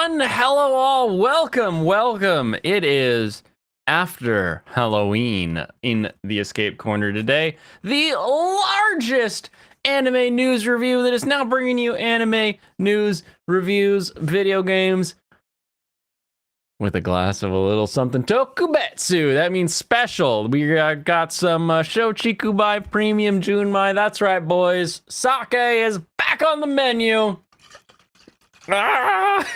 everyone. Hello, all. Welcome. It is after Halloween in the Escape Corner today. The largest anime news review that is now bringing you anime news, reviews, video games with a glass of a little something tokubetsu. That means special. We got some Shochikubai Premium Junmai. That's right, boys. Sake is back on the menu. Ah!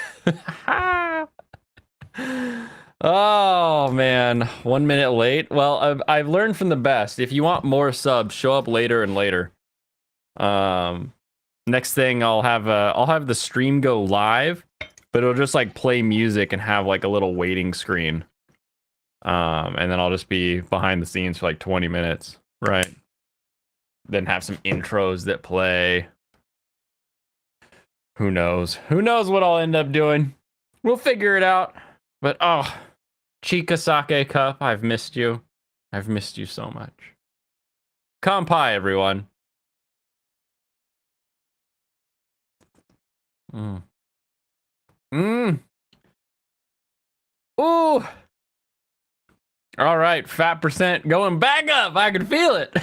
Oh man, 1 minute late. Well, I've learned from the best. If you want more subs, show up later and later. Next thing I'll have the stream go live, but it'll just like play music and have like a little waiting screen. And then I'll just be behind the scenes for like 20 minutes, right? Then have some intros that play. Who knows? Who knows what I'll end up doing? We'll figure it out. But oh, Chika Sake Cup, I've missed you. I've missed you so much. Kampai, everyone. Ooh. All right, fat percent going back up. I can feel it.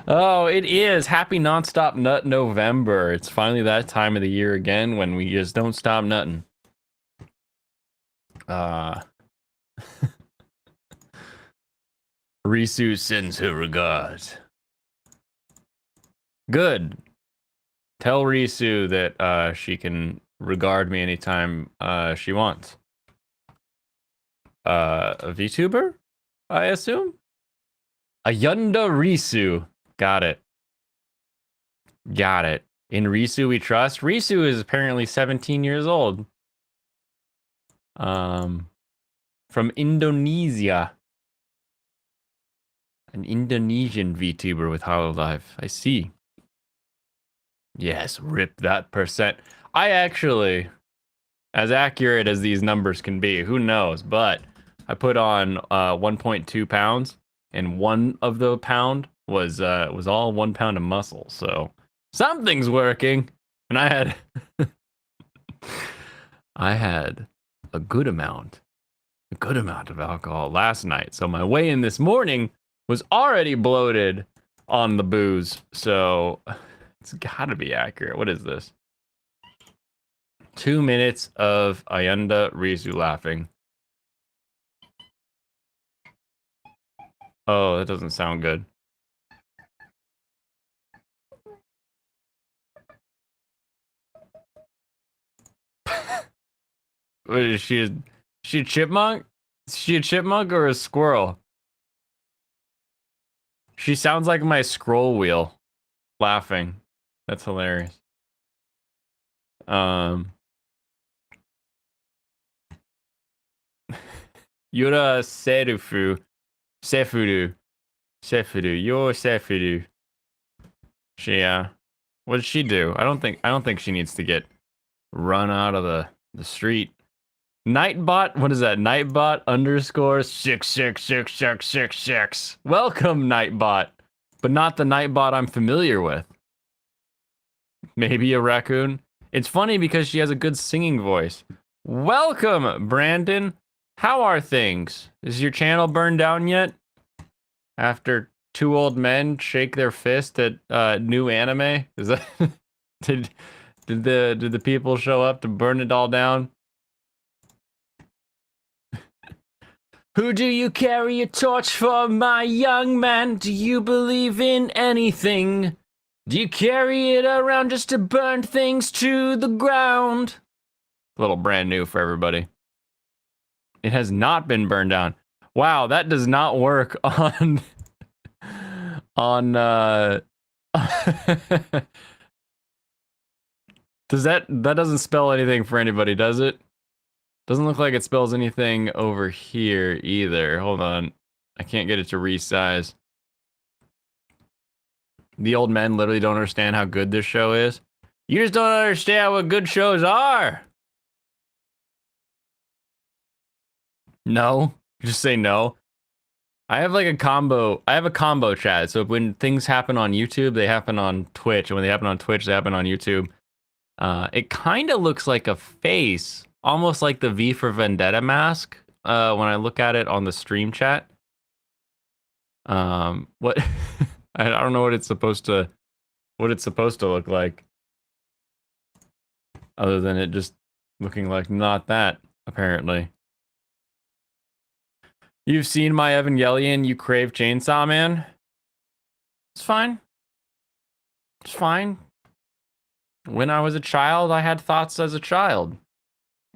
Oh, it is. Happy Nonstop Nut November. It's finally that time of the year again when we just don't stop nutting. Risu sends her regards. Good. Tell Risu that she can regard me anytime she wants. A VTuber, I assume? Ayunda Risu. Got it. In Risu we trust. Risu is apparently 17 years old. From Indonesia. An Indonesian VTuber with Hololive. I see. Yes, rip that percent. I actually, as accurate as these numbers can be, who knows, but I put on 1.2 pounds, and one of the pound was all 1 pound of muscle, so something's working. And I had a good amount of alcohol last night, so my weigh-in this morning was already bloated on the booze, so it's gotta be accurate. What is this? 2 minutes of Ayunda Risu laughing. Oh, that doesn't sound good. What is she? She a chipmunk? Is she a chipmunk or a squirrel? She sounds like my scroll wheel laughing. That's hilarious. Yura Sefuru. Yo Sefuru. She what did she do? I don't think she needs to get run out of the street. Nightbot, what is that? Nightbot _ 6666666. Welcome, Nightbot. But not the Nightbot I'm familiar with. Maybe a raccoon. It's funny because she has a good singing voice. Welcome, Brandon. How are things? Is your channel burned down yet? After two old men shake their fist at new anime? Is that did the people show up to burn it all down? Who do you carry a torch for, my young man? Do you believe in anything? Do you carry it around just to burn things to the ground? A little brand new for everybody. It has not been burned down. Wow, that does not work on does that doesn't spell anything for anybody, does it? Doesn't look like it spells anything over here either. Hold on. I can't get it to resize. The old men literally don't understand how good this show is. You just don't understand what good shows are. No. Just say no. I have like a combo. I have a combo chat. So when things happen on YouTube, they happen on Twitch. And when they happen on Twitch, they happen on YouTube. It kind of looks like a face, almost like the V for Vendetta mask. When I look at it on the stream chat, what I don't know what it's supposed to look like, other than it just looking like not that, apparently. You've seen my Evangelion, you crave Chainsaw Man? It's fine. It's fine. When I was a child, I had thoughts as a child.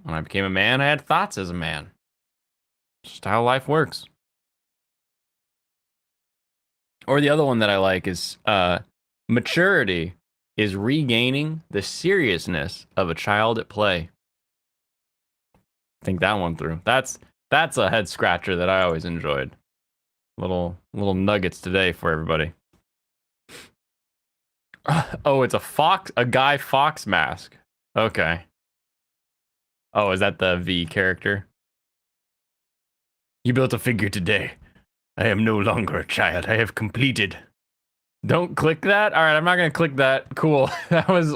When I became a man, I had thoughts as a man. Just how life works. Or the other one that I like is maturity is regaining the seriousness of a child at play. Think that one through. That's a head scratcher that I always enjoyed. Little nuggets today for everybody. Oh, it's a Guy Fawkes mask. Okay. Oh, is that the V character? You built a figure today. I am no longer a child. I have completed. Don't click that? All right, I'm not going to click that. Cool. That was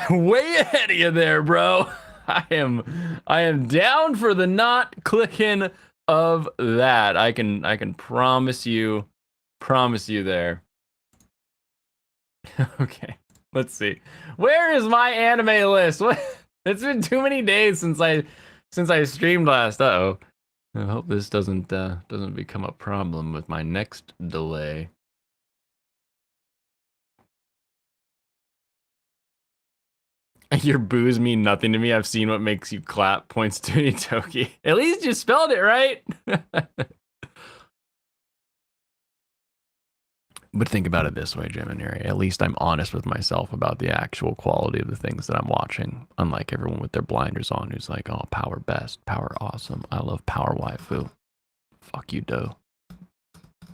way ahead of you there, bro. I am down for the not clicking of that. I can promise you there. Okay. Let's see. Where is my anime list? What? It's been too many days since I streamed last. Uh-oh. I hope this doesn't become a problem with my next delay. Your boos mean nothing to me. I've seen what makes you clap. Points to Itoki. At least you spelled it right. But think about it this way, Geminary. At least I'm honest with myself about the actual quality of the things that I'm watching. Unlike everyone with their blinders on who's like, oh, power best, power awesome. I love power waifu. Fuck you, dough.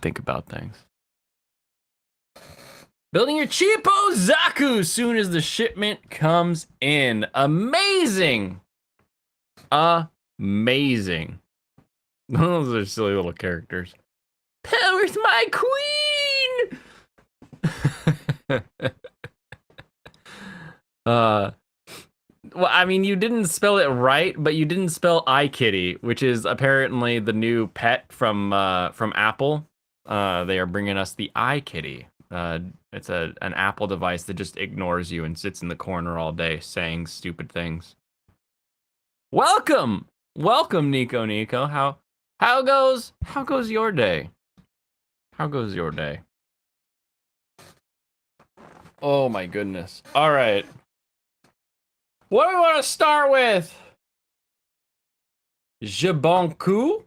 Think about things. Building your cheapo Zaku soon as the shipment comes in. Amazing. Amazing. Those are silly little characters. Power's my queen! Well, I mean, you didn't spell it right, but you didn't spell iKitty, which is apparently the new pet from Apple. They are bringing us the iKitty. It's an Apple device that just ignores you and sits in the corner all day saying stupid things. Welcome, Nico. How goes your day? How goes your day? Oh my goodness. All right. What do we want to start with? Jabonku?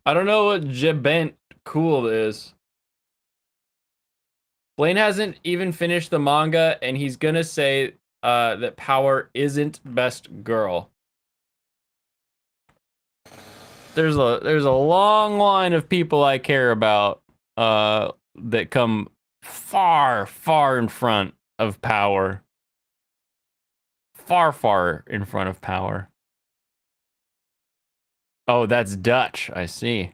I don't know what Jabent cool is. Blaine hasn't even finished the manga, and he's gonna say that Power isn't best girl. There's a long line of people I care about that come far in front of Power. Far in front of Power. Oh, that's Dutch. I see.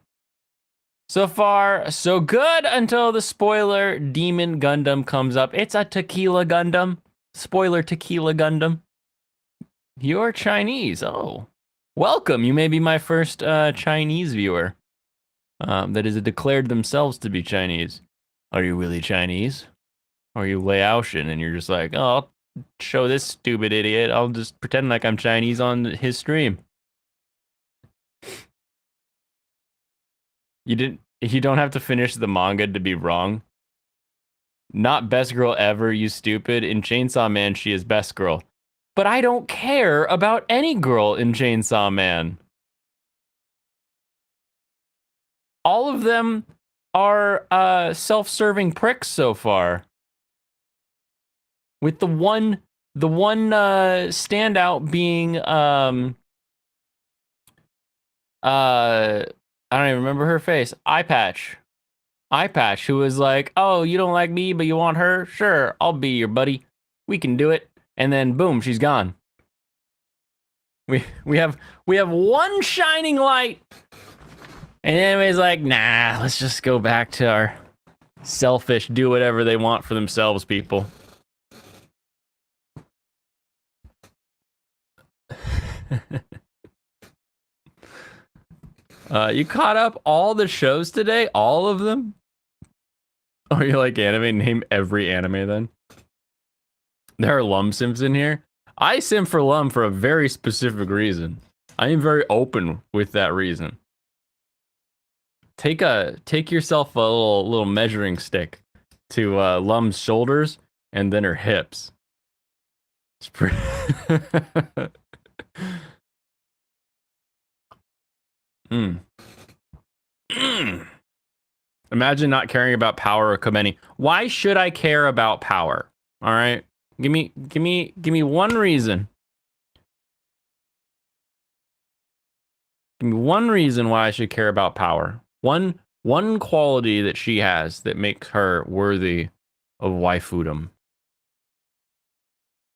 So far, so good until the spoiler Demon Gundam comes up. It's a Tequila Gundam. Spoiler Tequila Gundam. You're Chinese. Oh. Welcome. You may be my first Chinese viewer that has declared themselves to be Chinese. Are you really Chinese? Or are you Laotian and you're just like, oh, I'll show this stupid idiot. I'll just pretend like I'm Chinese on his stream. You don't have to finish the manga to be wrong. Not best girl ever, you stupid. In Chainsaw Man, she is best girl. But I don't care about any girl in Chainsaw Man. All of them are self-serving pricks so far. With the one standout being I don't even remember her face. Eye Patch, who was like, "Oh, you don't like me, but you want her? Sure, I'll be your buddy. We can do it." And then boom, she's gone. We have one shining light, and everybody's like, "Nah, let's just go back to our selfish, do whatever they want for themselves, people." You caught up all the shows today? All of them? Oh, you like anime? Name every anime then. There are Lum Sims in here. I sim for Lum for a very specific reason. I am very open with that reason. Take yourself a little measuring stick to Lum's shoulders and then her hips. It's pretty. mm. Mm. Imagine not caring about power or Komeni. Why should I care about power? All right, give me one reason. Give me one reason why I should care about power. One quality that she has that makes her worthy of waifudom.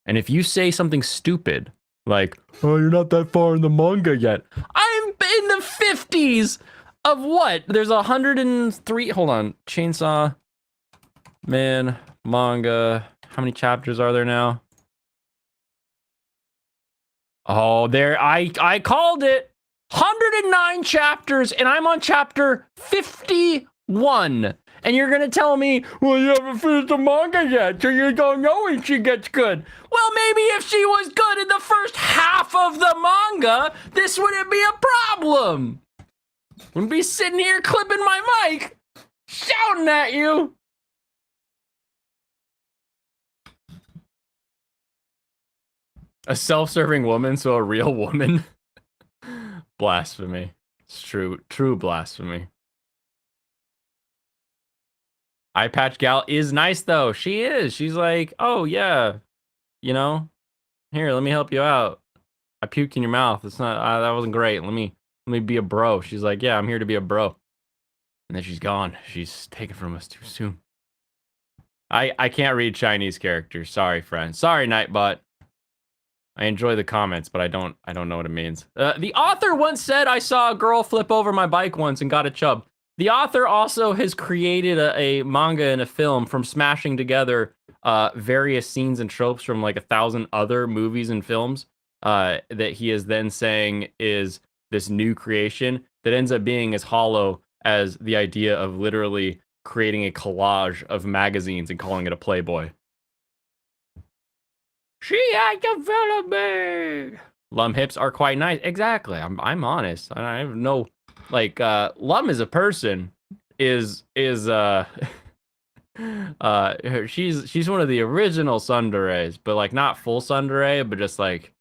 And if you say something stupid, like, oh, you're not that far in the manga yet. I'm in the 50s of what? There's 103. Hold on. Chainsaw Man manga. How many chapters are there now? Oh, there. I called it. 109 chapters, and I'm on chapter 51. And you're gonna tell me, well, you haven't finished the manga yet, so you don't know when she gets good. Well, maybe if she was good in the first half of the manga, this wouldn't be a problem. Wouldn't be sitting here clipping my mic, shouting at you. A self-serving woman, so a real woman. Blasphemy. It's true blasphemy. Eye Patch Gal is nice though. She is. She's like, oh yeah, you know, here, let me help you out. I puked in your mouth. It's not. That wasn't great. Let me be a bro. She's like, yeah, I'm here to be a bro. And then she's gone. She's taken from us too soon. I can't read Chinese characters. Sorry, friend. Sorry, Nightbot. I enjoy the comments, but I don't know what it means. The author once said I saw a girl flip over my bike once and got a chub. The author also has created a manga and a film from smashing together various scenes and tropes from like 1,000 other movies and films that he is then saying is this new creation that ends up being as hollow as the idea of literally creating a collage of magazines and calling it a Playboy. She had development. Lum hips are quite nice. Exactly. I'm honest. I have no like Lum as a person is she's one of the original tsunderes, but like not full tsundere, but just like,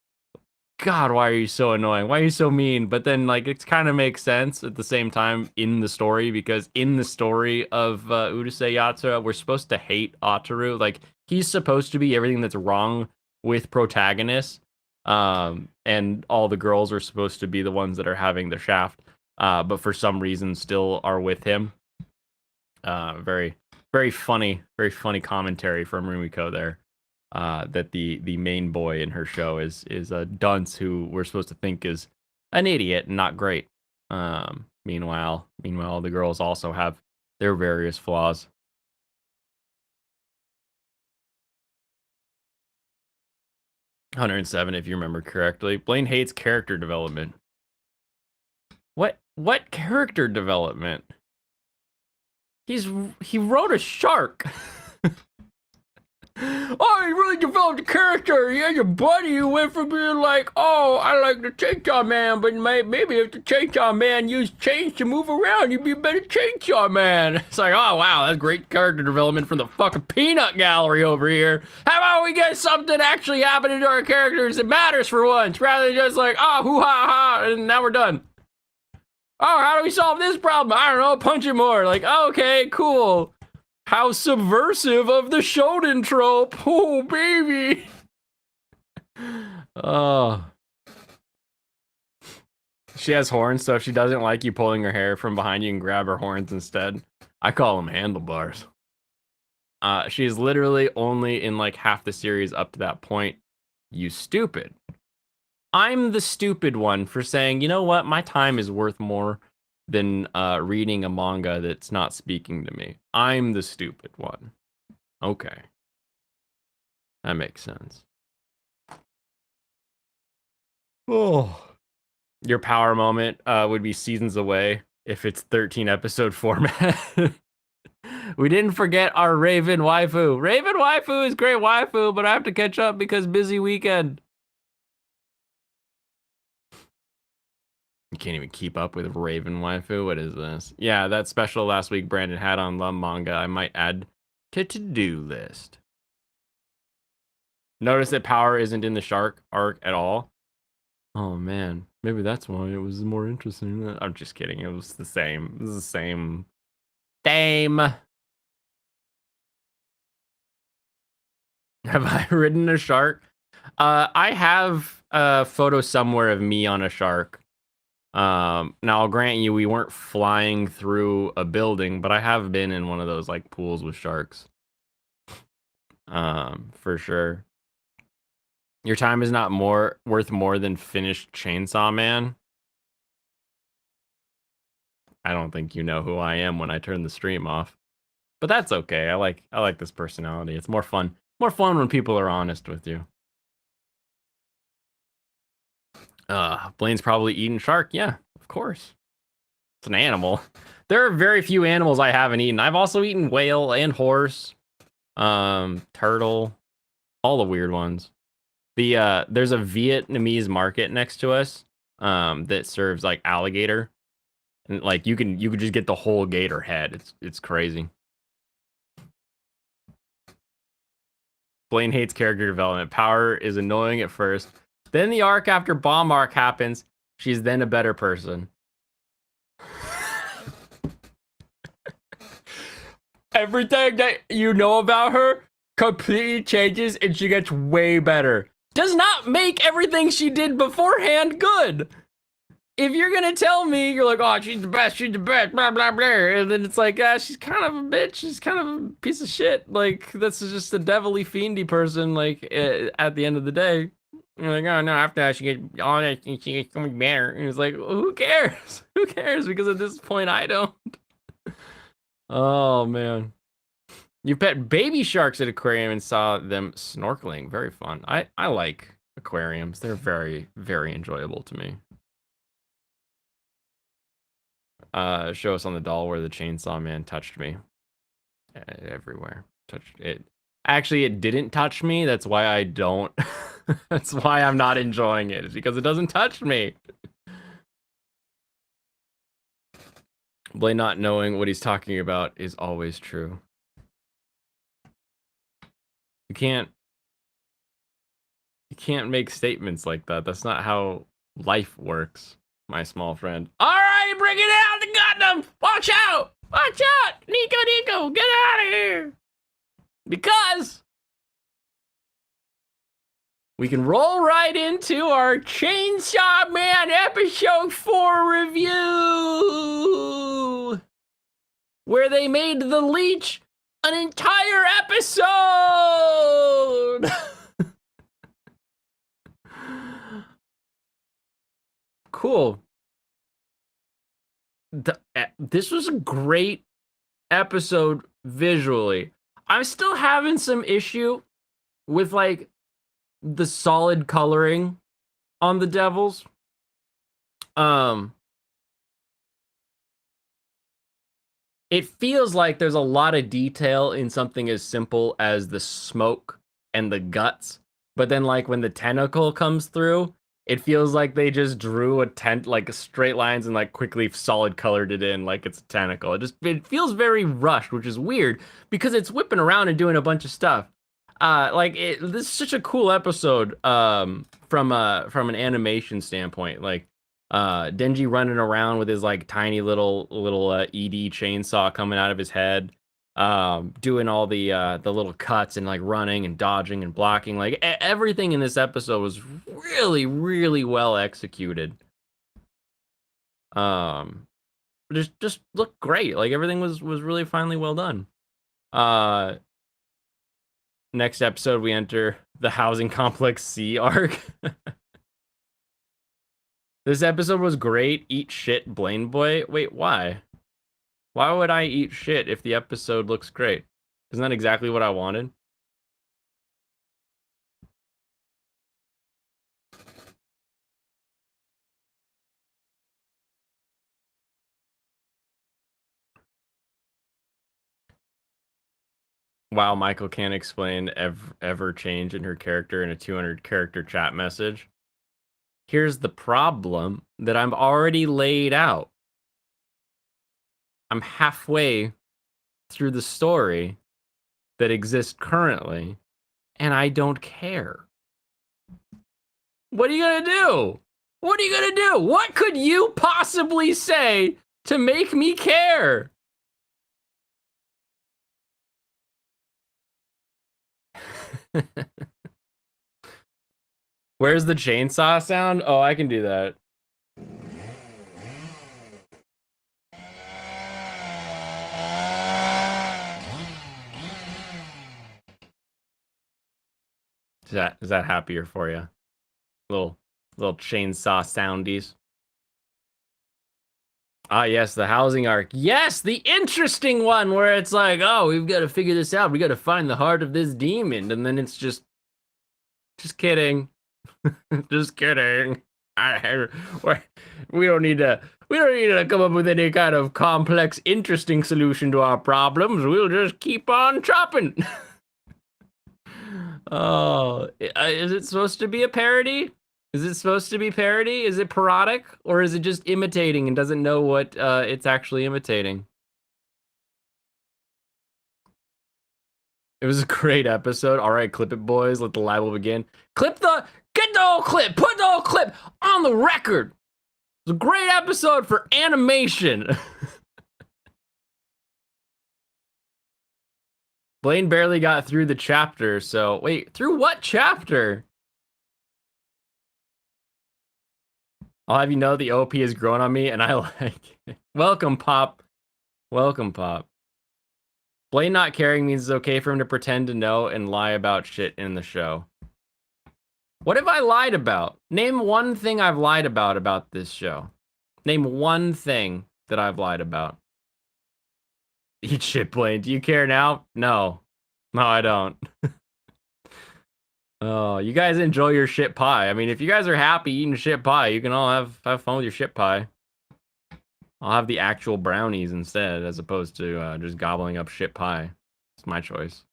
God, why are you so annoying? Why are you so mean? But then like it kind of makes sense at the same time in the story, because in the story of Urusei Yatsura, we're supposed to hate Ataru. Like he's supposed to be everything that's wrong with protagonists, and all the girls are supposed to be the ones that are having the shaft, but for some reason still are with him. Very funny commentary from Rumiko there. That the main boy in her show is a dunce who we're supposed to think is an idiot and not great. Meanwhile, the girls also have their various flaws. 107, if you remember correctly. Blaine hates character development. What character development? He wrote a shark. Oh, he really developed a character. He had your buddy who went from being like, oh, I like the Chainsaw Man, but maybe if the Chainsaw Man used chains to move around, you'd be a better Chainsaw Man. It's like, oh, wow, that's great character development from the fucking peanut gallery over here. How about we get something actually happening to our characters that matters for once, rather than just like, oh, hoo-ha-ha, and now we're done. Oh, how do we solve this problem? I don't know, punch it more. Like, okay, cool. How subversive of the shonen trope. Oh, baby. Oh. She has horns, so if she doesn't like you pulling her hair from behind, you can grab her horns instead. I call them handlebars. She's literally only in like half the series up to that point. You stupid. I'm the stupid one for saying, you know what? My time is worth more than reading a manga that's not speaking to me. I'm the stupid one. Okay. That makes sense. Oh. Your power moment would be seasons away if it's 13 episode format. We didn't forget our Raven waifu. Raven waifu is great waifu, but I have to catch up because busy weekend. You can't even keep up with Raven waifu. What is this? Yeah, that special last week Brandon had on the manga. I might add to-do list. Notice that power isn't in the shark arc at all. Oh man, maybe that's why it was more interesting. I'm just kidding. It was the same. It was the same. Same. Have I ridden a shark? I have a photo somewhere of me on a shark. Now I'll grant you we weren't flying through a building, but I have been in one of those like pools with sharks. For sure. Your time is not worth more than finished Chainsaw Man. I don't think you know who I am when I turn the stream off. But that's okay. I like this personality. It's more fun. More fun when people are honest with you. Blaine's probably eaten shark. Yeah, of course. It's an animal. There are very few animals I haven't eaten. I've also eaten whale and horse, turtle, all the weird ones. There's a Vietnamese market next to us, that serves like alligator, and like you could just get the whole gator head. It's crazy. Blaine hates character development. Power is annoying at first. Then the arc after bomb arc happens. She's then a better person. Everything that you know about her completely changes and she gets way better. Does not make everything she did beforehand good. If you're gonna tell me, you're like, oh, she's the best, blah, blah, blah. And then it's like, she's kind of a bitch, she's kind of a piece of shit. Like, that's just a devilly, fiendy person, like, at the end of the day. You're like, oh, no, after that, she gets all that, she gets so much better. And it's like, well, who cares? Who cares? Because at this point, I don't. Oh, man. You pet baby sharks at aquarium and saw them snorkeling. Very fun. I like aquariums. They're very, very enjoyable to me. Show us on the doll where the chainsaw man touched me. Everywhere. Touched it. Actually, it didn't touch me. That's why I don't. That's why I'm not enjoying it. It's because it doesn't touch me. Blaine not knowing what he's talking about is always true. You can't make statements like that. That's not how life works, my small friend. All right, bring it out to Gundam. Watch out. Watch out. Nico, get out of here. Because we can roll right into our Chainsaw Man episode 4 review, where they made the leech an entire episode. Cool. This was a great episode visually. I'm still having some issue with like the solid coloring on the devils. It feels like there's a lot of detail in something as simple as the smoke and the guts, but then like when the tentacle comes through, it feels like they just drew a like straight lines and like quickly solid colored it in like it's a tentacle. It feels very rushed, which is weird because it's whipping around and doing a bunch of stuff. This is such a cool episode from an animation standpoint. Like Denji running around with his like tiny little ED chainsaw coming out of his head, doing all the little cuts and like running and dodging and blocking. Like everything in this episode was really, really well executed. Just looked great. Like everything was really finely well done. Next episode we enter the housing complex C arc. This episode was great. Eat shit, Blaine boy. Wait, why? Why would I eat shit if the episode looks great? Isn't that exactly what I wanted? Wow, Michael can't explain ever change in her character in a 200 character chat message. Here's the problem that I'm already laid out. I'm halfway through the story that exists currently, and I don't care. What are you gonna do? What are you gonna do? What could you possibly say to make me care? Where's the chainsaw sound? Oh, I can do that. Is that happier for you? Little chainsaw soundies. Ah, yes, the housing arc. Yes, the interesting one where it's like, oh, we've got to figure this out. We got to find the heart of this demon, and then it's just kidding, just kidding. We don't need to. We don't need to come up with any kind of complex, interesting solution to our problems. We'll just keep on chopping. Oh, is it supposed to be a parody? Is it supposed to be parody? Is it parodic? Or is it just imitating and doesn't know what it's actually imitating? It was a great episode. All right, clip it, boys. Let the live begin. Get the whole clip. Put the whole clip on the record. It was a great episode for animation. Blaine barely got through the chapter, so wait, through what chapter? I'll have you know the OP has grown on me, and I like it. Welcome, Pop. Welcome, Pop. Blaine not caring means it's okay for him to pretend to know and lie about shit in the show. What have I lied about? Name one thing I've lied about this show. Name one thing that I've lied about. Eat shit, Blaine. Do you care now? No. No, I don't. Oh, you guys enjoy your shit pie. I mean, if you guys are happy eating shit pie, you can all have fun with your shit pie. I'll have the actual brownies instead, as opposed to just gobbling up shit pie. It's my choice.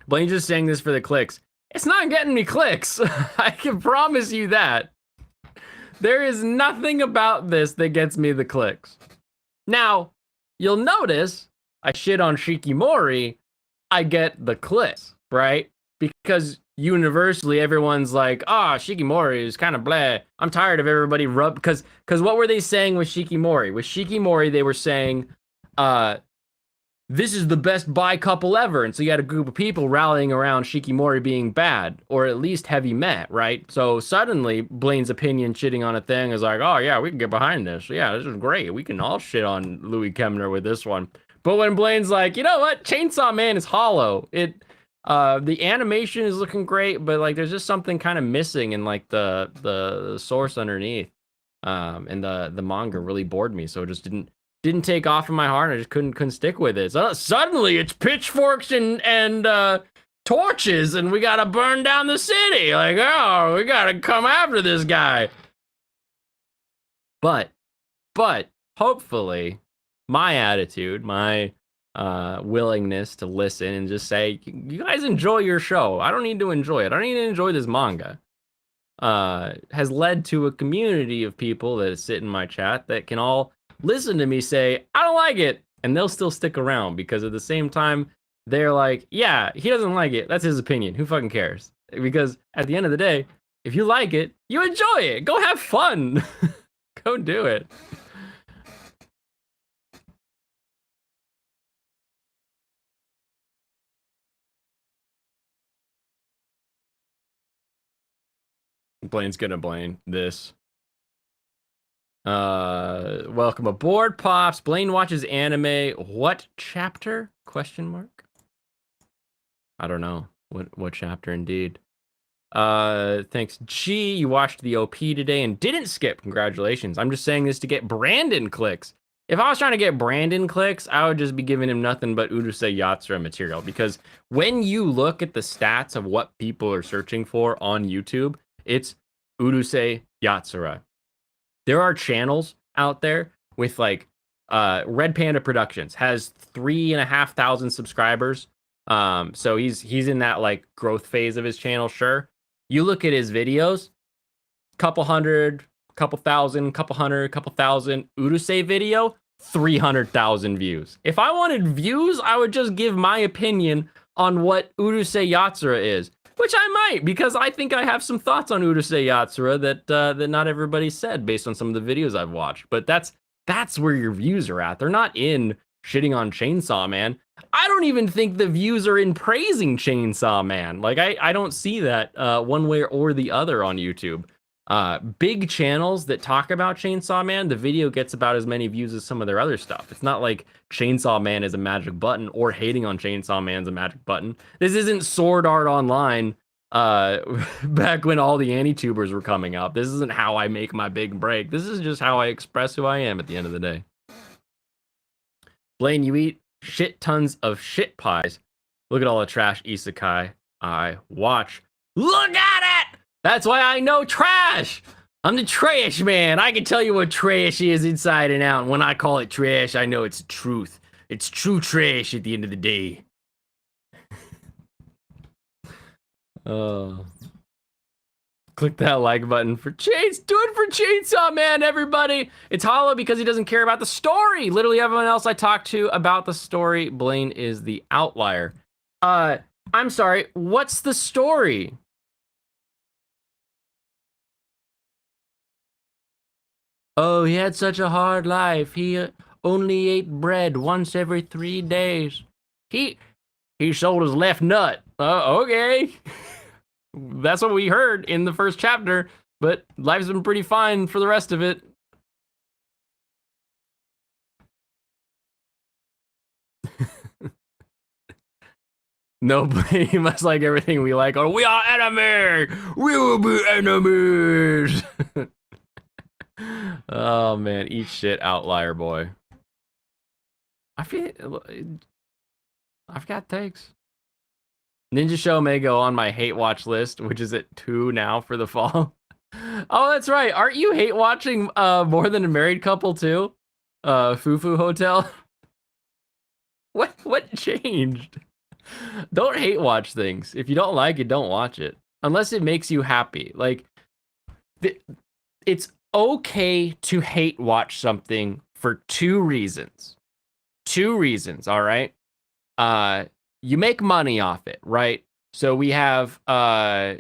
Blaine's just saying this for the clicks. It's not getting me clicks. I can promise you that. There is nothing about this that gets me the clicks. Now, you'll notice I shit on Shikimori, I get the clicks, right? Because universally everyone's like, ah, oh, Shikimori is kind of blah. I'm tired of everybody because what were they saying with Shikimori? With Shikimori, they were saying, this is the best bi couple ever. And so you had a group of people rallying around Shikimori being bad, or at least heavy met, right? So suddenly Blaine's opinion shitting on a thing is like, oh yeah, we can get behind this. Yeah, this is great. We can all shit on Louis Kemner with this one. But when Blaine's like, you know what? Chainsaw Man is hollow. The animation is looking great, but like there's just something kind of missing in like the source underneath. And the manga really bored me, so it just didn't take off in my heart. I just couldn't stick with it. So suddenly it's pitchforks and torches, and we gotta burn down the city. Like, oh, we gotta come after this guy. But hopefully, my attitude, my willingness to listen and just say, you guys enjoy your show. I don't need to enjoy it. I don't need to enjoy this manga. Has led to a community of people that sit in my chat that can all listen to me say, I don't like it, and they'll still stick around because at the same time, they're like, yeah, he doesn't like it. That's his opinion. Who fucking cares? Because at the end of the day, if you like it, you enjoy it. Go have fun. Go do it. Blaine's gonna blame this. Welcome aboard, Pops. Blaine watches anime. What chapter? Question mark. I don't know. What chapter indeed. Thanks. G, you watched the OP today and didn't skip. Congratulations. I'm just saying this to get Brandon clicks. If I was trying to get Brandon clicks, I would just be giving him nothing but Urusei Yatsura material. Because when you look at the stats of what people are searching for on YouTube, it's Urusei Yatsura. There are channels out there with like Red Panda Productions has 3,500 subscribers. So he's in that like growth phase of his channel. Sure, you look at his videos, couple hundred, couple thousand, couple hundred, couple thousand. Urusei video, 300,000 views. If I wanted views, I would just give my opinion on what Urusei Yatsura is, which I might, because I think I have some thoughts on Urusei Yatsura that not everybody said based on some of the videos I've watched. But that's where your views are at. They're not in shitting on Chainsaw Man. I don't even think the views are in praising Chainsaw Man. Like I don't see that one way or the other on YouTube. Big channels that talk about Chainsaw Man, the video gets about as many views as some of their other stuff. It's not like Chainsaw Man is a magic button or hating on Chainsaw Man's a magic button. This isn't Sword Art Online back when all the anti-tubers were coming up. This isn't how I make my big break. This is just how I express who I am at the end of the day. Blaine, you eat shit tons of shit pies. Look at all the trash isekai I watch. Look at it! That's why I know trash. I'm the trash man. I can tell you what trash is inside and out. And when I call it trash, I know it's truth. It's true trash at the end of the day. Click that like button for Chains. Do it for Chainsaw Man, everybody. It's hollow because he doesn't care about the story. Literally everyone else I talked to about the story, Blaine is the outlier. I'm sorry. What's the story? Oh, he had such a hard life. He only ate bread once every 3 days. He sold his left nut. Okay. That's what we heard in the first chapter, but life's been pretty fine for the rest of it. Nobody must like everything we like, or we are enemies! We will be enemies! Oh man, eat shit, outlier boy. I've got takes. Ninja Show may go on my hate watch list, which is at 2 now for the fall. Oh, that's right. Aren't you hate watching More Than a Married Couple too? Fufu Hotel. What changed? Don't hate watch things. If you don't like it, don't watch it. Unless it makes you happy. Like, it's okay to hate watch something for 2 reasons. 2 reasons, all right? You make money off it, right? So we have all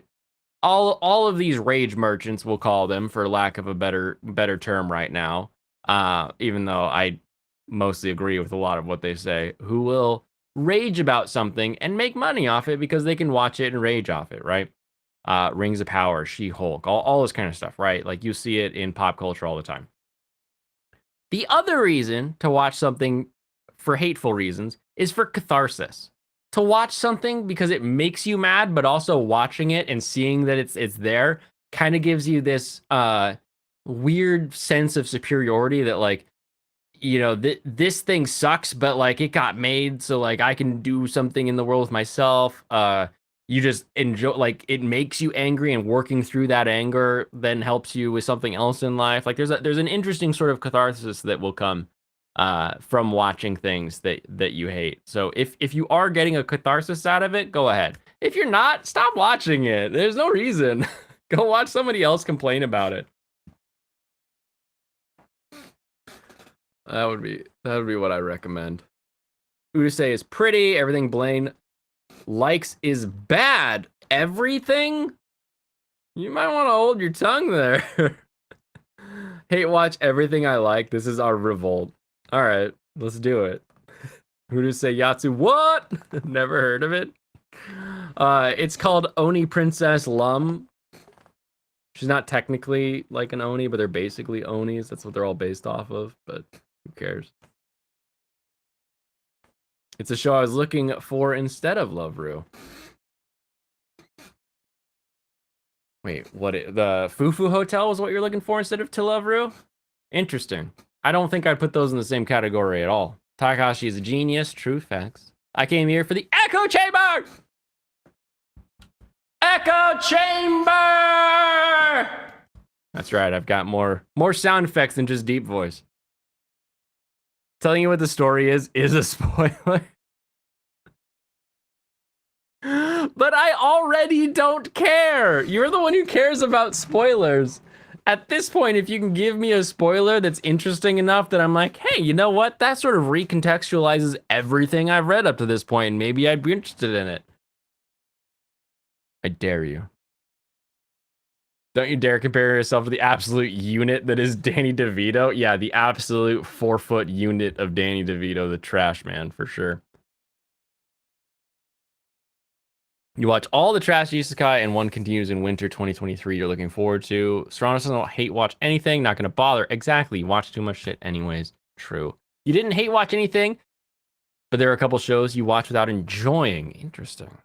of these rage merchants, we'll call them, for lack of a better term right now. Even though I mostly agree with a lot of what they say, who will rage about something and make money off it because they can watch it and rage off it, right? Rings of Power, She-Hulk, all this kind of stuff, right? Like you see it in pop culture all the time. The other reason to watch something for hateful reasons is for catharsis. To watch something because it makes you mad, but also watching it and seeing that it's there kind of gives you this weird sense of superiority that, like, you know, this thing sucks, but like it got made, so like I can do something in the world with myself. You just enjoy, like, it makes you angry, and working through that anger then helps you with something else in life. Like there's an interesting sort of catharsis that will come from watching things that you hate. So if you are getting a catharsis out of it, go ahead. If you're not, stop watching it. There's no reason. Go watch somebody else complain about it. That would be what I recommend. Urusei is pretty. Everything Blaine likes is bad. Everything? You might want to hold your tongue there. Hate watch everything I like. This is our revolt. All right, let's do it. Urusei Yatsu. What? Never heard of it. It's called Oni Princess Lum. She's not technically like an Oni, but they're basically Onis. That's what they're all based off of, but who cares? It's a show I was looking for instead of Love Ru. Wait, the Fufu Hotel was what you're looking for instead of To Love Ru? Interesting. I don't think I'd put those in the same category at all. Takahashi is a genius. True facts. I came here for the Echo Chamber! Echo Chamber! That's right, I've got more sound effects than just deep voice. Telling you what the story is a spoiler. But I already don't care. You're the one who cares about spoilers. At this point, if you can give me a spoiler that's interesting enough that I'm like, hey, you know what? That sort of recontextualizes everything I've read up to this point, and maybe I'd be interested in it. I dare you. Don't you dare compare yourself to the absolute unit that is Danny DeVito. Yeah, the absolute 4-foot unit of Danny DeVito, the trash man, for sure. You watch all the trash isekai and one continues in winter 2023 you're looking forward to. Serrano doesn't hate watch anything, not gonna bother. Exactly, you watch too much shit anyways. True. You didn't hate watch anything, but there are a couple shows you watch without enjoying. Interesting.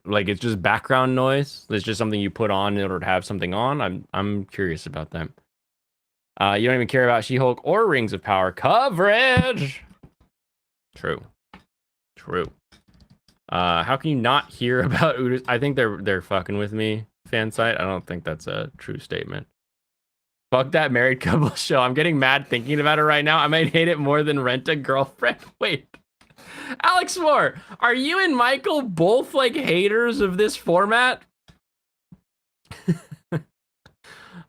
Like it's just background noise. It's just something you put on in order to have something on. I'm curious about that. You don't even care about She-Hulk or Rings of Power coverage. True. How can you not hear about Udus? I think they're fucking with me, fan site. I don't think that's a true statement. Fuck that married couple show. I'm getting mad thinking about it right now. I might hate it more than Rent a Girlfriend. Wait. Alex Moore, are you and Michael both like haters of this format?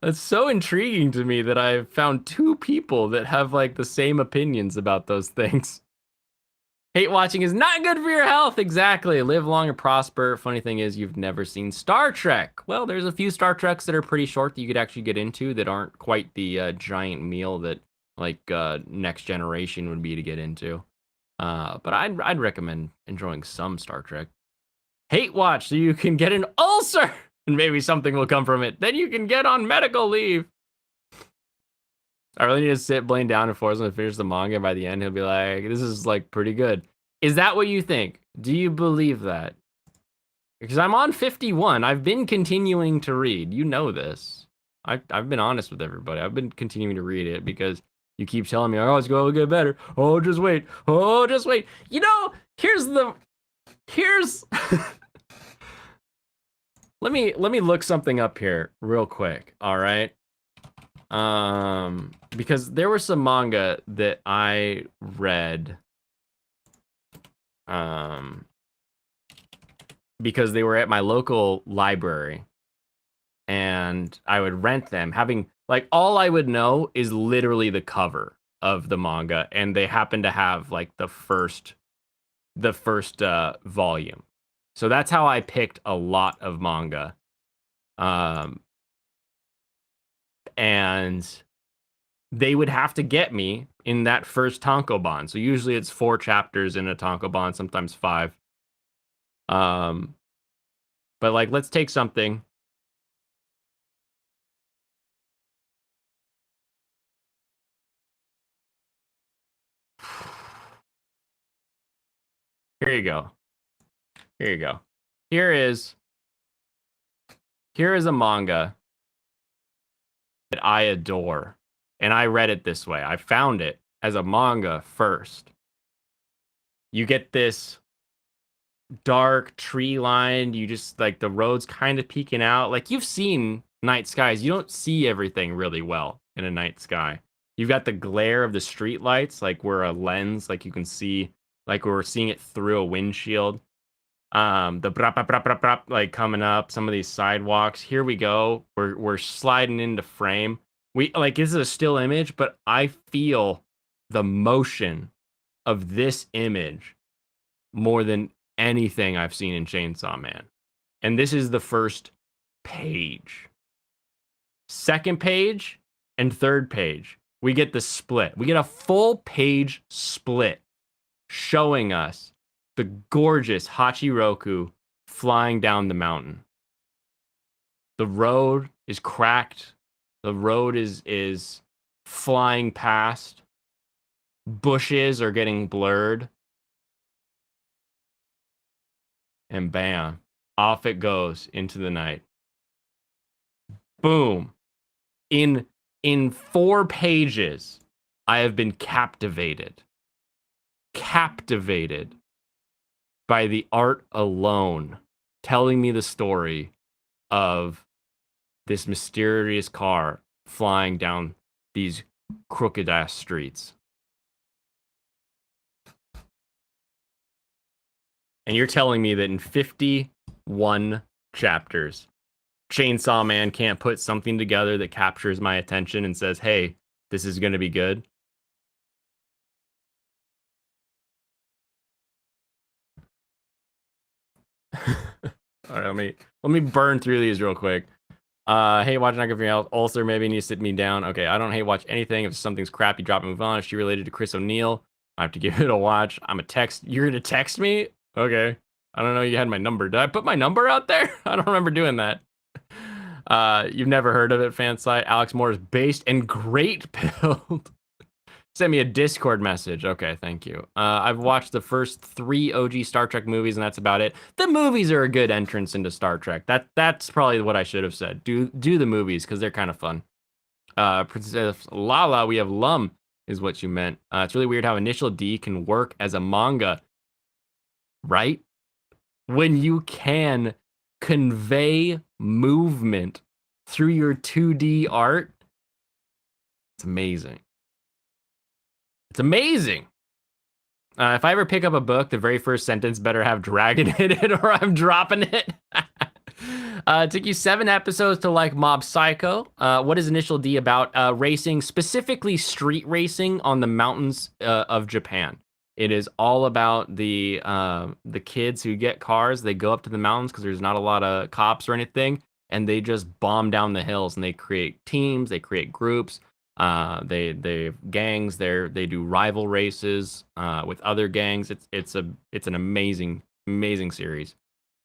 That's so intriguing to me that I've found two people that have like the same opinions about those things. Hate watching is not good for your health. Exactly. Live long and prosper. Funny thing is, you've never seen Star Trek. Well, there's a few Star Treks that are pretty short that you could actually get into that aren't quite the giant meal that like Next Generation would be to get into. But I'd recommend enjoying some Star Trek. Hate watch so you can get an ulcer and maybe something will come from it. Then you can get on medical leave. I really need to sit Blaine down and force him to finish the manga. And by the end, he'll be like, this is like pretty good. Is that what you think? Do you believe that? Because I'm on 51. I've been continuing to read. You know this. I've been honest with everybody. I've been continuing to read it because you keep telling me, oh, it's going to get better. Oh, just wait. Oh, just wait. You know, here's let me look something up here real quick. All right. Because there was some manga that I read because they were at my local library and I would rent them, having like all I would know is literally the cover of the manga, and they happen to have like the first volume. So that's how I picked a lot of manga. And they would have to get me in that first tankobon. So usually it's 4 chapters in a tankobon, sometimes 5. But like, let's take something. Here you go. Here is a manga that I adore. And I read it this way. I found it as a manga first. You get this dark tree line. You just like the road's kind of peeking out. Like you've seen night skies. You don't see everything really well in a night sky. You've got the glare of the street lights, like we're a lens, like you can see, like we're seeing it through a windshield. The brap, brap, brap, brap, brap, like coming up some of these sidewalks. Here we go. We're sliding into frame. We like this is a still image, but I feel the motion of this image more than anything I've seen in Chainsaw Man. And this is the first page. Second page and third page, we get the split. We get a full page split showing us the gorgeous Hachiroku flying down the mountain. The road is cracked. The road is flying past. Bushes are getting blurred. And bam, off it goes into the night. Boom. In 4 pages, I have been captivated by the art alone, telling me the story of this mysterious car flying down these crooked ass streets. And you're telling me that in 51 chapters, Chainsaw Man can't put something together that captures my attention and says, hey, this is going to be good? All right, let me burn through these real quick. Hey, watch not good for your health. Ulcer maybe needs to sit me down. Okay, I don't hate watch anything. If something's crappy, drop and move on. Is she related to Chris O'Neill? I have to give it a watch. I'm a text. You're gonna text me? Okay. I don't know you had my number. Did I put my number out there? I don't remember doing that. You've never heard of it, fan site. Alex Moore is based and great build. Send me a Discord message. Okay, thank you. I've watched the first 3 OG Star Trek movies, and that's about it. The movies are a good entrance into Star Trek. That's probably what I should have said. Do the movies, because they're kind of fun. Princess Lala, we have Lum, is what you meant. It's really weird how Initial D can work as a manga, right? When you can convey movement through your 2D art, it's amazing. It's amazing. If I ever pick up a book, the very first sentence better have dragon in it or I'm dropping it. It took you 7 episodes to like Mob Psycho. What is Initial D about? Racing, specifically street racing on the mountains of Japan. It is all about the kids who get cars. They go up to the mountains because there's not a lot of cops or anything, and they just bomb down the hills and they create teams, they create groups. They gangs. They do rival races with other gangs. It's an amazing series.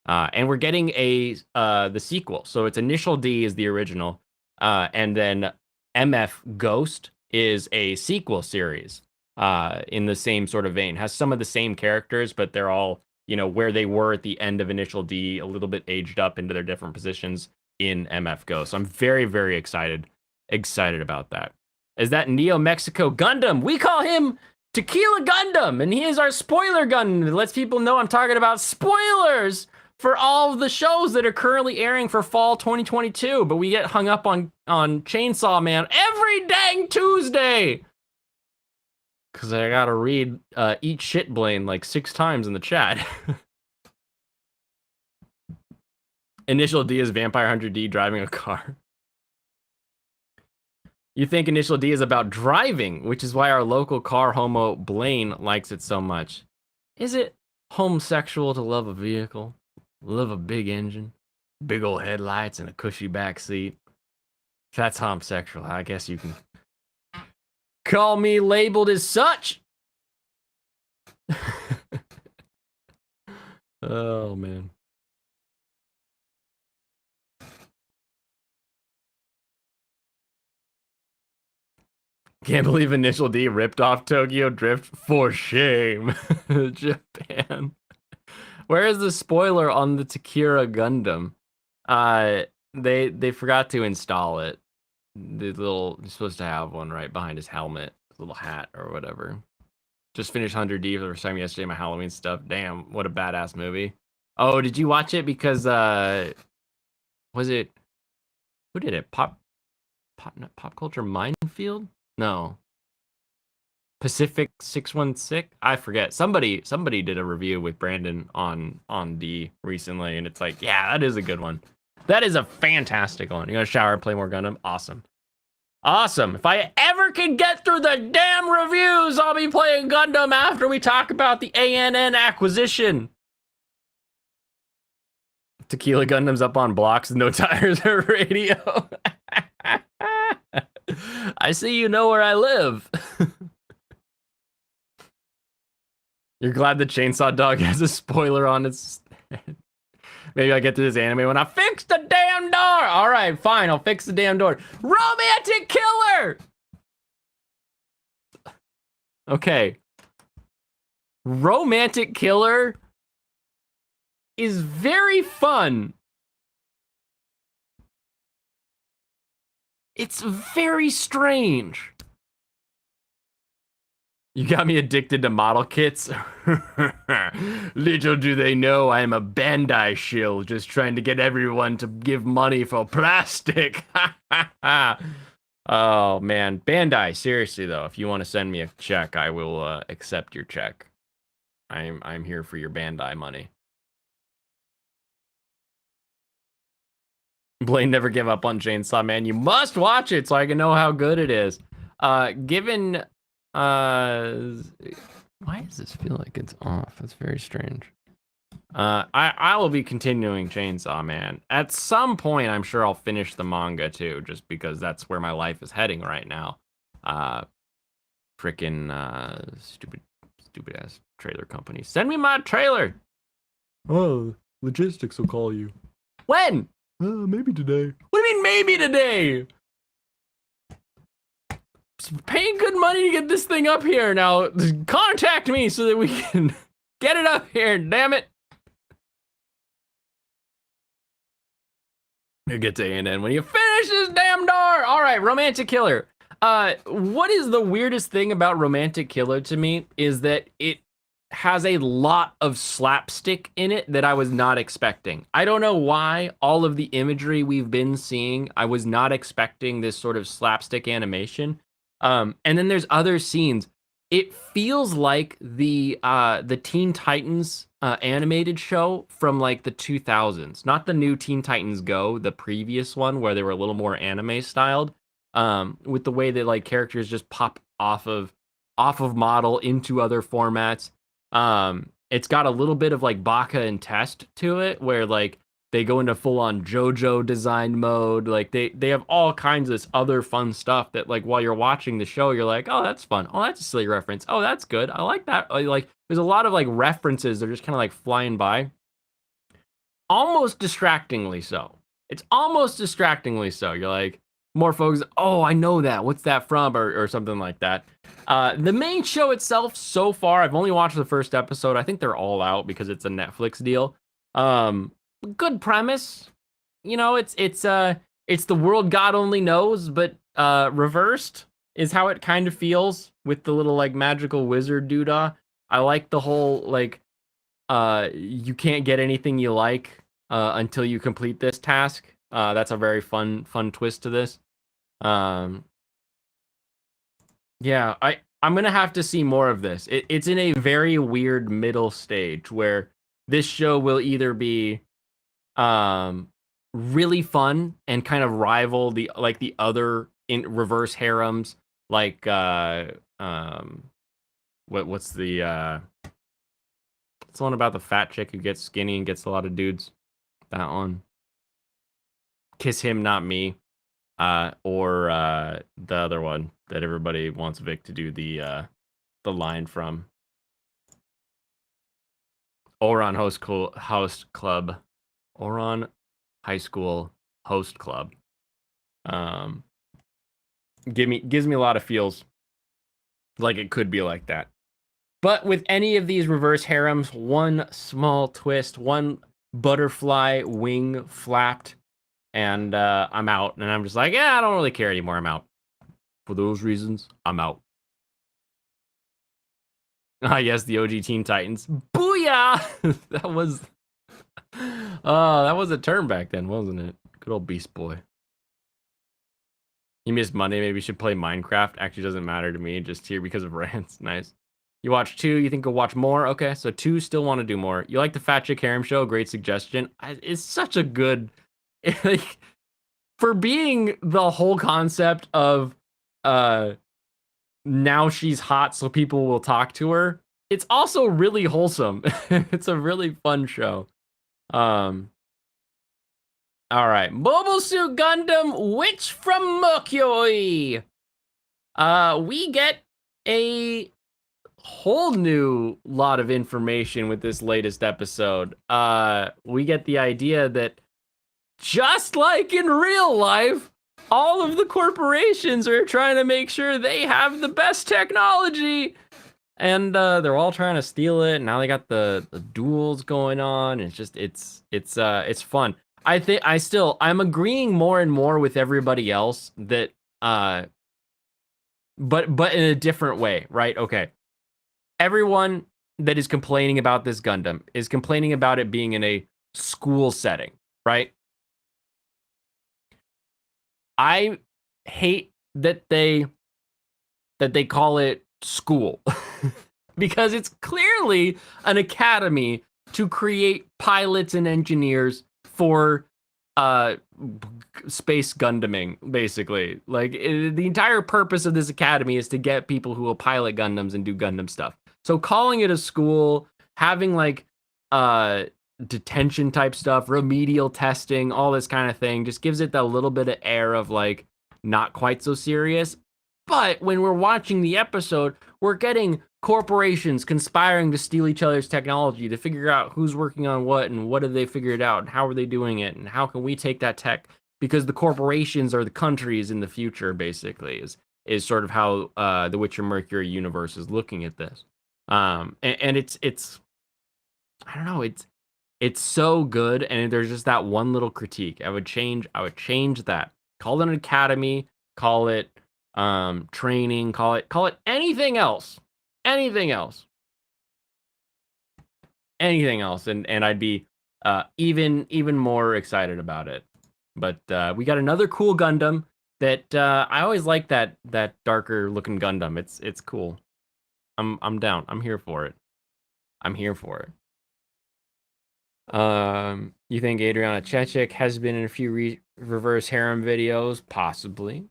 And we're getting the sequel. So it's Initial D is the original, and then MF Ghost is a sequel series in the same sort of vein. Has some of the same characters, but they're all, where they were at the end of Initial D, a little bit aged up into their different positions in MF Ghost. So I'm very, very excited about that. Is that Neo Mexico Gundam? We call him Tequila Gundam, and he is our spoiler gun. It lets people know I'm talking about spoilers for all of the shows that are currently airing for fall 2022, but we get hung up on Chainsaw Man every dang Tuesday. Because I gotta read Eat Shit Blaine like 6 times in the chat. Initial D is Vampire Hunter D driving a car. You think Initial D is about driving, which is why our local car homo Blaine likes it so much. Is it homosexual to love a vehicle? Love a big engine? Big old headlights and a cushy back seat? If that's homosexual, I guess you can call me labeled as such. Oh, man. Can't believe Initial D ripped off Tokyo Drift. For shame. Japan. Where is the spoiler on the Takira Gundam? They forgot to install it. You're supposed to have one right behind his helmet, his little hat or whatever. Just finished 100D for the first time yesterday, my Halloween stuff. Damn, what a badass movie. Oh, did you watch it because was it, who did it? Pop Culture Minefield? No. Pacific 616? I forget. Somebody did a review with Brandon on D recently, and it's like, yeah, that is a good one. That is a fantastic one. You gonna shower and play more Gundam? Awesome. Awesome. If I ever can get through the damn reviews, I'll be playing Gundam after we talk about the ANN acquisition. Tequila Gundam's up on blocks, no tires or radio. I see you know where I live. You're glad the Chainsaw Dog has a spoiler on its head. Maybe I'll get to this anime when I fix the damn door. All right, fine. I'll fix the damn door. Romantic killer. Okay. Romantic killer is very fun. It's very strange. You got me addicted to model kits. Little do they know I'm a Bandai shill just trying to get everyone to give money for plastic. Oh man, Bandai, seriously though, if you want to send me a check, I will accept your check. I'm here for your Bandai money. Blaine never give up on Chainsaw Man. You must watch it so I can know how good it is. Given why does this feel like it's off? That's very strange. I will be continuing Chainsaw Man. At some point, I'm sure I'll finish the manga too, just because that's where my life is heading right now. Frickin' stupid ass trailer company. Send me my trailer. Oh, logistics will call you. When? Maybe today. What do you mean maybe today? Paying good money to get this thing up here. Now contact me so that we can get it up here. Damn it. You get to A&N when you finish this damn door. All right, Romantic Killer. What is the weirdest thing about Romantic Killer to me is that it has a lot of slapstick in it that I was not expecting. I don't know why all of the imagery we've been seeing, I was not expecting this sort of slapstick animation. And then there's other scenes. It feels like the Teen Titans animated show from like the 2000s, not the new Teen Titans Go, the previous one where they were a little more anime styled, with the way that like characters just pop off of model into other formats. It's got a little bit of like Baka and Test to it, where like they go into full on JoJo design mode. Like they have all kinds of this other fun stuff that like while you're watching the show, you're like, oh, that's fun. Oh, that's a silly reference. Oh, that's good. I like that. Like there's a lot of like references that are just kind of like flying by. Almost distractingly so. It's almost distractingly so. You're like, more folks, oh, I know that. What's that from? Or something like that. The main show itself, so far, I've only watched the first episode. I think they're all out because it's a Netflix deal. Good premise. You know, it's the world God only knows, but reversed is how it kind of feels with the little like magical wizard doodah. I like the whole like you can't get anything you like until you complete this task. That's a very fun twist to this. Yeah, I'm gonna have to see more of this. It's in a very weird middle stage where this show will either be really fun and kind of rival the other in reverse harems like what's the it's the one about the fat chick who gets skinny and gets a lot of dudes. That one. Kiss Him Not Me. Or the other one that everybody wants Vic to do the line from. Oron Host Club. Oron High School Host Club. Gives me a lot of feels like it could be like that. But with any of these reverse harems, one small twist, one butterfly wing flapped, and I'm out. And I'm just like, yeah, I don't really care anymore. I'm out. For those reasons, I'm out. Ah, yes, the OG Teen Titans. Booyah! That was a term back then, wasn't it? Good old Beast Boy. You missed Monday. Maybe you should play Minecraft. Actually, doesn't matter to me. Just here because of rants. Nice. You watch 2. You think you'll watch more? Okay, so 2 still want to do more. You like the Fat Chick Harem show? Great suggestion. It's such a good, like, for being the whole concept of, now she's hot, so people will talk to her. It's also really wholesome. It's a really fun show. All right, Mobile Suit Gundam, Witch from Mercury. We get a whole new lot of information with this latest episode. We get the idea that just like in real life, all of the corporations are trying to make sure they have the best technology. And they're all trying to steal it. Now they got the duels going on. It's just it's fun. I'm agreeing more and more with everybody else that but in a different way, right? Okay. Everyone that is complaining about this Gundam is complaining about it being in a school setting, right? I hate that they call it school. Because it's clearly an academy to create pilots and engineers for space Gundaming, basically. Like the entire purpose of this academy is to get people who will pilot Gundams and do Gundam stuff. So calling it a school, having like detention type stuff, remedial testing, all this kind of thing, just gives it that little bit of air of like not quite so serious. But when we're watching the episode, we're getting corporations conspiring to steal each other's technology to figure out who's working on what and what have they figured out and how are they doing it and how can we take that tech, because the corporations are the countries in the future, basically, is sort of how the Witcher Mercury universe is looking at this. And it's I don't know, it's so good, and there's just that one little critique. I would change that. Call it an academy, call it training, call it anything else. Anything else, and I'd be even more excited about it. But we got another cool Gundam that I always like that darker looking Gundam. It's cool. I'm down. I'm here for it. You think Adriana Chechik has been in a few reverse harem videos? Possibly.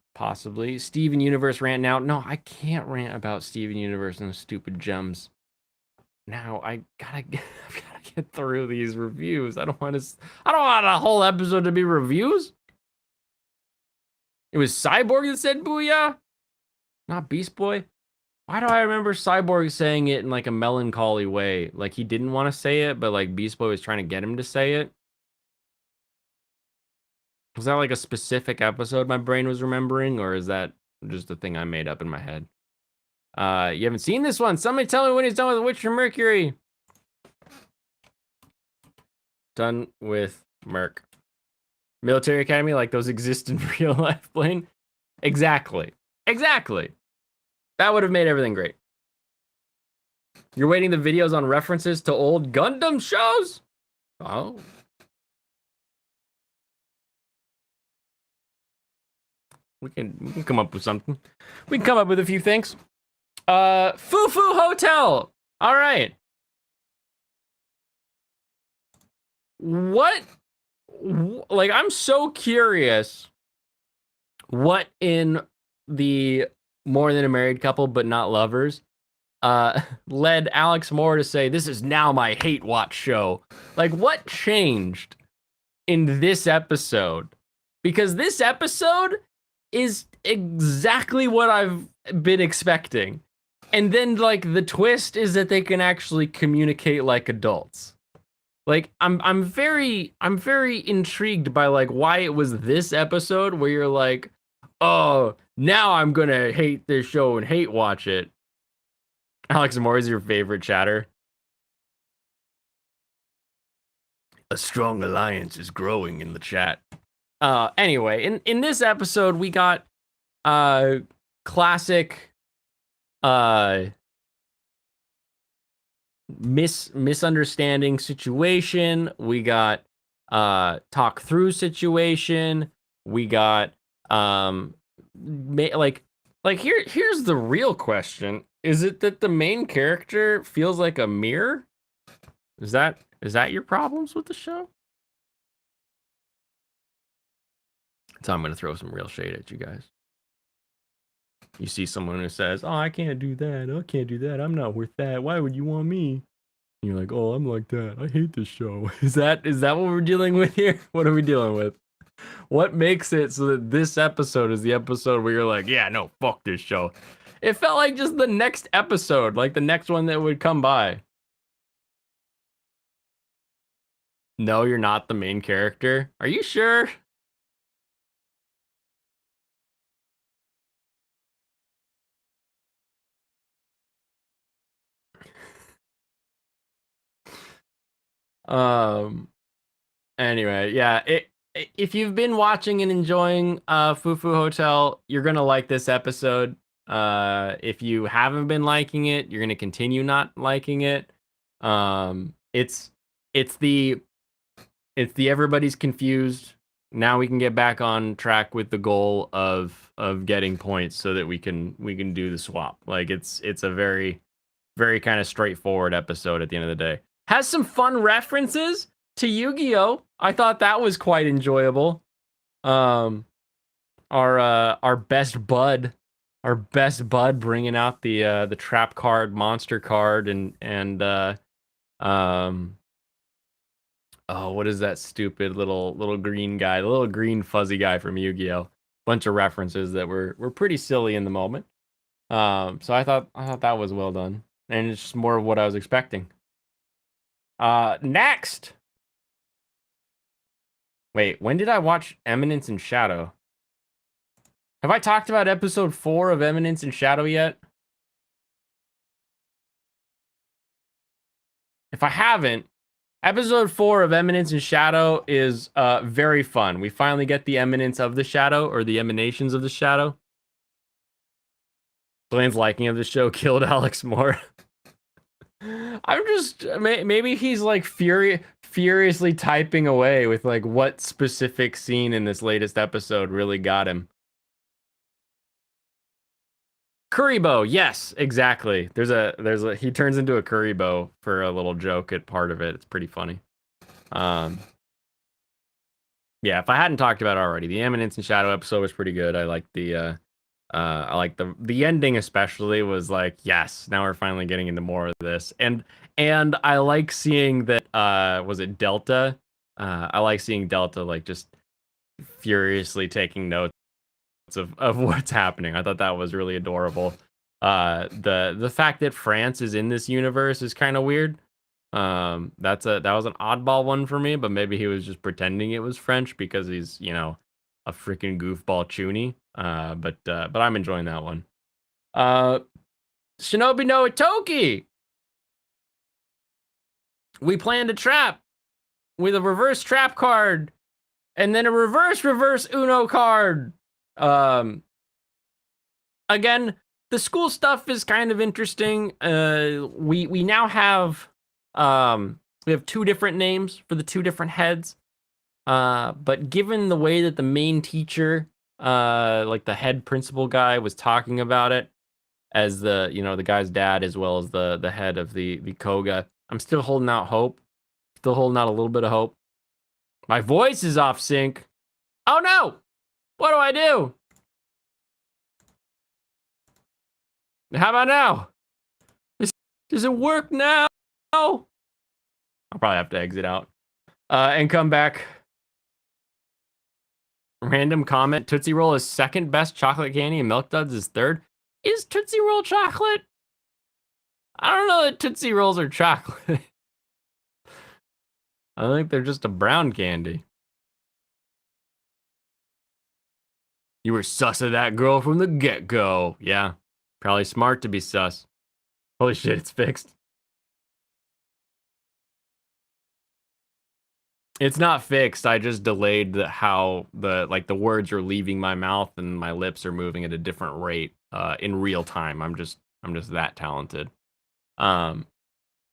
Steven Universe rant now. No, I can't rant about Steven Universe and those stupid gems. Now I gotta get through these reviews. I don't want a whole episode to be reviews. It was Cyborg that said booyah, not Beast Boy. Why do I remember Cyborg saying it in like a melancholy way? Like he didn't want to say it, but like Beast Boy was trying to get him to say it. Was that like a specific episode my brain was remembering, or is that just a thing I made up in my head? You haven't seen this one? Somebody tell me when he's done with Witcher Mercury. Done with Merc. Military Academy, like those exist in real life, Blaine? Exactly. That would have made everything great. You're waiting the videos on references to old Gundam shows? Oh. We can come up with something. We can come up with a few things. Fufu Hotel. All right. What? Like, I'm so curious what in the More Than a Married Couple But Not Lovers led Alex Moore to say, this is now my hate watch show. Like, what changed in this episode? Because this episode is exactly what I've been expecting. And then, like, the twist is that they can actually communicate like adults. Like, I'm very intrigued by like why it was this episode where you're like, oh, now I'm gonna hate this show and hate watch it. Alex Moore is your favorite chatter. A strong alliance is growing in the chat. Anyway, in this episode we got classic misunderstanding situation. We got talk through situation. We got here's the real question. Is it that the main character feels like a mirror? Is that your problems with the show? So I'm going to throw some real shade at you guys. You see someone who says, oh, I can't do that. I can't do that. I'm not worth that. Why would you want me? And you're like, oh, I'm like that. I hate this show. Is that what we're dealing with here? What are we dealing with? What makes it so that this episode is the episode where you're like, yeah, no, fuck this show? It felt like just the next episode, like the next one that would come by. No, you're not the main character. Are you sure? Anyway, yeah, if you've been watching and enjoying Fufu Hotel, you're gonna like this episode. If you haven't been liking it, you're gonna continue not liking it. It's the everybody's confused. Now we can get back on track with the goal of of getting points so that we can do the swap. Like it's a very kind of straightforward episode at the end of the day. Has some fun references to Yu-Gi-Oh! I thought that was quite enjoyable. Our best bud bringing out the trap card, monster card, and oh, what is that stupid little green guy, the little green fuzzy guy from Yu-Gi-Oh! Bunch of references that were pretty silly in the moment. So I thought that was well done, and it's just more of what I was expecting. Next. Wait, when did I watch Eminence and Shadow? Have I talked about episode 4 of Eminence and Shadow yet? If I haven't, episode 4 of Eminence and Shadow is very fun. We finally get the eminence of the shadow, or the emanations of the shadow. Blaine's liking of the show killed Alex Moore. I'm just maybe he's like furiously typing away with like what specific scene in this latest episode really got him. Kuribo, yes, exactly. There's a he turns into a Kuribo for a little joke at part of it. It's pretty funny. Yeah, if I hadn't talked about it already, the Eminence and Shadow episode was pretty good. I like the ending especially was like, yes, now we're finally getting into more of this. And I like seeing that was it Delta? I like seeing Delta like just furiously taking notes of what's happening. I thought that was really adorable. The fact that France is in this universe is kind of weird. That was an oddball one for me, but maybe he was just pretending it was French because he's, you know, a freaking goofball chuny. But I'm enjoying that one. Shinobi no Itoki. We planned a trap with a reverse trap card and then a reverse Uno card. Again, the school stuff is kind of interesting. We now have we have 2 different names for the 2 different heads. But given the way that the main teacher, like the head principal guy, was talking about it as the, you know, the guy's dad as well as the head of the Koga, I'm still holding out hope. Still holding out a little bit of hope. My voice is off sync. Oh no! What do I do? How about now? Does it work now? I'll probably have to exit out and come back. Random comment: Tootsie Roll is second best chocolate candy and Milk Duds is third. Is Tootsie Roll chocolate? I don't know that Tootsie Rolls are chocolate. I think they're just a brown candy. You were sus of that girl from the get-go. Yeah, probably smart to be sus. Holy shit, it's fixed. It's not fixed. I just delayed how the words are leaving my mouth and my lips are moving at a different rate in real time. I'm just that talented.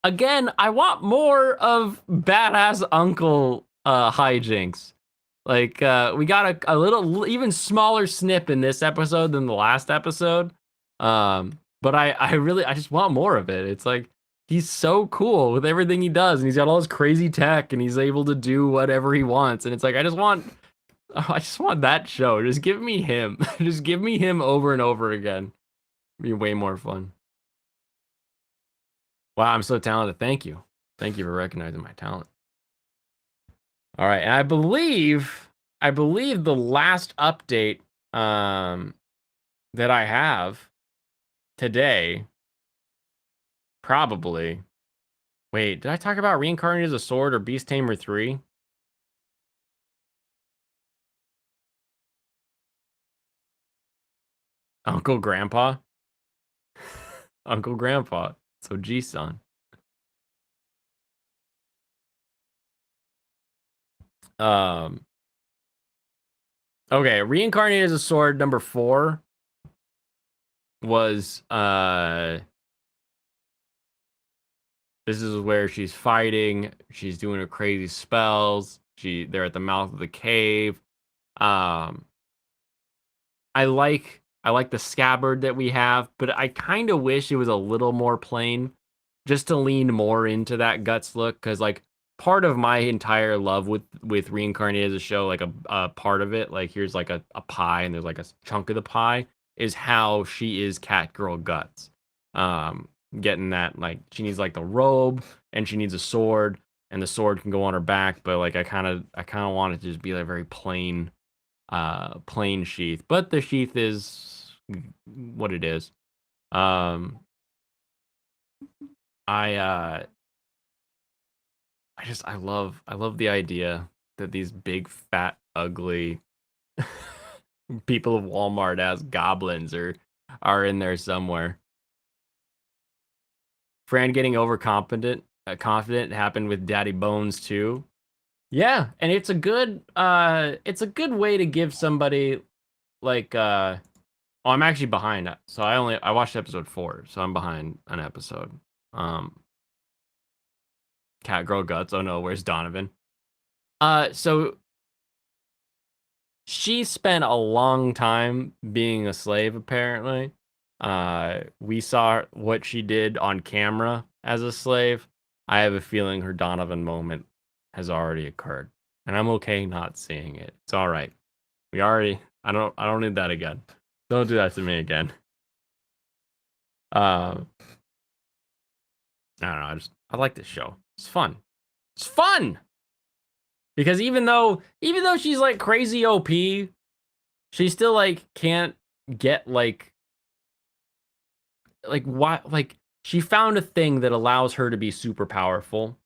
Again, I want more of badass uncle hijinks. Like we got a little even smaller snip in this episode than the last episode. But I just want more of it. It's like he's so cool with everything he does, and he's got all this crazy tech, and he's able to do whatever he wants. And it's like I just want that show. Just give me him. Just give me him over and over again. It'd be way more fun. Wow, I'm so talented. Thank you. Thank you for recognizing my talent. All right, and I believe the last update that I have today, probably. Wait, did I talk about Reincarnated as a Sword or Beast Tamer 3? Uncle Grandpa? Uncle Grandpa. So G-Son. Okay, Reincarnated as a Sword number 4 was this is where she's fighting, she's doing her crazy spells, they're at the mouth of the cave. I like the scabbard that we have, but I kind of wish it was a little more plain, just to lean more into that guts look. Because like part of my entire love with Reincarnated as a show, like a part of it, like here's like a pie and there's like a chunk of the pie, is how she is cat girl guts. Um, Getting that, like she needs like the robe and she needs a sword, and the sword can go on her back, but like I kind of want it to just be like very plain sheath, but the sheath is what it is. um I I love the idea that these big fat ugly people of Walmart as goblins are in there somewhere. Fran getting overconfident confident happened with Daddy Bones too. Yeah, and it's a good way to give somebody like oh, I'm actually behind. So I watched episode 4, so I'm behind an episode. Um, Cat Girl Guts. Oh no, where's Donovan? So she spent a long time being a slave, apparently. We saw what she did on camera as a slave. I have a feeling her Donovan moment has already occurred, and I'm okay not seeing it. It's all right. We already. I don't need that again. Don't do that to me again. Uh, I don't know. I like this show. It's fun. It's fun because even though she's like crazy OP, she still like can't get like why like she found a thing that allows her to be super powerful,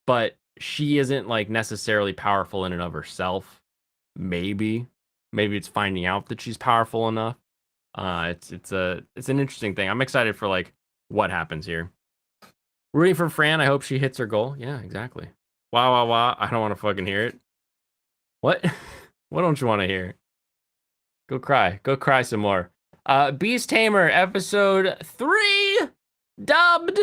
but she isn't like necessarily powerful in and of herself. Maybe maybe it's finding out that she's powerful enough. It's an interesting thing. I'm excited for like what happens here. Rooting for Fran. I hope she hits her goal. Yeah, exactly. Wow, wow, wow. I don't want to fucking hear it. What? What don't you want to hear? Go cry. Go cry some more. Beast Tamer episode 3 dubbed.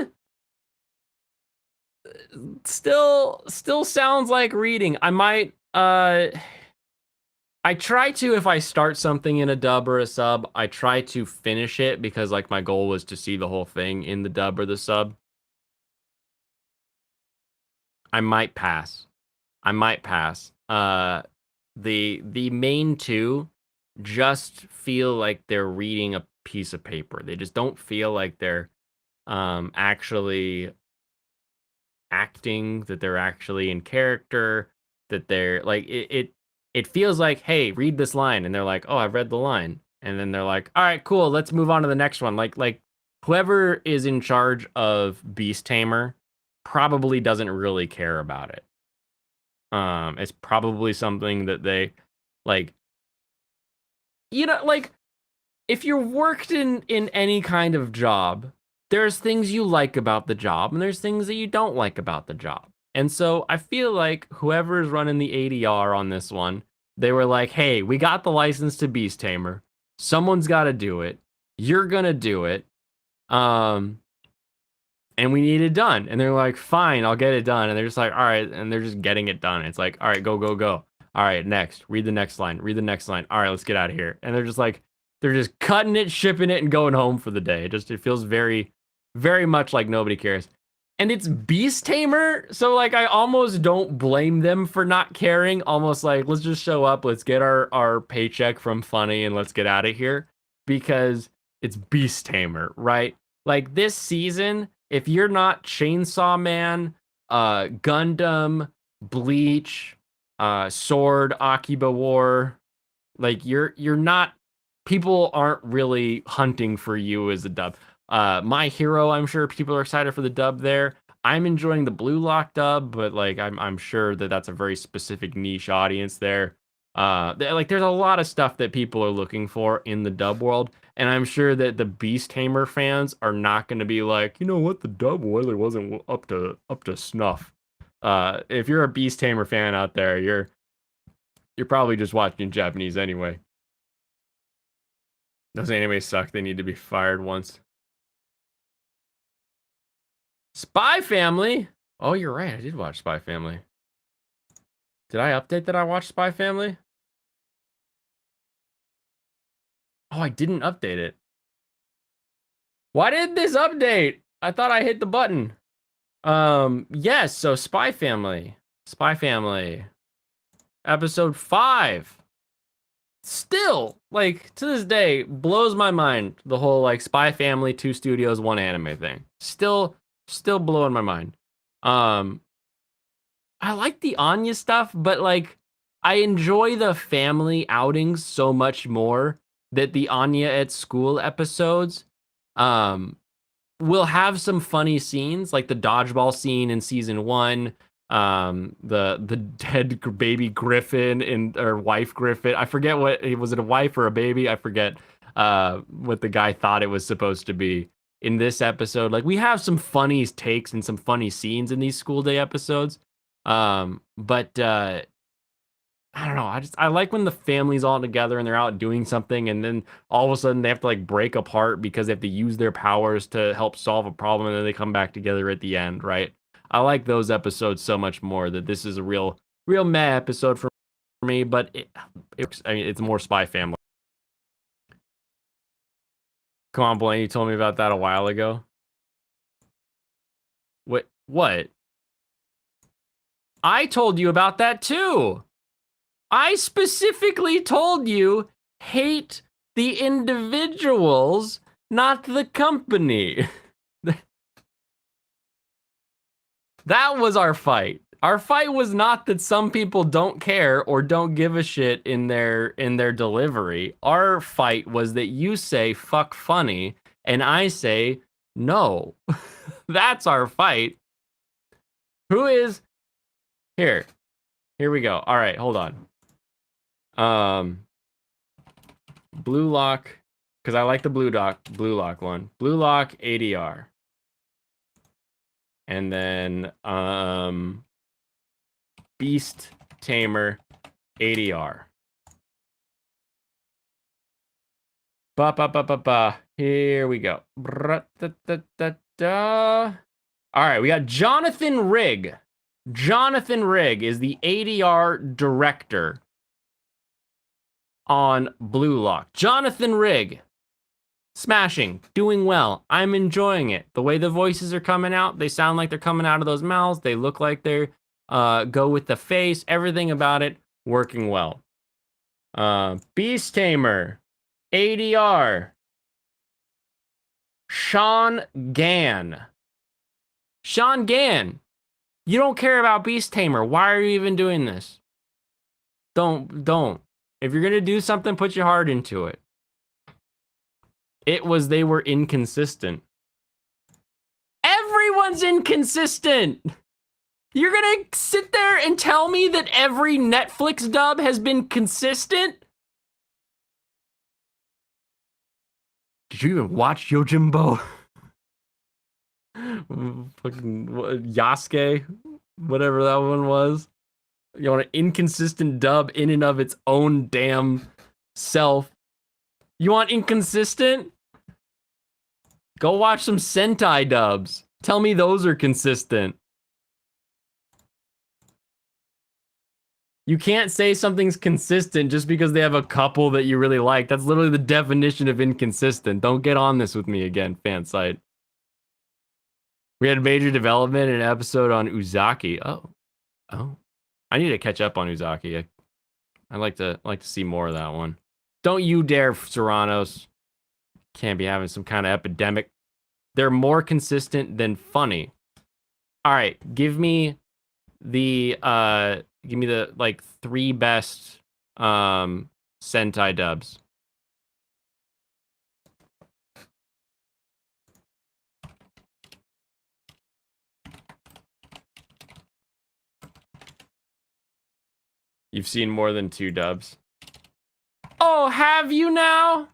Still sounds like reading. I might I try to, if I start something in a dub or a sub, I try to finish it because like my goal was to see the whole thing in the dub or the sub. I might pass. I might pass. The main two just feel like they're reading a piece of paper. They just don't feel like they're actually acting, that they're actually in character, that they're like it feels like, hey, read this line, and they're like, oh, I've read the line, and then they're like, all right, cool, let's move on to the next one. Like whoever is in charge of Beast Tamer probably doesn't really care about it. It's probably something that they like, like if you worked in any kind of job, there's things you like about the job and there's things that you don't like about the job. And so I feel like whoever's running the ADR on this one, they were like, "Hey, we got the license to Beast Tamer. Someone's got to do it. You're going to do it. Um and we need it done." And they're like, "Fine, I'll get it done." And they're just like, "All right," and they're just getting it done. It's like, "All right, go go go. All right, next. Read the next line. Read the next line. All right, let's get out of here." And they're just cutting it, shipping it, and going home for the day. It feels very, very much like nobody cares. And it's Beast Tamer, so like I almost don't blame them for not caring. Almost like, let's just show up, let's get our paycheck from Funny, and let's get out of here because it's Beast Tamer, right? Like this season, if you're not Chainsaw Man, Gundam, Bleach, Sword, Akiba War, like you're not, people aren't really hunting for you as a dub. My Hero, I'm sure people are excited for the dub there. I'm enjoying the Blue Lock dub, but like I'm sure that that's a very specific niche audience there. Like there's a lot of stuff that people are looking for in the dub world, and I'm sure that the Beast Tamer fans are not going to be like, you know what, the dub really wasn't up to snuff. If you're a Beast Tamer fan out there, you're probably just watching Japanese anyway. Those animes suck. They need to be fired once. Spy Family. Oh, you're right. I did watch Spy Family. Did I update that I watched Spy Family? Oh, I didn't update it. Why did this update? I thought I hit the button. Yes, so Spy Family. Spy Family. Episode 5. Still, like, to this day, blows my mind, the whole, like, Spy Family, 2 studios, 1 anime thing. Still blowing my mind. I like the Anya stuff, but, like, I enjoy the family outings so much more that the Anya at school episodes, um, will have some funny scenes, like the dodgeball scene in season 1, the dead baby Griffin or wife Griffin. I forget was it, a wife or a baby? I forget what the guy thought it was supposed to be in this episode. Like, we have some funny takes and some funny scenes in these school day episodes. But I don't know. I like when the family's all together and they're out doing something, and then all of a sudden they have to like break apart because they have to use their powers to help solve a problem, and then they come back together at the end, right? I like those episodes so much more. That this is a real meh episode for me, but I mean, it's more Spy Family. Come on, Blaine, you told me about that a while ago. What? I told you about that too. I specifically told you hate the individuals, not the company. That was our fight. Our fight was not that some people don't care or don't give a shit in their delivery. Our fight was that you say fuck funny and I say no. That's our fight. Who is here? Here we go. All right, hold on. Blue Lock, because I like the Blue Lock one. Blue Lock ADR. And then Beast Tamer ADR. Here we go. All right, we got Jonathan Rigg. Jonathan Rigg is the ADR director on Blue Lock. Jonathan Rigg. Smashing, doing well. I'm enjoying it. The way the voices are coming out, they sound like they're coming out of those mouths. They look like they're go with the face. Everything about it working well. Beast Tamer, ADR, Sean Gann. Sean Gann, you don't care about Beast Tamer. Why are you even doing this? Don't. If you're gonna do something, put your heart into it. They were inconsistent. Everyone's inconsistent. You're gonna sit there and tell me that every Netflix dub has been consistent? Did you even watch Yojimbo? Fucking Yasuke, whatever that one was. You want an inconsistent dub in and of its own damn self. You want inconsistent? Go watch some Sentai dubs. Tell me those are consistent. You can't say something's consistent just because they have a couple that you really like. That's literally the definition of inconsistent. Don't get on this with me again, fan site. We had major development in an episode on Uzaki. Oh. I need to catch up on Uzaki. I'd like to see more of that one. Don't you dare, Serranos. Can't be having some kind of epidemic. They're more consistent than funny. All right, give me the like 3 best Sentai dubs. You've seen more than 2 dubs. Oh, have you now?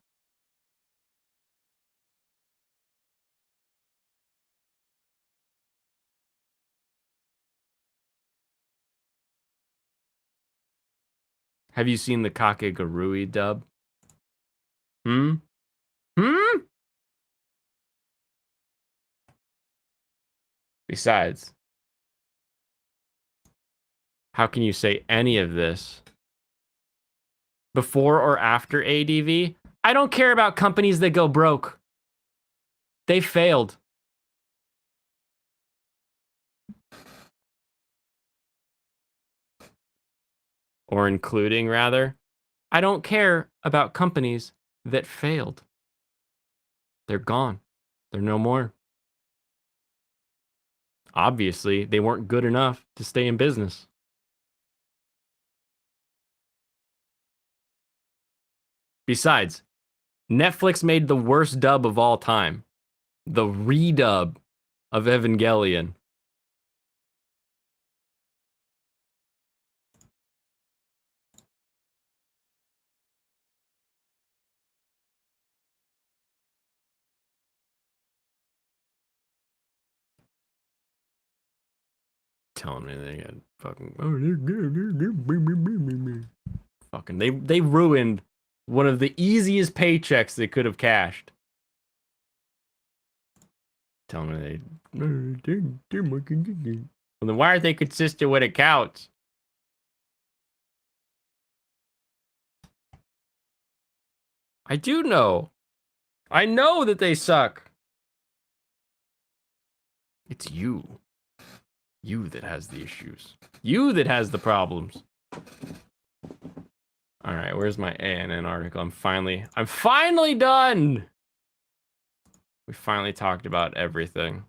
Have you seen the Kakegurui dub? Hmm? Besides, how can you say any of this? Before or after ADV? I don't care about companies that go broke. They failed. Or including, rather. I don't care about companies that failed. They're gone. They're no more. Obviously, they weren't good enough to stay in business. Besides, Netflix made the worst dub of all time. The redub of Evangelion. Telling me they got fucking they ruined one of the easiest paychecks they could have cashed. Telling me well, then why aren't they consistent when it counts? I do know. I know that they suck. It's you. You that has the issues. You that has the problems. All right, where's my ANN article? I'm finally done. We finally talked about everything.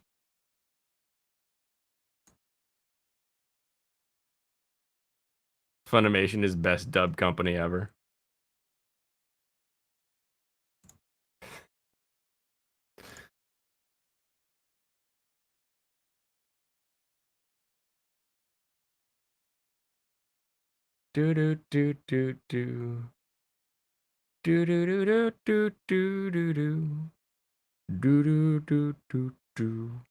Funimation is best dub company ever. Do do do do do. Do do do do do do do do. Do do do do do.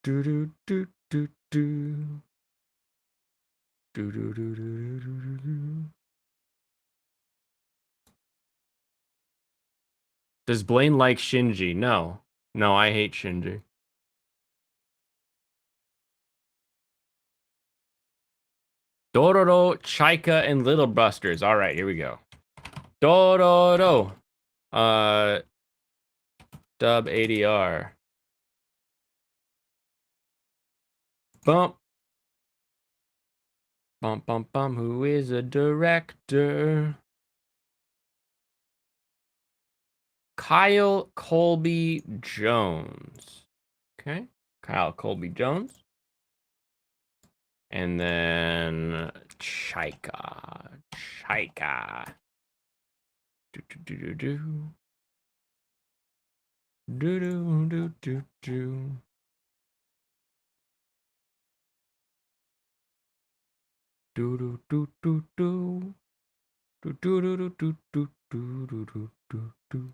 Do do do do do. Do do do do do do do. Does Blaine like Shinji? No. No, I hate Shinji. Dororo, Chaika, and Little Busters. All right, here we go. Dororo. Dub ADR. Bump. Bum bum bum. Who is a director? Kyle Colby Jones. Okay. Kyle Colby Jones. And then Chaika. Chaika. Do do do do do. Do do do do do. Do do do do do. Do do do do do do do do do do.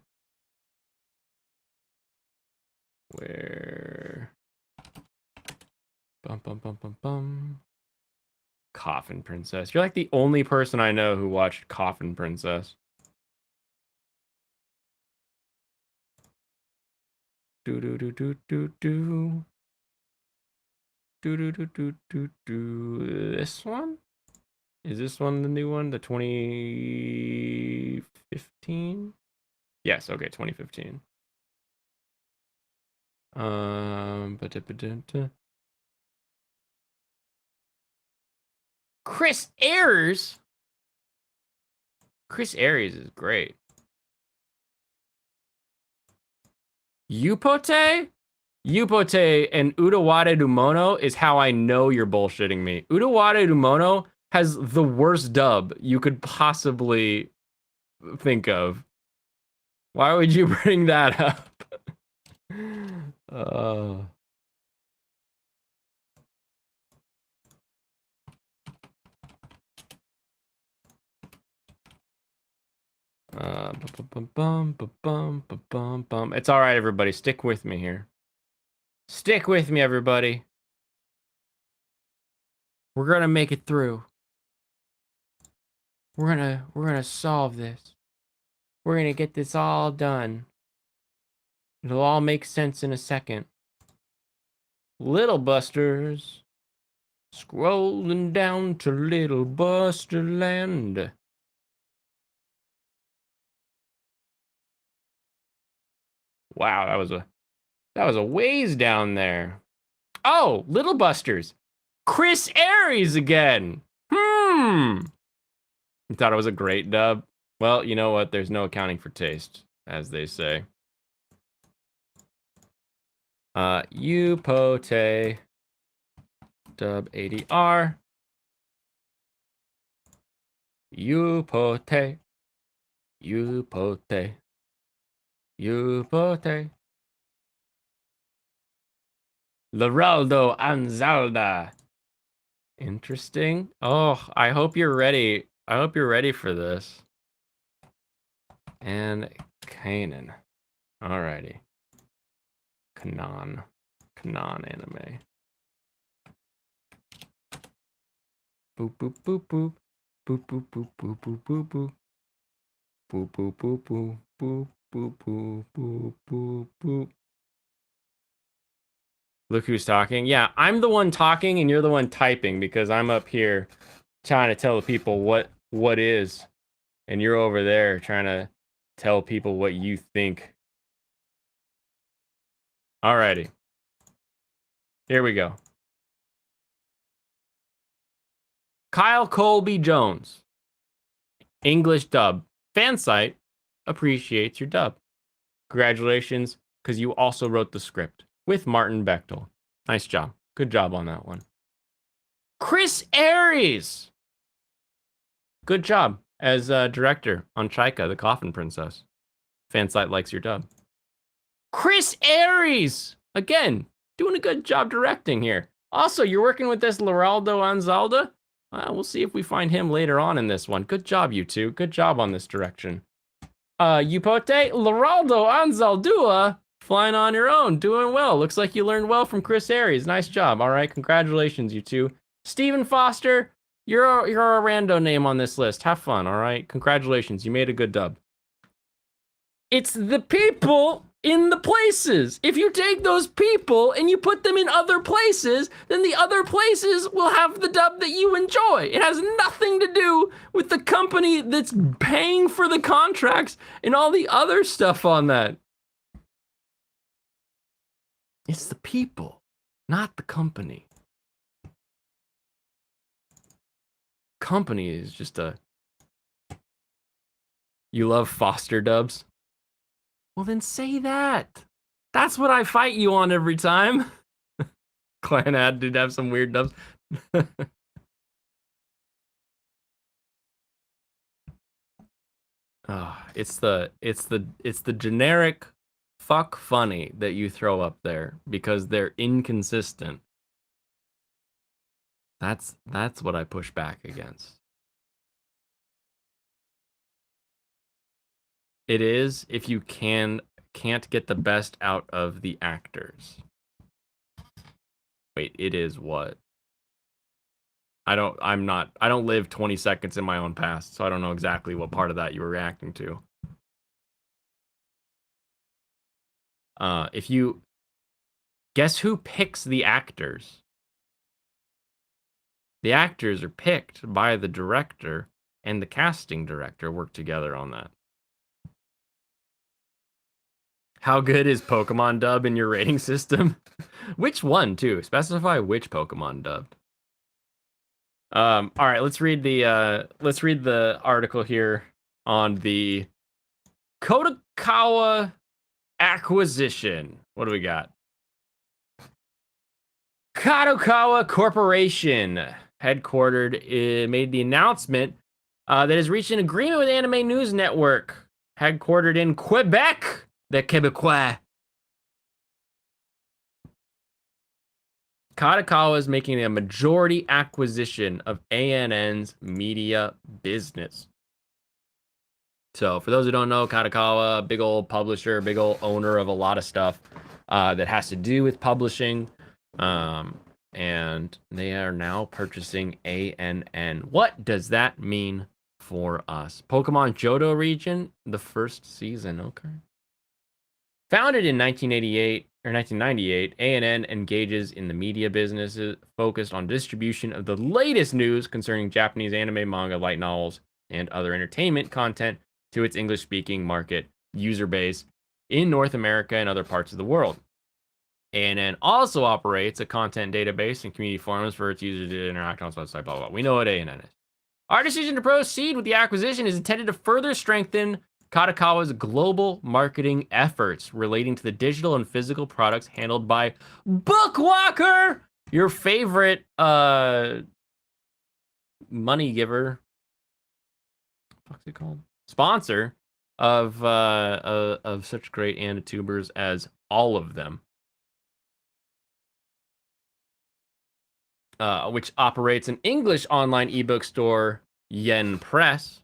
Where? Bum bum bum bum bum. Coffin Princess. You're like the only person I know who watched Coffin Princess. Do do do do do do. Do do do do do do. This one? Is this one the new one? The 2015? Yes, okay, 2015. Chris Ayres? Chris Ayres is great. Yupote? Yupote and Udawade Dumono is how I know you're bullshitting me. Udawade Dumono has the worst dub you could possibly think of. Why would you bring that up? It's all right, everybody. Stick with me here. Stick with me, everybody. We're gonna make it through. We're gonna solve this. We're gonna get this all done. It'll all make sense in a second. Little Busters. Scrolling down to Little Buster Land. Wow, that was a ways down there. Oh, Little Busters. Chris Aries again. You thought it was a great dub? Well, you know what? There's no accounting for taste, as they say. Upote. Dub ADR. Upote. Upote. Upote. Leraldo Anzalda. Interesting. Oh, I hope you're ready. I hope you're ready for this. And Kanan. Alrighty. Kanan anime. Boop boop boop boop. Boop boop boop boop boop boop boop. Boop boop boop boop boop boop boop boop boop boop. Look who's talking. Yeah, I'm the one talking and you're the one typing because I'm up here trying to tell people what is, and you're over there trying to tell people what you think. Alrighty. Here we go. Kyle Colby Jones. English dub. Fan site appreciates your dub. Congratulations, because you also wrote the script with Martin Bechtel. Nice job. Good job on that one. Chris Aries. Good job as director on Chaika, the Coffin Princess. Fan site likes your dub. Chris Aries. Again, doing a good job directing here. Also, you're working with this Leraldo Anzalda. We'll see if we find him later on in this one. Good job, you two. Good job on this direction. Upote, Leraldo Anzaldua, flying on your own, doing well. Looks like you learned well from Chris Aries. Nice job. All right, congratulations, you two. Stephen Foster, you're a rando name on this list. Have fun, all right? Congratulations, you made a good dub. It's the people in the places. If you take those people and you put them in other places, then the other places will have the dub that you enjoy. It has nothing to do with the company that's paying for the contracts and all the other stuff on that. It's the people, not the company. Company is just a... You love Foster dubs? Well, then say that. That's what I fight you on every time. Clan ad did have some weird dubs. It's the generic fuck funny that you throw up there because they're inconsistent. That's what I push back against. It is if you can't get the best out of the actors. Wait, it is what? I don't live 20 seconds in my own past, so I don't know exactly what part of that you were reacting to. If you guess who picks the actors? The actors are picked by the director, and the casting director work together on that. How good is Pokemon dub in your rating system? Which one, too? Specify which Pokemon dubbed. All right, let's read the article here on the Kadokawa acquisition. What do we got? Kadokawa Corporation, headquartered, made the announcement that has reached an agreement with Anime News Network, headquartered in Quebec. The Quebecois. Kadokawa is making a majority acquisition of ANN's media business. So, for those who don't know, Kadokawa, big old publisher, big old owner of a lot of stuff that has to do with publishing. And they are now purchasing ANN. What does that mean for us? Pokemon Johto region, the first season. Okay. Founded in 1988, or 1998, A&N engages in the media businesses focused on distribution of the latest news concerning Japanese anime, manga, light novels, and other entertainment content to its English-speaking market user base in North America and other parts of the world. A&N also operates a content database and community forums for its users to interact on its website, blah, blah, blah. We know what A&N is. Our decision to proceed with the acquisition is intended to further strengthen Kadokawa's global marketing efforts relating to the digital and physical products handled by Bookwalker, your favorite money giver. What's it called? Sponsor of such great Anitubers as all of them. Which operates an English online ebook store, Yen Press,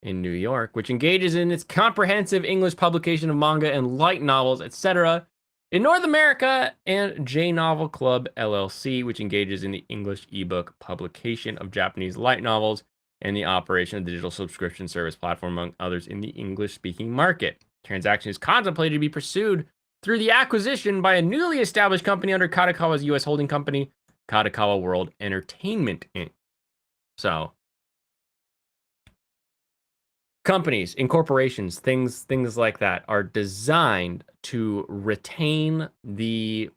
in New York, which engages in its comprehensive English publication of manga and light novels, etc. in North America, and J Novel Club LLC, which engages in the English ebook publication of Japanese light novels and the operation of the digital subscription service platform, among others, in the English-speaking market. Transaction is contemplated to be pursued through the acquisition by a newly established company under Kadokawa's U.S. holding company, Kadokawa World Entertainment Inc. So, companies, incorporations, things like that are designed to retain the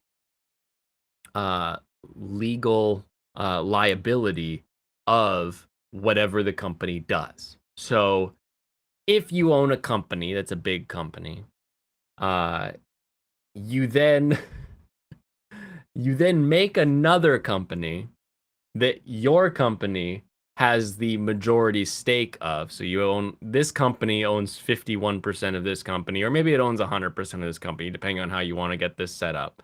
legal liability of whatever the company does. So, if you own a company that's a big company, you then make another company that your company has the majority stake of. So you own, this company owns 51% of this company, or maybe it owns 100% of this company, depending on how you want to get this set up.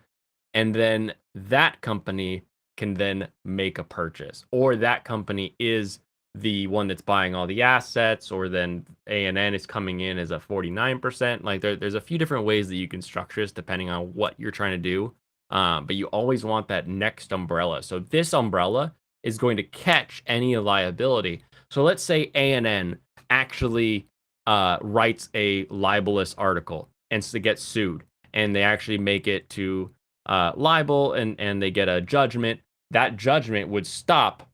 And then that company can then make a purchase, or that company is the one that's buying all the assets, or then A&N is coming in as a 49%. Like there's a few different ways that you can structure this depending on what you're trying to do. But you always want that next umbrella. So this umbrella is going to catch any liability. So let's say A&N actually writes a libelous article and so gets sued, and they actually make it to libel, and they get a judgment. That judgment would stop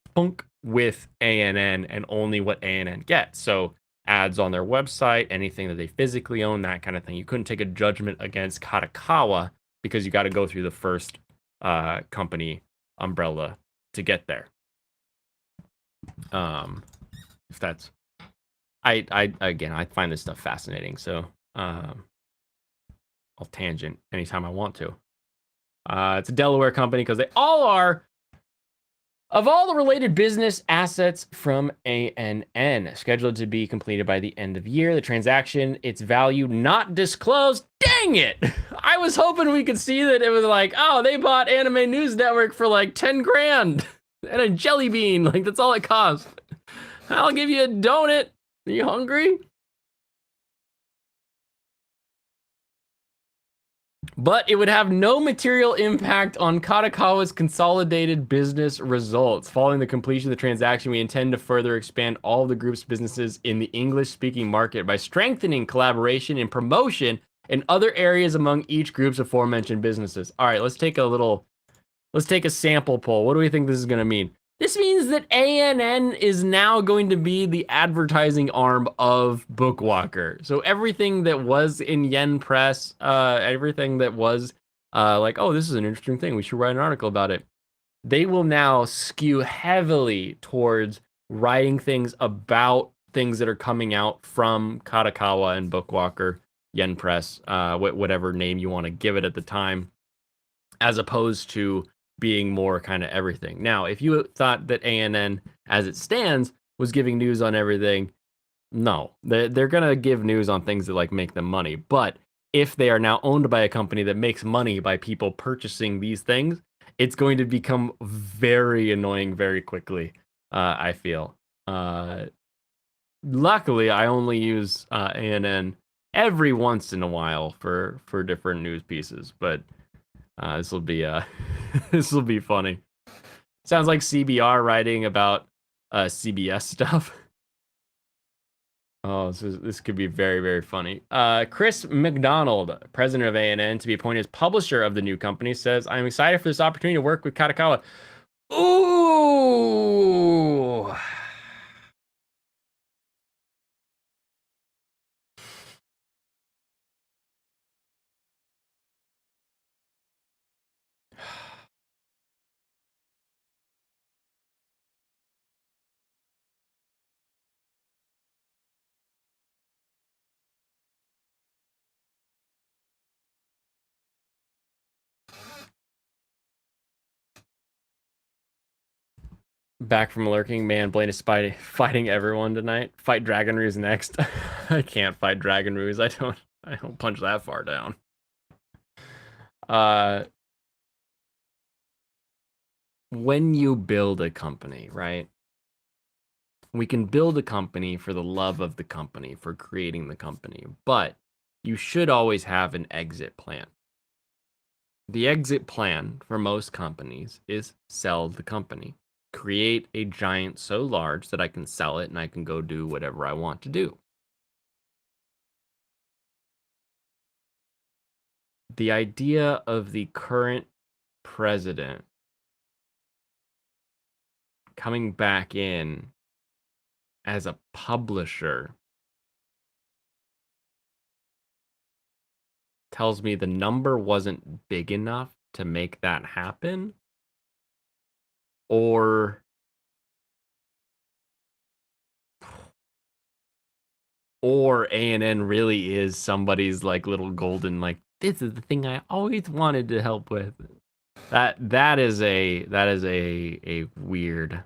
with A&N and only what A&N gets. So ads on their website, anything that they physically own, that kind of thing. You couldn't take a judgment against Kadokawa because you got to go through the first company umbrella to get there. If that's, I find this stuff fascinating. So I'll tangent anytime I want to. It's a Delaware company because they all are. Of all the related business assets from A&N, scheduled to be completed by the end of year, the transaction, its value not disclosed. Dang it! I was hoping we could see that it was like, oh, they bought Anime News Network for like 10 grand and a jelly bean. Like, that's all it cost. I'll give you a donut. Are you hungry? But it would have no material impact on Kadokawa's consolidated business results. Following the completion of the transaction, we intend to further expand all of the group's businesses in the English-speaking market by strengthening collaboration and promotion in other areas among each group's aforementioned businesses. All right, let's take a sample poll. What do we think this is going to mean? This means that A&N is now going to be the advertising arm of Bookwalker. So everything that was in Yen Press, everything that was like, oh, this is an interesting thing, we should write an article about it, they will now skew heavily towards writing things about things that are coming out from Kadokawa and Bookwalker, Yen Press, whatever name you want to give it at the time, as opposed to being more kind of everything. Now, if you thought that A&N, as it stands, was giving news on everything, no. They're going to give news on things that like make them money. But if they are now owned by a company that makes money by people purchasing these things, it's going to become very annoying very quickly, I feel. Luckily, I only use A&N every once in a while for different news pieces, but this will be this will be funny. Sounds like CBR writing about CBS stuff. Oh, this could be very, very funny. Chris McDonald, president of ANN, to be appointed as publisher of the new company, says, "I'm excited for this opportunity to work with Kadokawa." Ooh. Back from lurking, man. Blaine is fighting everyone tonight. Fight Dragon Ruse next. I can't fight Dragon Ruse. I don't punch that far down. Uh, when you build a company, right? We can build a company for the love of the company, for creating the company, but you should always have an exit plan. The exit plan for most companies is sell the company. Create a giant so large that I can sell it and I can go do whatever I want to do. The idea of the current president coming back in as a publisher tells me the number wasn't big enough to make that happen, or ANN really is somebody's like little golden, like, this is the thing I always wanted to help with. That is a weird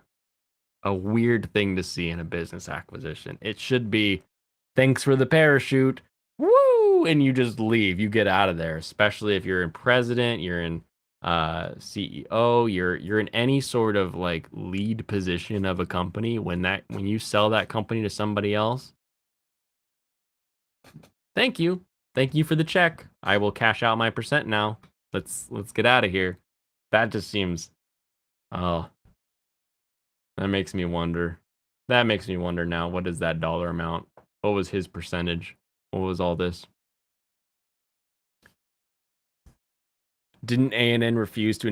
thing to see in a business acquisition. It should be, thanks for the parachute, woo, and you just leave. You get out of there, especially if you're in president, you're in CEO, you're in any sort of like lead position of a company. When you sell that company to somebody else, thank you. Thank you for the check. I will cash out my percent now. Let's get out of here. That just seems, oh, that makes me wonder. That makes me wonder now, what is that dollar amount? What was his percentage? What was all this? Didn't ANN refuse to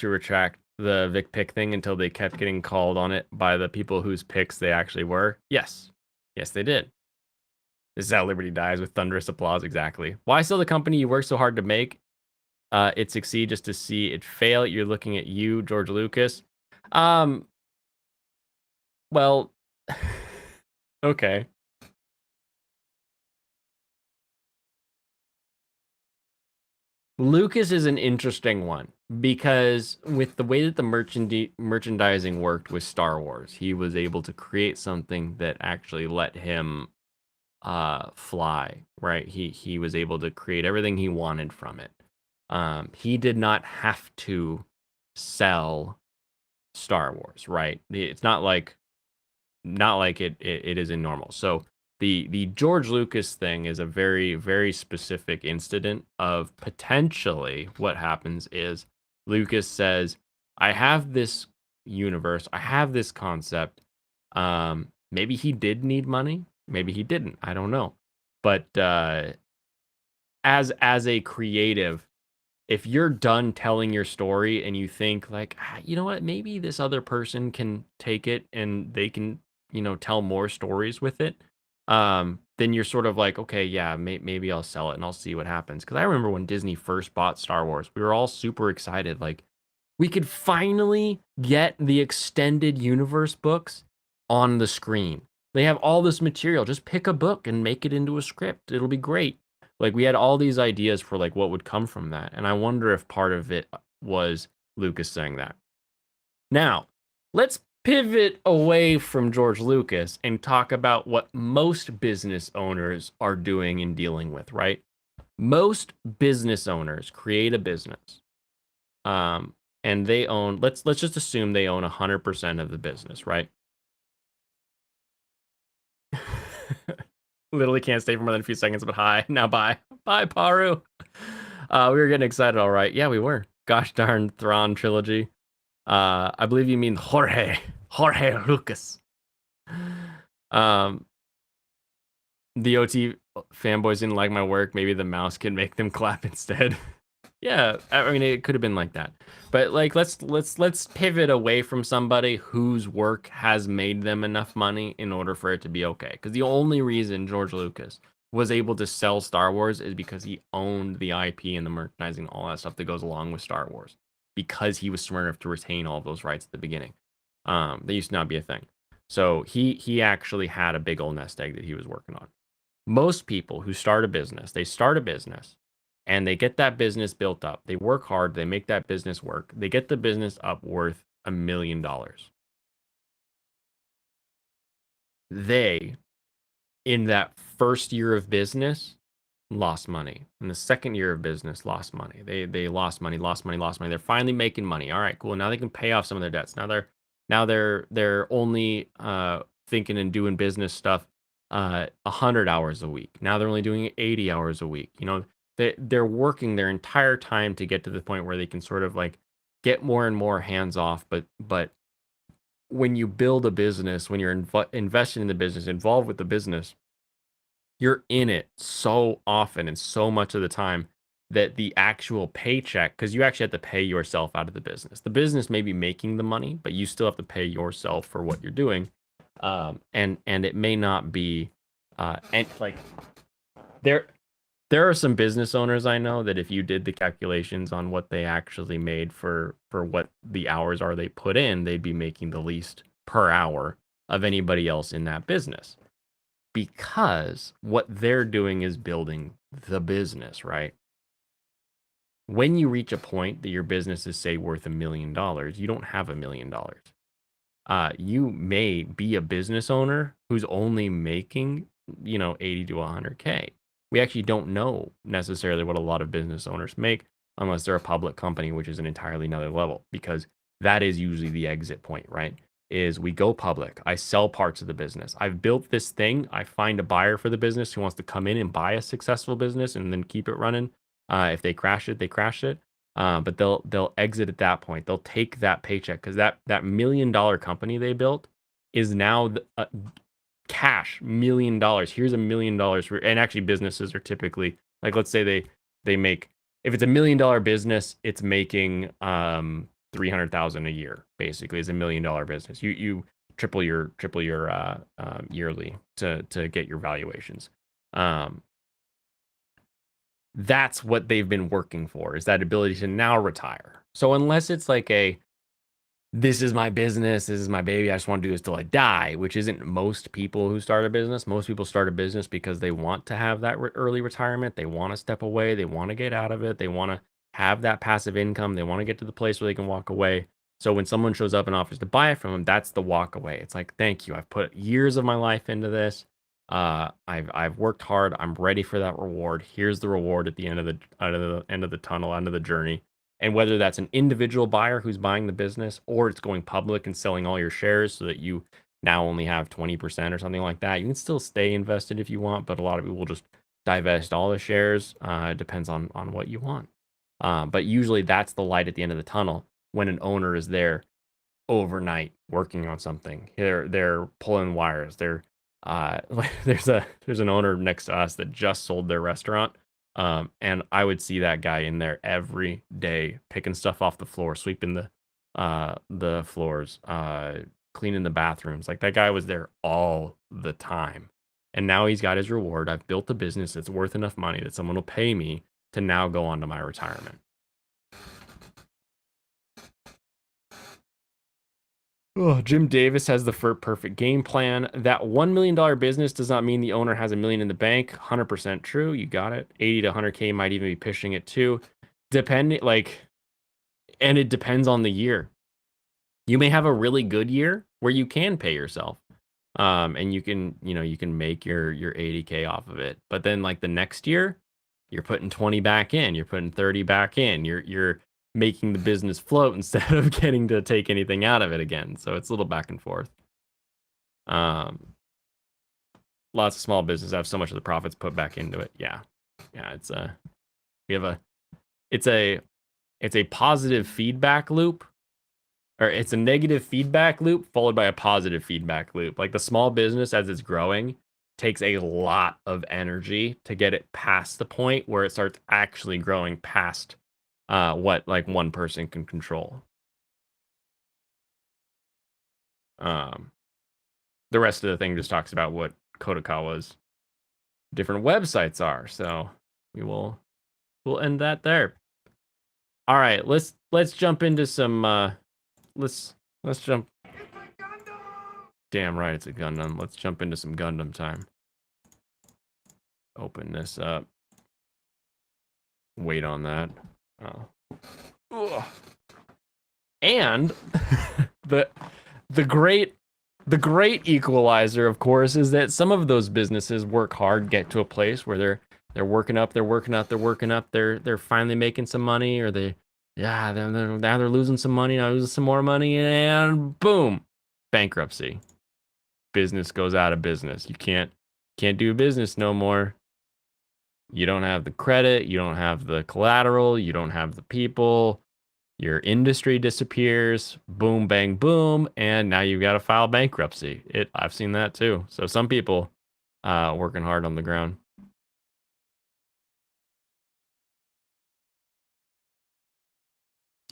retract the Vic pick thing until they kept getting called on it by the people whose picks they actually were? Yes. Yes, they did. This is how Liberty dies, with thunderous applause. Exactly. Why sell the company you worked so hard to make it succeed just to see it fail? You're looking at you, George Lucas. Well, okay. Lucas is an interesting one because with the way that the merchandising worked with Star Wars, he was able to create something that actually let him fly, right? He was able to create everything he wanted from it. He did not have to sell Star Wars, right? It's not like it is in normal. So the George Lucas thing is a very, very specific incident of potentially what happens is Lucas says, I have this universe, I have this concept. Maybe he did need money, maybe he didn't, I don't know. But as a creative, if you're done telling your story and you think like, you know what, maybe this other person can take it and they can, tell more stories with it, then you're sort of like, okay, yeah, maybe I'll sell it and I'll see what happens. Because I remember when Disney first bought Star Wars, we were all super excited. Like, we could finally get the extended universe books on the screen. They have all this material. Just pick a book and make it into a script. It'll be great. Like, we had all these ideas for like what would come from that. And I wonder if part of it was Lucas saying that. Now, let's pivot away from George Lucas and talk about what most business owners are doing and dealing with, right? Most business owners create a business. And they own, let's just assume they own 100% of the business, right? Literally can't stay for more than a few seconds, but hi. Now bye. Bye, Paru. We were getting excited, all right. Yeah, we were. Gosh darn Thrawn trilogy. I believe you mean Jorge Lucas. The OT fanboys didn't like my work. Maybe the mouse can make them clap instead. Yeah, I mean it could have been like that. But like let's pivot away from somebody whose work has made them enough money in order for it to be okay. Because the only reason George Lucas was able to sell Star Wars is because he owned the IP and the merchandising, all that stuff that goes along with Star Wars. Because he was smart enough to retain all of those rights at the beginning. They used to not be a thing. So he actually had a big old nest egg that he was working on. Most people who start a business, they start a business and they get that business built up. They work hard, they make that business work. They get the business up worth $1 million. They, in that first year of business, lost money. In the second year of business, lost money. They lost money, lost money, lost money. They're finally making money. All right, cool. Now they can pay off some of their debts. Now they're only thinking and doing business stuff 100 hours a week. Now they're only doing 80 hours a week. You know, they're working their entire time to get to the point where they can sort of like get more and more hands off. But when you build a business, when you're investing in the business, involved with the business, you're in it so often and so much of the time that the actual paycheck, because you actually have to pay yourself out of the business. The business may be making the money, but you still have to pay yourself for what you're doing. And it may not be and like there there are some business owners I know that if you did the calculations on what they actually made for what the hours are they put in, they'd be making the least per hour of anybody else in that business because what they're doing is building the business, right? When you reach a point that your business is, say, worth $1 million, you don't have $1 million. You may be a business owner who's only making, 80 to 100K. We actually don't know necessarily what a lot of business owners make unless they're a public company, which is an entirely another level, because that is usually the exit point, right? Is we go public. I sell parts of the business. I've built this thing. I find a buyer for the business who wants to come in and buy a successful business and then keep it running. If they crash it, they crash it. But they'll exit at that point. They'll take that paycheck because that $1 million company they built is now cash $1 million. Here's $1 million for, and actually businesses are typically like, let's say they make, if it's $1 million business, it's making 300,000 a year. Basically, is $1 million business. You triple your yearly to get your valuations. That's what they've been working for, is that ability to now retire. So unless it's like this is my business, this is my baby, I just want to do this till I die, which isn't most people who start a business. Most people start a business because they want to have that early retirement. They want to step away. They want to get out of it. They want to have that passive income. They want to get to the place where they can walk away. So when someone shows up and offers to buy it from them, that's the walk away. It's like, thank you. I've put years of my life into this. I've worked hard. I'm ready for that reward. Here's the reward at the end of the tunnel, end of the journey. And whether that's an individual buyer who's buying the business, or it's going public and selling all your shares so that you now only have 20% or something like that, you can still stay invested if you want, but a lot of people will just divest all the shares. It depends on what you want. But usually that's the light at the end of the tunnel when an owner is there overnight working on something. They're pulling wires. There's an owner next to us that just sold their restaurant. And I would see that guy in there every day, picking stuff off the floor, sweeping the floors, cleaning the bathrooms. Like that guy was there all the time. And now he's got his reward. I've built a business that's worth enough money that someone will pay me to now go on to my retirement. Oh, Jim Davis has the perfect game plan. That $1 million business does not mean the owner has $1 million in the bank. 100% true. You got it. 80 to 100K might even be pushing it too. And it depends on the year. You may have a really good year where you can pay yourself. And you can make your 80K off of it. But then like the next year, you're putting 20 back in, you're putting 30 back in. You're making the business float instead of getting to take anything out of it again. So it's a little back and forth. Lots of small businesses have so much of the profits put back into it. Yeah. It's a positive feedback loop, or it's a negative feedback loop followed by a positive feedback loop. Like the small business as it's growing takes a lot of energy to get it past the point where it starts actually growing past what like one person can control. The rest of the thing just talks about what Kadokawa's different websites are. So we'll end that there. All right, let's jump into some let's jump. Damn right, it's a Gundam. Let's jump into some Gundam time. Open this up. Wait on that. Oh. Ugh. And the great equalizer, of course, is that some of those businesses work hard, get to a place where they're working up, they're finally making some money, or now they're losing some money, now losing some more money, and boom, bankruptcy. Business goes out of business. You can't do business no more. You don't have the credit, you don't have the collateral, you don't have the people. Your industry disappears, boom, bang, boom, and now you've got to file bankruptcy. I've seen that too. So some people working hard on the ground.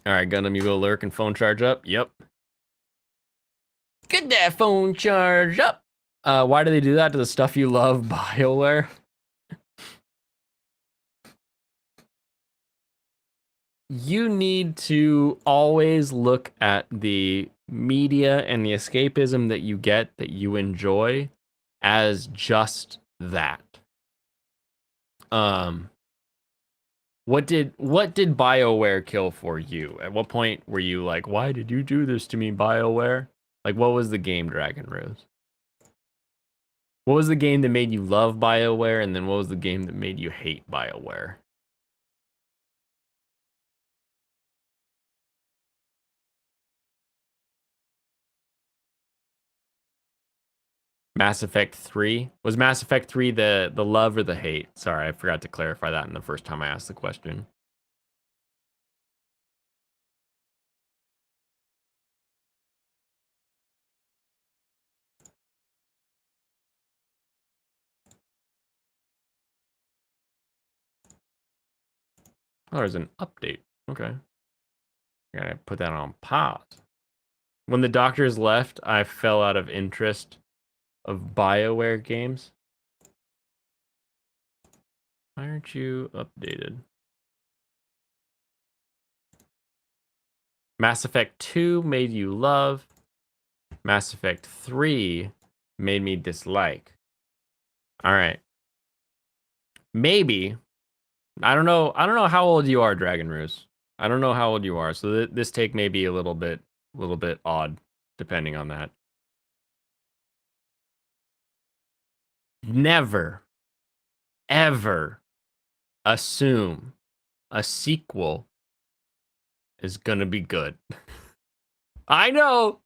All right, Gundam, you go lurk and phone charge up. Yep. Get that phone charge up. Why do they do that to the stuff you love, BioWare? You need to always look at the media and the escapism that you get, that you enjoy, as just that. What did BioWare kill for you? At what point were you like, why did you do this to me, BioWare? Like, what was the game, Dragon Rose? What was the game that made you love BioWare, and then what was the game that made you hate BioWare? Mass Effect 3? Was Mass Effect 3 the love or the hate? Sorry, I forgot to clarify that in the first time I asked the question. Oh, there's an update. Okay. I gotta put that on pause. When the doctors left, I fell out of interest of BioWare games. Why aren't you updated? Mass Effect 2 made you love. Mass Effect 3 made me dislike. All right. Maybe. I don't know how old you are, Dragon Ruse. I don't know how old you are, so this take may be a little bit odd, depending on that. Never, ever assume a sequel is gonna be good. I know,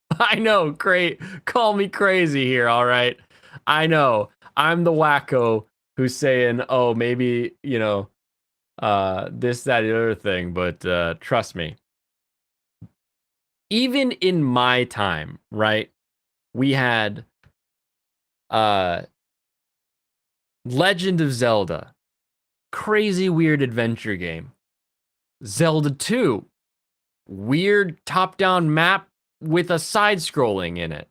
great. Call me crazy here, all right? I know. I'm the wacko who's saying, oh, maybe, this, that, the other thing, but trust me. Even in my time, right? We had Legend of Zelda. Crazy weird adventure game. Zelda 2. Weird top-down map with a side-scrolling in it.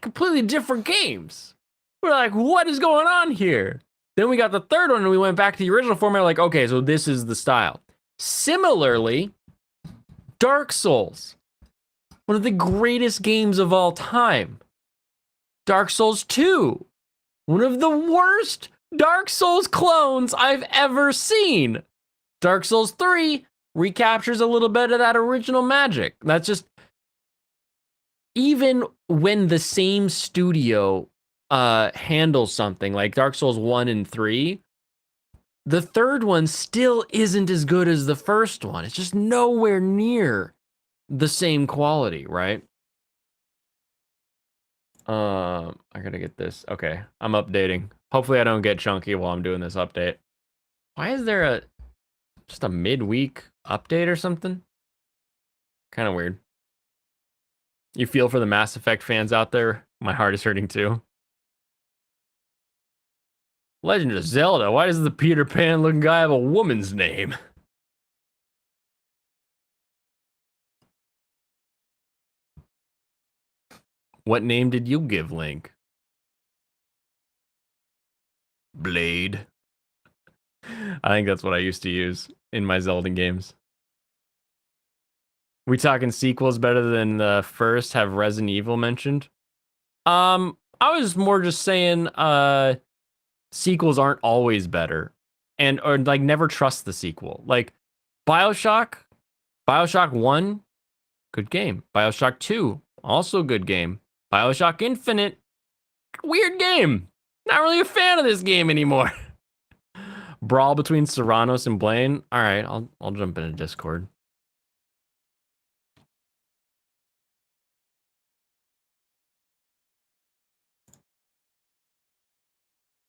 Completely different games. We're like, what is going on here? Then we got the third one and we went back to the original format, like, okay, so this is the style. Similarly, Dark Souls. One of the greatest games of all time. Dark Souls 2. One of the worst Dark Souls clones I've ever seen. Dark Souls 3 recaptures a little bit of that original magic. That's just, even when the same studio handles something like Dark Souls 1 and 3, the third one still isn't as good as the first one. It's just nowhere near the same quality, right? I gotta get this. Okay, I'm updating. Hopefully I don't get chunky while I'm doing this update. Why is there just a midweek update or something? Kind of weird. You feel for the Mass Effect fans out there? My heart is hurting too. Legend of Zelda. Why does the Peter Pan looking guy have a woman's name? What name did you give Link? Blade. I think that's what I used to use in my Zelda games. We talking sequels better than the first? Have Resident Evil mentioned? I was more just saying sequels aren't always better. And or like never trust the sequel. Like BioShock 1, good game. BioShock 2, also good game. BioShock Infinite, weird game. Not really a fan of this game anymore. Brawl between Serranos and Blaine. All right, I'll jump into Discord.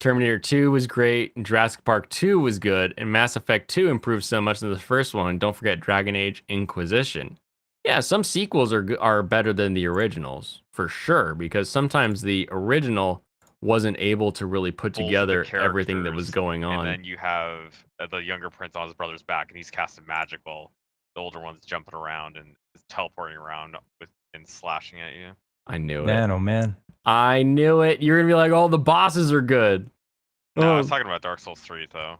Terminator 2 was great, and Jurassic Park 2 was good, and Mass Effect 2 improved so much in the first one. Don't forget Dragon Age Inquisition. Yeah, some sequels are better than the originals, for sure, because sometimes the original wasn't able to really put Both of the together everything that was characters, going on. And then you have the younger prince on his brother's back, and he's casting magic while the older one's jumping around and teleporting around and slashing at you. I knew Man, it. oh man. I knew it. You're gonna be like, oh, the bosses are good. No, I was talking about Dark Souls 3 though.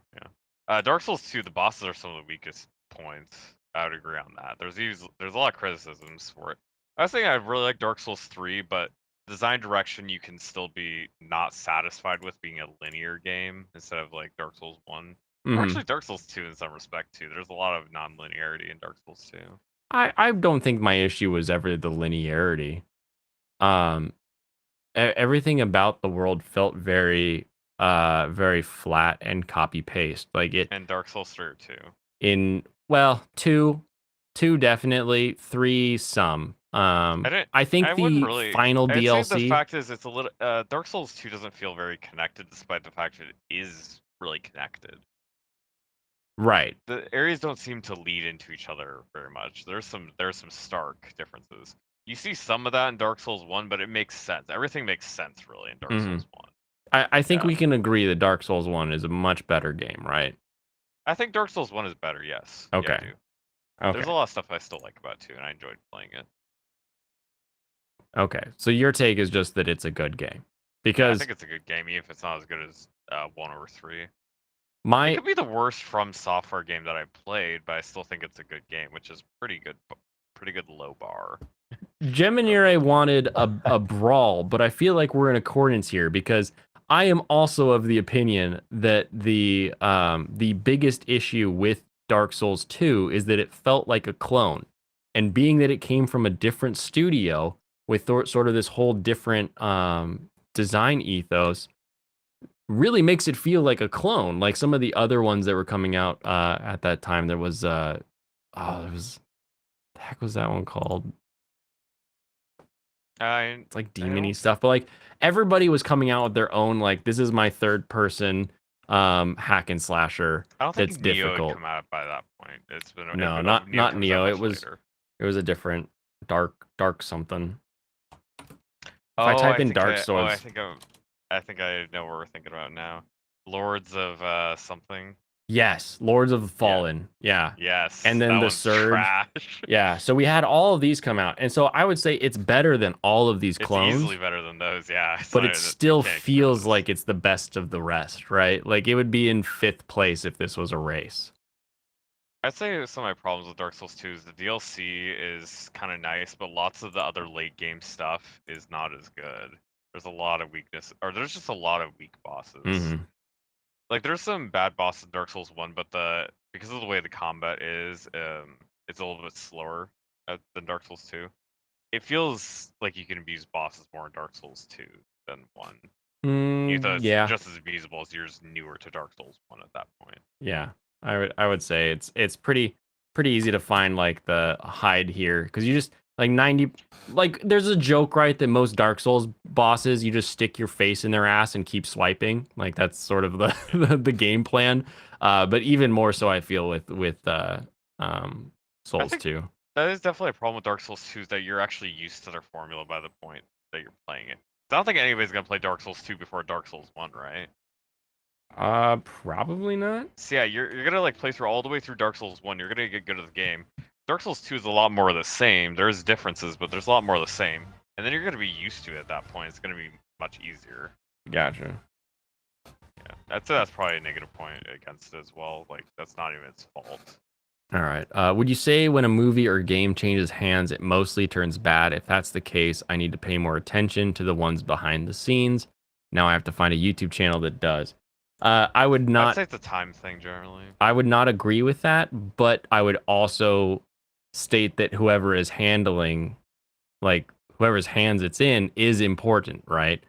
Yeah. Dark Souls 2, the bosses are some of the weakest points. I would agree on that. There's a lot of criticisms for it. I was thinking I really like Dark Souls 3, but design direction you can still be not satisfied with being a linear game instead of like Dark Souls 1. Or actually Dark Souls 2 in some respect too. There's a lot of non-linearity in Dark Souls 2. I don't think my issue was ever the linearity. Everything about the world felt very very flat and copy paste. Like it And Dark Souls 3 or 2. in two definitely, 3 some. I think the final I'd DLC. say the fact is it's a little Dark Souls 2 doesn't feel very connected despite the fact that it is really connected. Right. The areas don't seem to lead into each other very much. There's some stark differences. You see some of that in Dark Souls 1, but it makes sense. Everything makes sense really in Dark Souls 1. I think we can agree that Dark Souls 1 is a much better game, right? I think Dark Souls 1 is better, yes. Okay. Yeah, I do. Okay. There's a lot of stuff I still like about it too, and I enjoyed playing it. Okay. So your take is just that it's a good game. Because I think it's a good game, even if it's not as good as 1 or 3. It my could be the worst From Software game that I played, but I still think it's a good game, which is pretty good low bar. Geminire wanted a brawl, but I feel like we're in accordance here because I am also of the opinion that the biggest issue with Dark Souls 2 is that it felt like a clone. And being that it came from a different studio with sort of this whole different design ethos, really makes it feel like a clone. Like some of the other ones that were coming out at that time, there was the heck was that one called? It's like demony stuff, but like everybody was coming out with their own, like, this is my third person hack and slasher. I don't think that's Neo difficult. had come out by that point. It's been No, it, not Neo. It was later. it was a different dark something. If Oh, I type in think Dark Souls, I think I know what we're thinking about now. Lords of something. yes, Lords of the Fallen. Yeah. Yes. And then that the one's Surge. Trash. Yeah. So we had all of these come out. And so I would say it's better than all of these clones. It's easily better than those, yeah. But it still feels like it's the best of the rest, right? Like it would be in 5th place if this was a race. I'd say some of my problems with Dark Souls 2 is the DLC is kind of nice, but lots of the other late game stuff is not as good. There's a lot of weakness, or there's just a lot of weak bosses. Mm-hmm. Like there's some bad bosses in Dark Souls 1, but because of the way the combat is, it's a little bit slower than Dark Souls 2. It feels like you can abuse bosses more in Dark Souls 2 than 1. It's Yeah. just as abusable as you're just newer to Dark Souls 1 at that point. Yeah. I would say it's pretty easy to find like the hide here because you just like 90 like there's a joke, right, that most Dark Souls bosses you just stick your face in their ass and keep swiping. Like that's sort of the game plan. But even more so I feel with Souls 2. That is definitely a problem with Dark Souls 2 is that you're actually used to their formula by the point that you're playing it. I don't think anybody's gonna play Dark Souls 2 before Dark Souls 1, right? Probably not. So yeah, you're gonna like play through all the way through Dark Souls 1. You're gonna get good at the game. Dark Souls 2 is a lot more of the same. There's differences, but there's a lot more of the same. And then you're gonna be used to it at that point. It's gonna be much easier. Gotcha. Yeah, that's probably a negative point against it as well. Like that's not even its fault. All right. Would you say when a movie or game changes hands, it mostly turns bad? If that's the case, I need to pay more attention to the ones behind the scenes. Now I have to find a YouTube channel that does. I would I'd not. say it's a time thing generally. I would not agree with that, but I would also state that whoever is handling, like whoever's hands it's in, is important, right?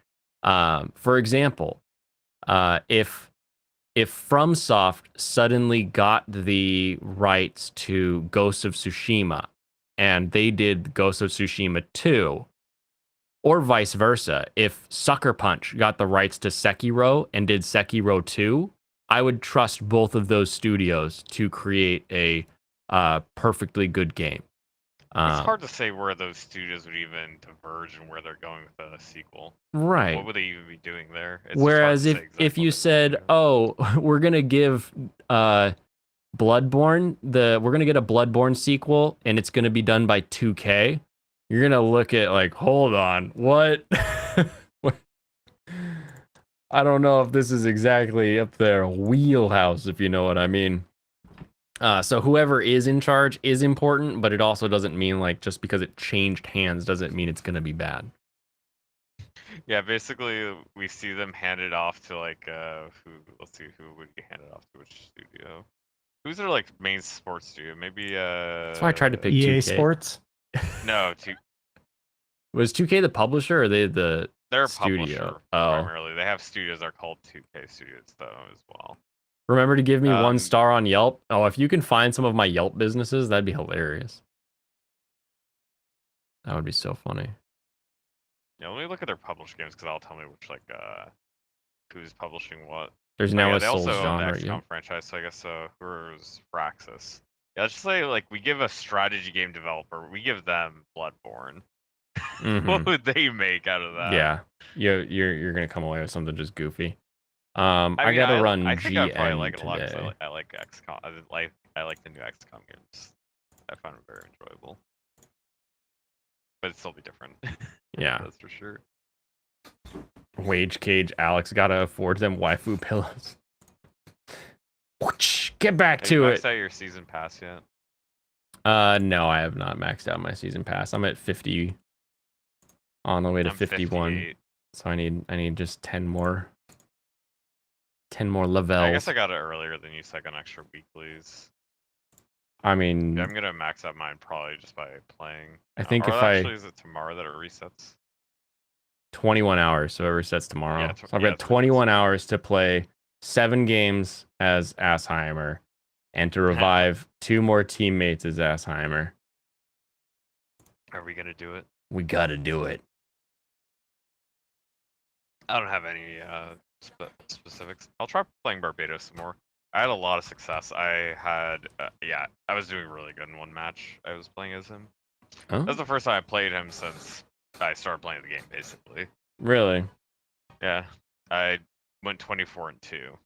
For example, if FromSoft suddenly got the rights to Ghost of Tsushima and they did Ghost of Tsushima 2, or vice versa, if Sucker Punch got the rights to Sekiro and did Sekiro 2, I would trust both of those studios to create a perfectly good game. It's hard to say where those studios would even diverge and where they're going with a sequel. Right. What would they even be doing there? Whereas if you said, "Oh, we're gonna give Bloodborne we're gonna get a Bloodborne sequel and it's gonna be done by 2K," you're gonna look at like, hold on, what? I don't know if this is exactly up their wheelhouse, if you know what I mean. So whoever is in charge is important, but it also doesn't mean like just because it changed hands doesn't mean it's gonna be bad. Yeah, basically we see them handed off to like let's see who would get handed off to which studio. Who's their like main sports studio? Maybe That's why I tried to pick EA 2K. Sports. No, Was 2K the publisher or they the they're a studio? publisher Oh. primarily. They have studios that are called 2K Studios though as well. Remember to give me 1 Um, star on Yelp. Oh, if you can find some of my Yelp businesses, that'd be hilarious. That would be so funny. Yeah, let me look at their published games because that'll tell me which like who's publishing what. There's Oh, now yeah, a they Souls also own the genre. XCOM Yeah. franchise, so I guess who's Fraxis? Yeah, let's just say like we give a strategy game developer, we give them Bloodborne. Mhm. What would they make out of that? Yeah. You're gonna come away with something just goofy. I mean, gotta run I think I probably GN like it a lot today. because I like XCOM. I like the new XCOM games. I found them very enjoyable, but it'd still be different. Yeah. That's for sure. Wage Cage Alex gotta afford them waifu pillows. Whoosh, get back Have you to maxed it. out your season pass yet? No, I have not maxed out my season pass. I'm at 50, on the way to I'm 51. 58. So I need just 10 more levels. I guess I got it earlier than you, so I got extra weeklies. I mean, Yeah, I'm gonna max out mine probably just by playing. I think or if actually, is it tomorrow that it resets? 21 hours, so it resets tomorrow. Yeah, So I've yeah, got it resets 21 hours to play 7 games as Assheimer and to revive 2 more teammates as Assheimer. Are we gonna do it? We gotta do it. I don't have any specifics. I'll try playing Barbados some more. I had a lot of success. I had, yeah, I was doing really good in one match. I was playing as him. Oh, That was the first time I played him since I started playing the game, basically. really? Yeah, I went 24-2.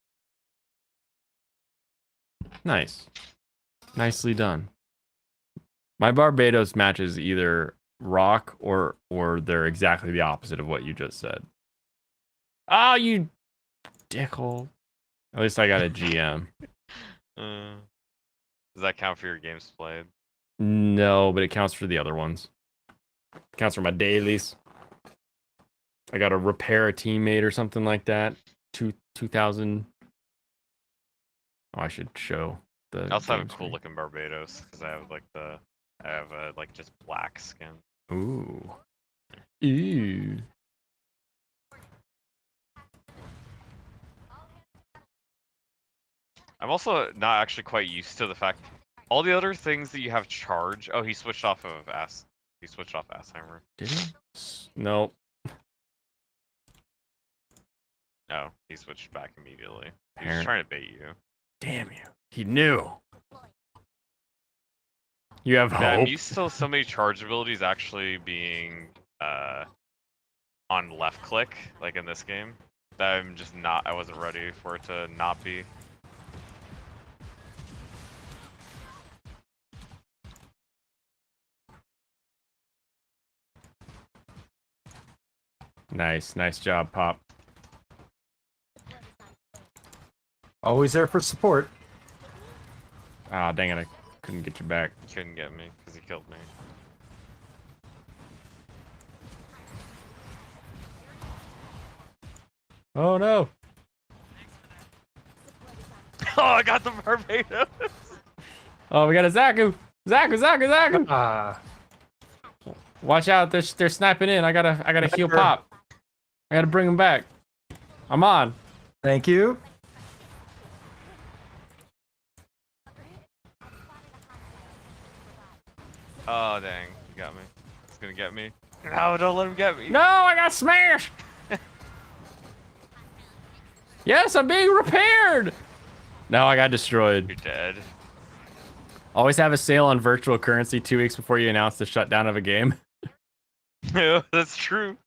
Nice. Nicely done. My Barbados matches either rock or they're exactly the opposite of what you just said. Oh, you dickhole. At least I got a GM. Does that count for your games played? No, but it counts for the other ones. It counts for my dailies. I got to repair a teammate or something like that. 2000. Oh, I should show the. I also have a game cool screen. looking Barbados because I have like just black skin. Ooh. Ooh. I'm also not actually quite used to the fact all the other things that you have charge. Oh, he switched off of He switched off Assheimer. Did he? Nope. No, he switched back immediately. He was Parent. trying to bait you. Damn you. He knew. You have Yeah, I'm hope. used to so many charge abilities actually being on left click, like in this game. I'm just not. I wasn't ready for it to not be. Nice job, Pop. Always there for support. Ah, dang it, I couldn't get you back. He couldn't get me because he killed me. Oh no. Oh, I got the Barbados. Oh, we got a Zaku. Zaku. Ah, Watch out, they're sniping in. I gotta heal Sniper. Pop. I gotta bring him back. I'm on. thank you. Oh dang, he got me. He's gonna get me. No, don't let him get me. No, I got smashed. Yes, I'm being repaired. No, I got destroyed. You're dead. Always have a sale on virtual currency 2 weeks before you announce the shutdown of a game. Yeah, that's true.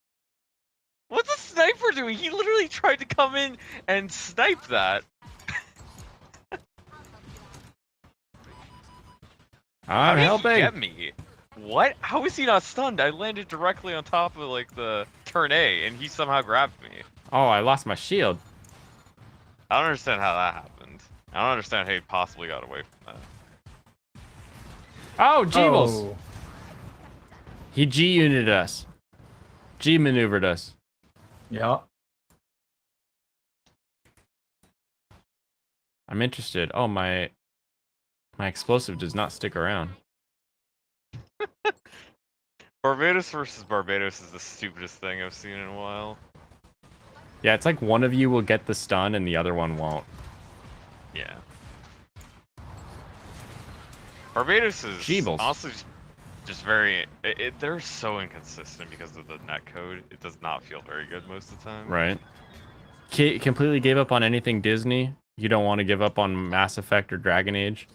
What's the sniper doing? He literally tried to come in and snipe that. How I'm did he helping. get me? What? How is he not stunned? I landed directly on top of like the turn A, and he somehow grabbed me. Oh, I lost my shield. I don't understand how that happened. I don't understand how he possibly got away from that. Oh, Jeebles. Oh, He G-united us. G-maneuvered us. yeah. I'm interested. Oh, my explosive does not stick around. Barbados versus Barbados is the stupidest thing I've seen in a while. Yeah, it's like one of you will get the stun and the other one won't. Yeah. Barbados is Jeebles. honestly just very. They're so inconsistent because of the net code. It does not feel very good most of the time. Right. Completely gave up on anything Disney. You don't want to give up on Mass Effect or Dragon Age.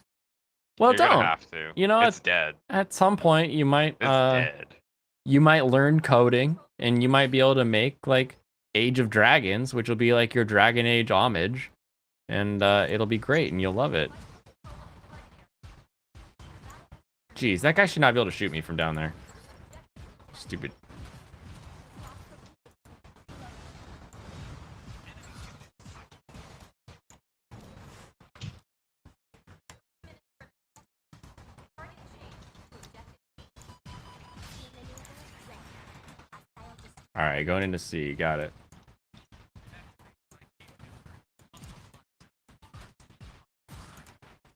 Well, You're gonna don't. have to. You know, it's dead. At some point, you might It's dead. you might learn coding, and you might be able to make like Age of Dragons, which will be like your Dragon Age homage, and it'll be great, and you'll love it. Jeez, that guy should not be able to shoot me from down there. Stupid. All right, going into C. Got it.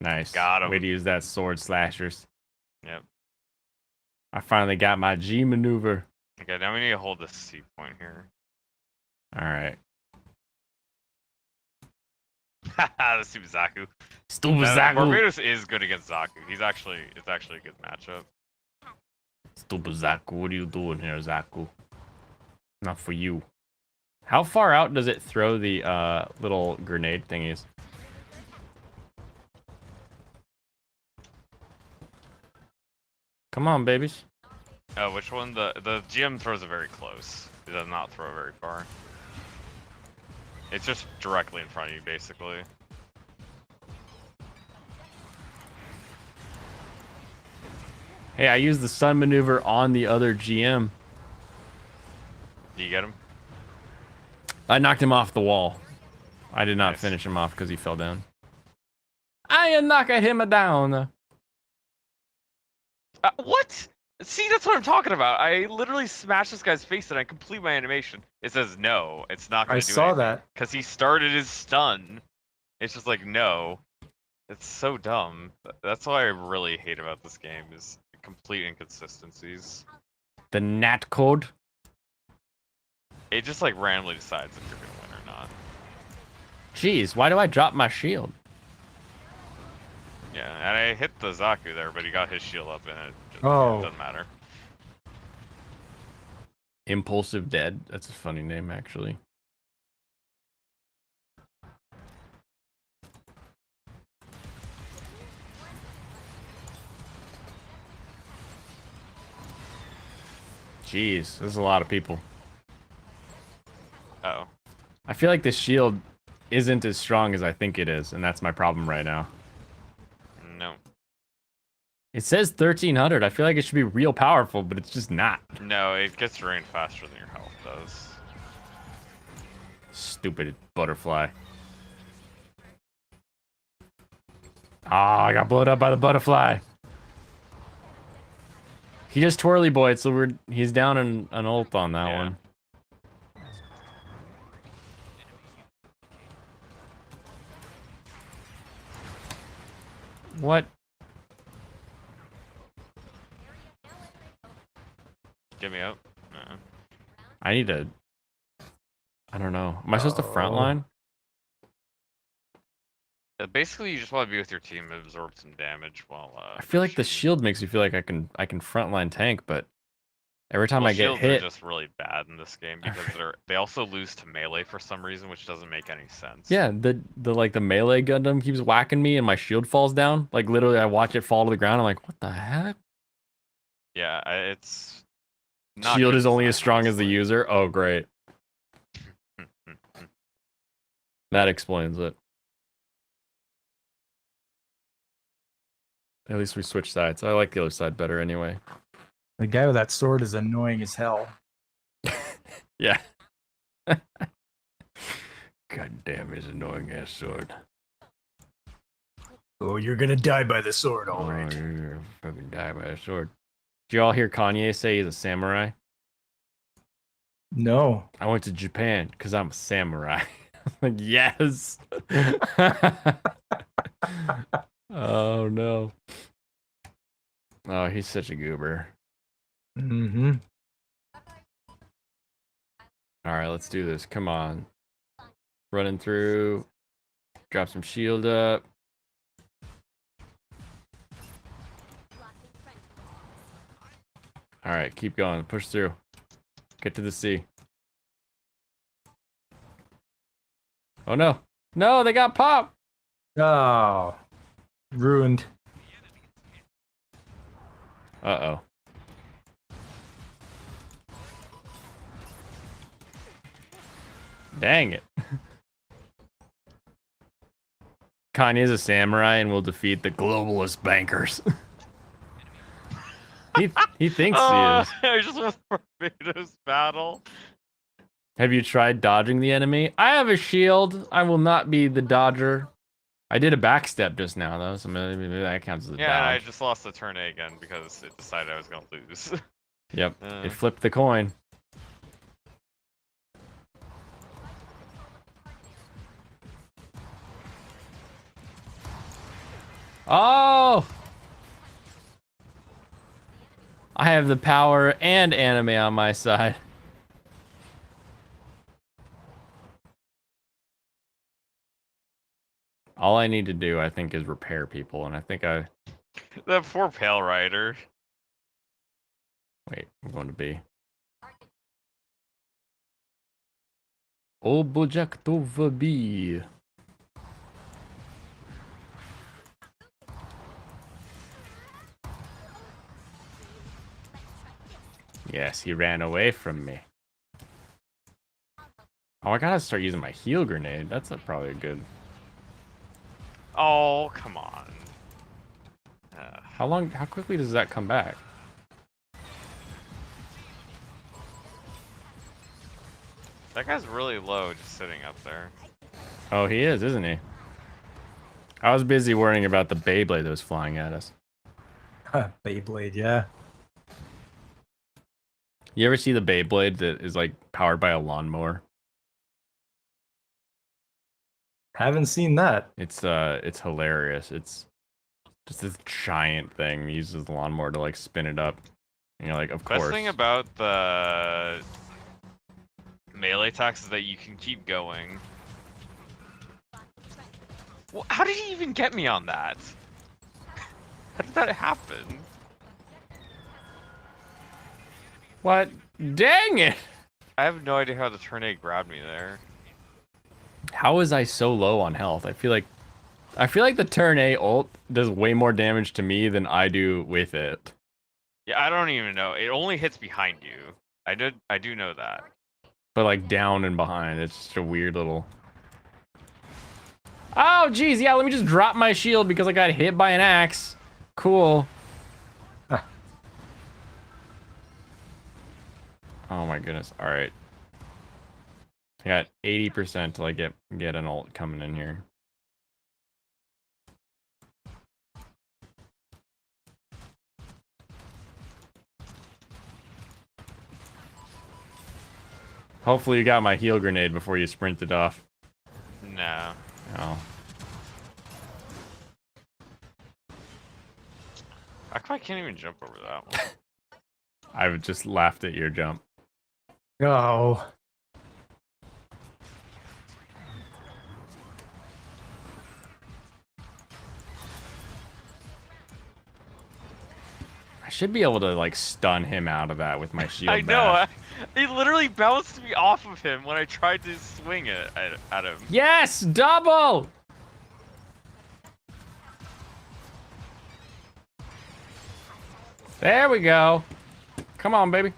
Nice. Got him. Way to use that sword slashers. Yep. I finally got my G maneuver. Okay, now we need to hold this C point here. All right. The Super Zaku. Stupid Now, Zaku. Barbados is good against Zaku. It's actually a good matchup. Stupid Zaku. What are you doing here, Zaku? Not for you. How far out does it throw the little grenade thingies? Come on, babies. Oh, which one? The GM throws it very close. It does not throw very far. It's just directly in front of you, basically. Hey, I used the stun maneuver on the other GM. Do you get him? I knocked him off the wall. I did not Nice. finish him off because he fell down. I knocked him down. What? See, that's what I'm talking about. I literally smashed this guy's face and I complete my animation. It says no, it's not gonna I do saw anything. that. Because he started his stun. It's just like, no. It's so dumb. That's what I really hate about this game is complete inconsistencies. The NAT code. It just like randomly decides if you're gonna win or not. Jeez, why do I drop my shield? Yeah, and I hit the Zaku there, but he got his shield up and it just Oh. doesn't matter. Impulsive Dead. That's a funny name, actually. Jeez, there's a lot of people. Uh-oh. I feel like the shield isn't as strong as I think it is, and that's my problem right now. No. It says 1300. I feel like it should be real powerful, but it's just not. No, it gets drained faster than your health does. Stupid butterfly. Ah, I got blown up by the butterfly. He just twirly boyed, so he's down an ult on that one. What? Get me out. I need to. I don't know. Am I supposed to frontline? Basically, you just want to be with your team and absorb some damage while. I feel like the shooting. shield makes me feel like I can frontline tank, but every time Well, I get shields hit, are just really bad in this game because they also lose to melee for some reason, which doesn't make any sense. yeah, the melee Gundam keeps whacking me and my shield falls down. Like literally, I watch it fall to the ground. I'm like, what the heck? Yeah, it's. Not Shield good is only design, as strong as the honestly. user. Oh, great. That explains it. At least we switched sides. I like the other side better anyway. The guy with that sword is annoying as hell. Yeah. God damn his annoying ass sword. Oh, you're gonna die by the sword, all Oh, right. you're gonna fucking die by a sword. Did you all hear Kanye say he's a samurai? No. I went to Japan because I'm a samurai. Like, yes. Oh no. Oh, he's such a goober. Mm-hmm. All right, let's do this. Come on. Running through. Drop some shield up. All right, keep going. Push through. Get to the sea. Oh no. No, they got popped. Oh. Ruined. Uh-oh. Dang it. Kanye's a samurai and will defeat the globalist bankers. he thinks he is. I just want Barbados battle. Have you tried dodging the enemy? I have a shield. I will not be the dodger. I did a backstep just now, though, so maybe that counts as a Yeah, and I dodge. just lost the turn A again because it decided I was gonna lose. Yep, it flipped the coin. Oh! I have the power and anime on my side. All I need to do, I think, is repair people, and I think I... That poor Pale Rider. Wait, I'm going to B. Objectova B. Yes, he ran away from me. Oh, I gotta start using my heal grenade. That's probably a good... Oh, come on. How quickly does that come back? That guy's really low just sitting up there. Oh, he is, isn't he? I was busy worrying about the Beyblade that was flying at us. Beyblade, yeah. You ever see the Beyblade that is like powered by a lawnmower? Haven't seen that. It's hilarious. It's just this giant thing. He uses the lawnmower to like spin it up. And you're like, of course. Best thing about the melee attacks is that you can keep going. Well, how did he even get me on that? How did that happen? What? Dang it! I have no idea how the turn A grabbed me there. How was I so low on health? I feel like the turn A ult does way more damage to me than I do with it. Yeah, I don't even know. It only hits behind you. I do know that. but like down and behind. It's just a weird little. Oh, geez, yeah. Let me just drop my shield because I got hit by an axe. Cool. Ah. Oh my goodness. All right. I got 80% till I get an ult coming in here. Hopefully you got my heal grenade before you sprinted off. No. Oh. I can't even jump over that one. I just laughed at your jump. Oh. I should be able to like stun him out of that with my shield. I know. bash. He literally bounced me off of him when I tried to swing it at him. Yes, double. There we go. Come on, baby.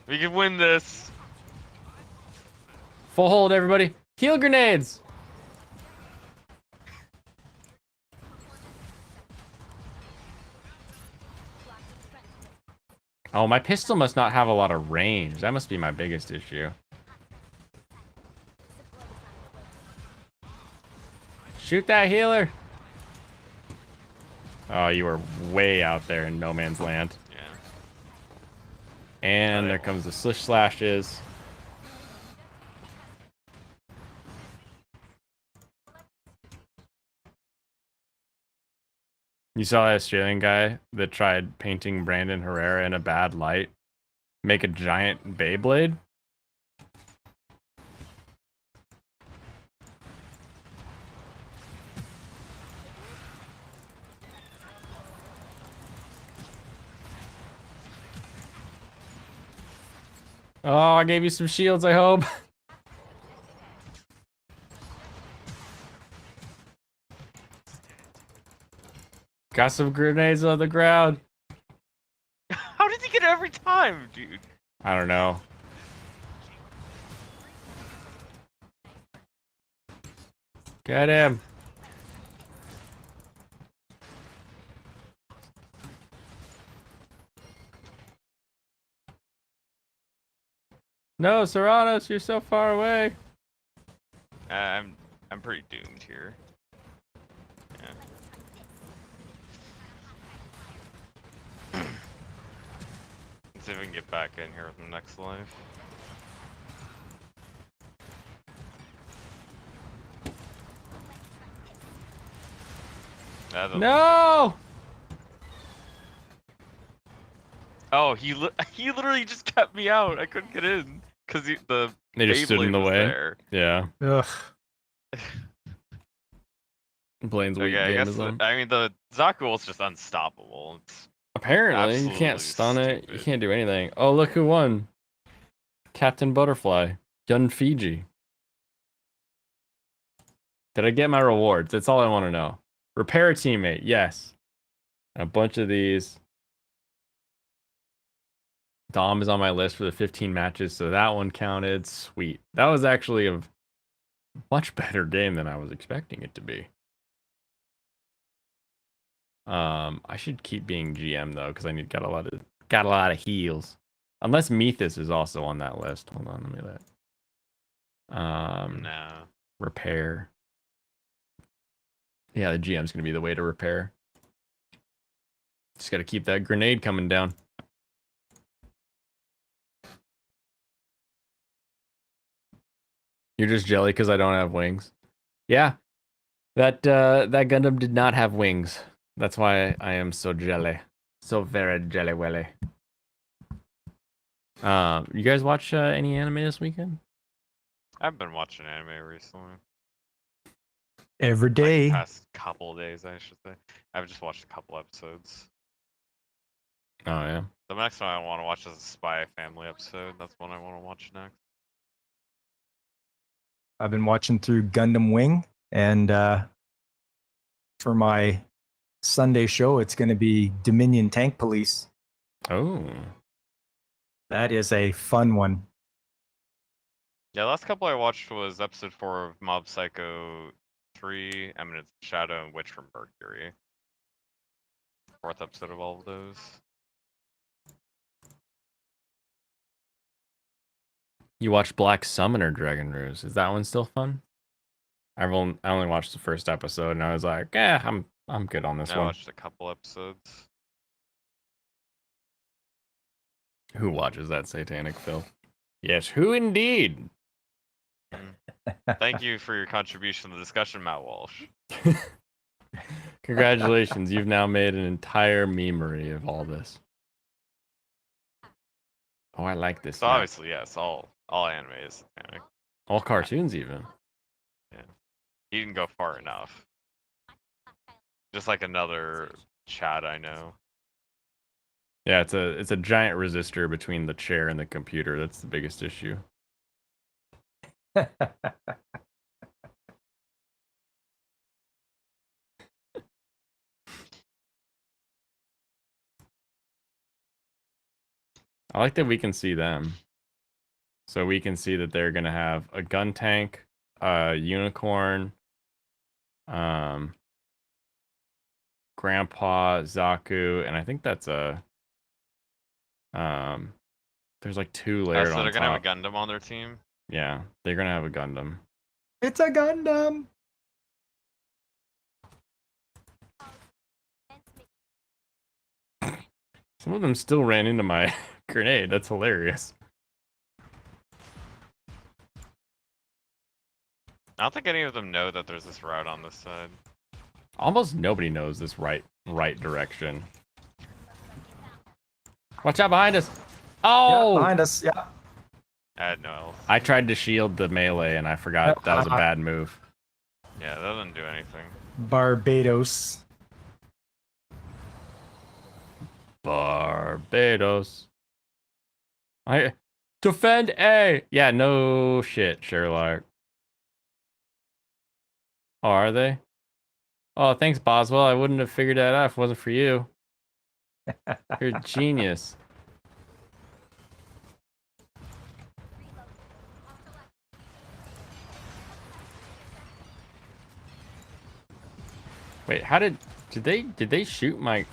We can win this. Full hold, everybody. Heal grenades. Oh, my pistol must not have a lot of range. That must be my biggest issue. Shoot that healer. Oh, you were way out there in no man's land. Yeah. And there comes the slish slashes. You saw that Australian guy that tried painting Brandon Herrera in a bad light make a giant Beyblade? Oh, I gave you some shields, I hope. Got some grenades on the ground. How did he get it every time, dude? I don't know. Get him. No, Serranos, you're so far away. I'm pretty doomed here. Yeah. Let's see if we can get back in here with the next life. No! Oh, he literally just kept me out. I couldn't get in because the They just stood in Beyblade the was way. there. Yeah. Ugh. Blaine's weak Okay, I game guess is on. I mean the Zaku ult's just unstoppable. It's Apparently, you can't absolutely stun it. You stupid. can't do anything. Oh, look who won. Captain Butterfly. Yun Fiji. Did I get my rewards? That's all I want to know. Repair a teammate. Yes. A bunch of these. Dom is on my list for the 15 matches, so that one counted. Sweet. That was actually a much better game than I was expecting it to be. I should keep being GM though, because I got a lot of heals. Unless Methus is also on that list. Hold on, let me look. No. Repair. Yeah, the GM's gonna be the way to repair. Just gotta keep that grenade coming down. You're just jelly because I don't have wings. Yeah, that Gundam did not have wings. That's why I am so jelly, so very jelly welly. You guys watch any anime this weekend? I've been watching anime recently. Every Like day. the past couple of days, I should say. I've just watched a couple episodes. Oh yeah. The next one I want to watch is a Spy Family episode. That's one I want to watch next. I've been watching through Gundam Wing, and for my Sunday show, it's going to be Dominion Tank Police. Oh. That is a fun one. Yeah, last couple I watched was episode 4 of Mob Psycho 3, Eminence Shadow, and Witch from Mercury. Fourth episode of all of those. You watched Black Summoner Dragon Ruse. Is that one still fun? I only watched the first episode and I was like, I'm good on this I one. watched a couple episodes. Who watches that satanic filth? Yes, who indeed? Thank you for your contribution to the discussion, Matt Walsh. Congratulations, you've now made an entire memery of all this. Oh, I like this. So map. obviously, yes, all anime is satanic. All cartoons, even. He didn't go far enough. Just like another chat I know. Yeah, it's a giant resistor between the chair and the computer. That's the biggest issue. I like that we can see them. So we can see that they're gonna have a gun tank, a unicorn, Grandpa, Zaku, and I think that's a there's like 2 layered So on they're gonna top. have a Gundam on their team. Yeah, they're gonna have a Gundam. It's a Gundam. Some of them still ran into my grenade. That's hilarious. I don't think any of them know that there's this route on this side. Almost nobody knows this right direction. Watch out behind us. Oh! Yeah, behind us. Yeah. I had no else. I tried to shield the melee and I forgot that was a bad move. Yeah, that doesn't do anything. Barbados. Barbados. I defend A. Yeah, no shit, Sherlock. Oh, are they? Oh, thanks, Boswell. I wouldn't have figured that out if it wasn't for you. You're a genius. Wait, how did they shoot my...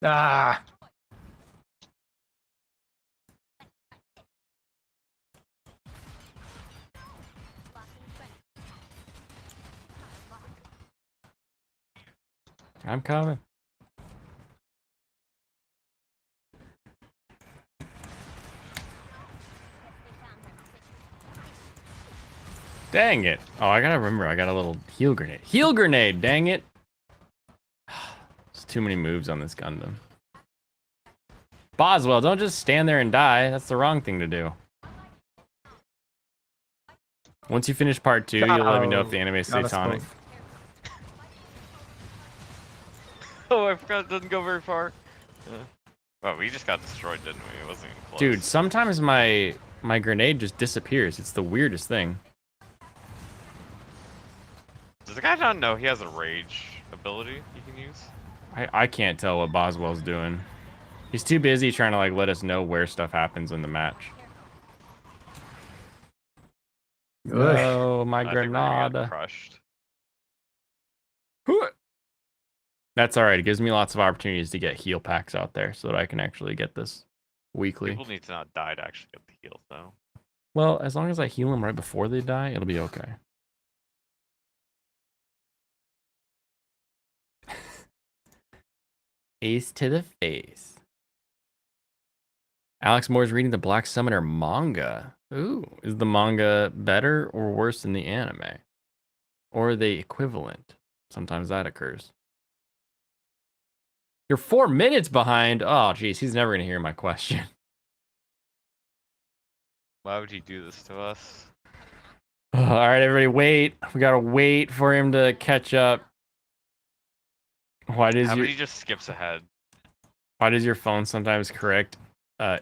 Ah. I'm coming. Dang it. Oh, I gotta remember, I got a little heal grenade. Heal grenade, dang it. There's too many moves on this Gundam. Boswell, don't just stand there and die. That's the wrong thing to do. Once you finish part 2, you'll let me know if the anime is satanic. Oh, I forgot it doesn't go very far. Well, we just got destroyed, didn't we? It wasn't even close. Dude, sometimes my grenade just disappears. It's the weirdest thing. Does the guy not know he has a rage ability he can use? I can't tell what Boswell's doing. He's too busy trying to like let us know where stuff happens in the match. Oh, my I think we're gonna get Granada. crushed. That's alright. It gives me lots of opportunities to get heal packs out there so that I can actually get this weekly. People need to not die to actually get the heals, though. Well, as long as I heal them right before they die, it'll be okay. Ace to the face. Alex Moore's reading the Black Summoner manga. Ooh, is the manga better or worse than the anime? Or are they equivalent? Sometimes that occurs. You're 4 minutes behind. Oh, geez, he's never going to hear my question. Why would he do this to us? All right, everybody, wait. We got to wait for him to catch up. Why does How you... many just skips ahead? Why does your phone sometimes correct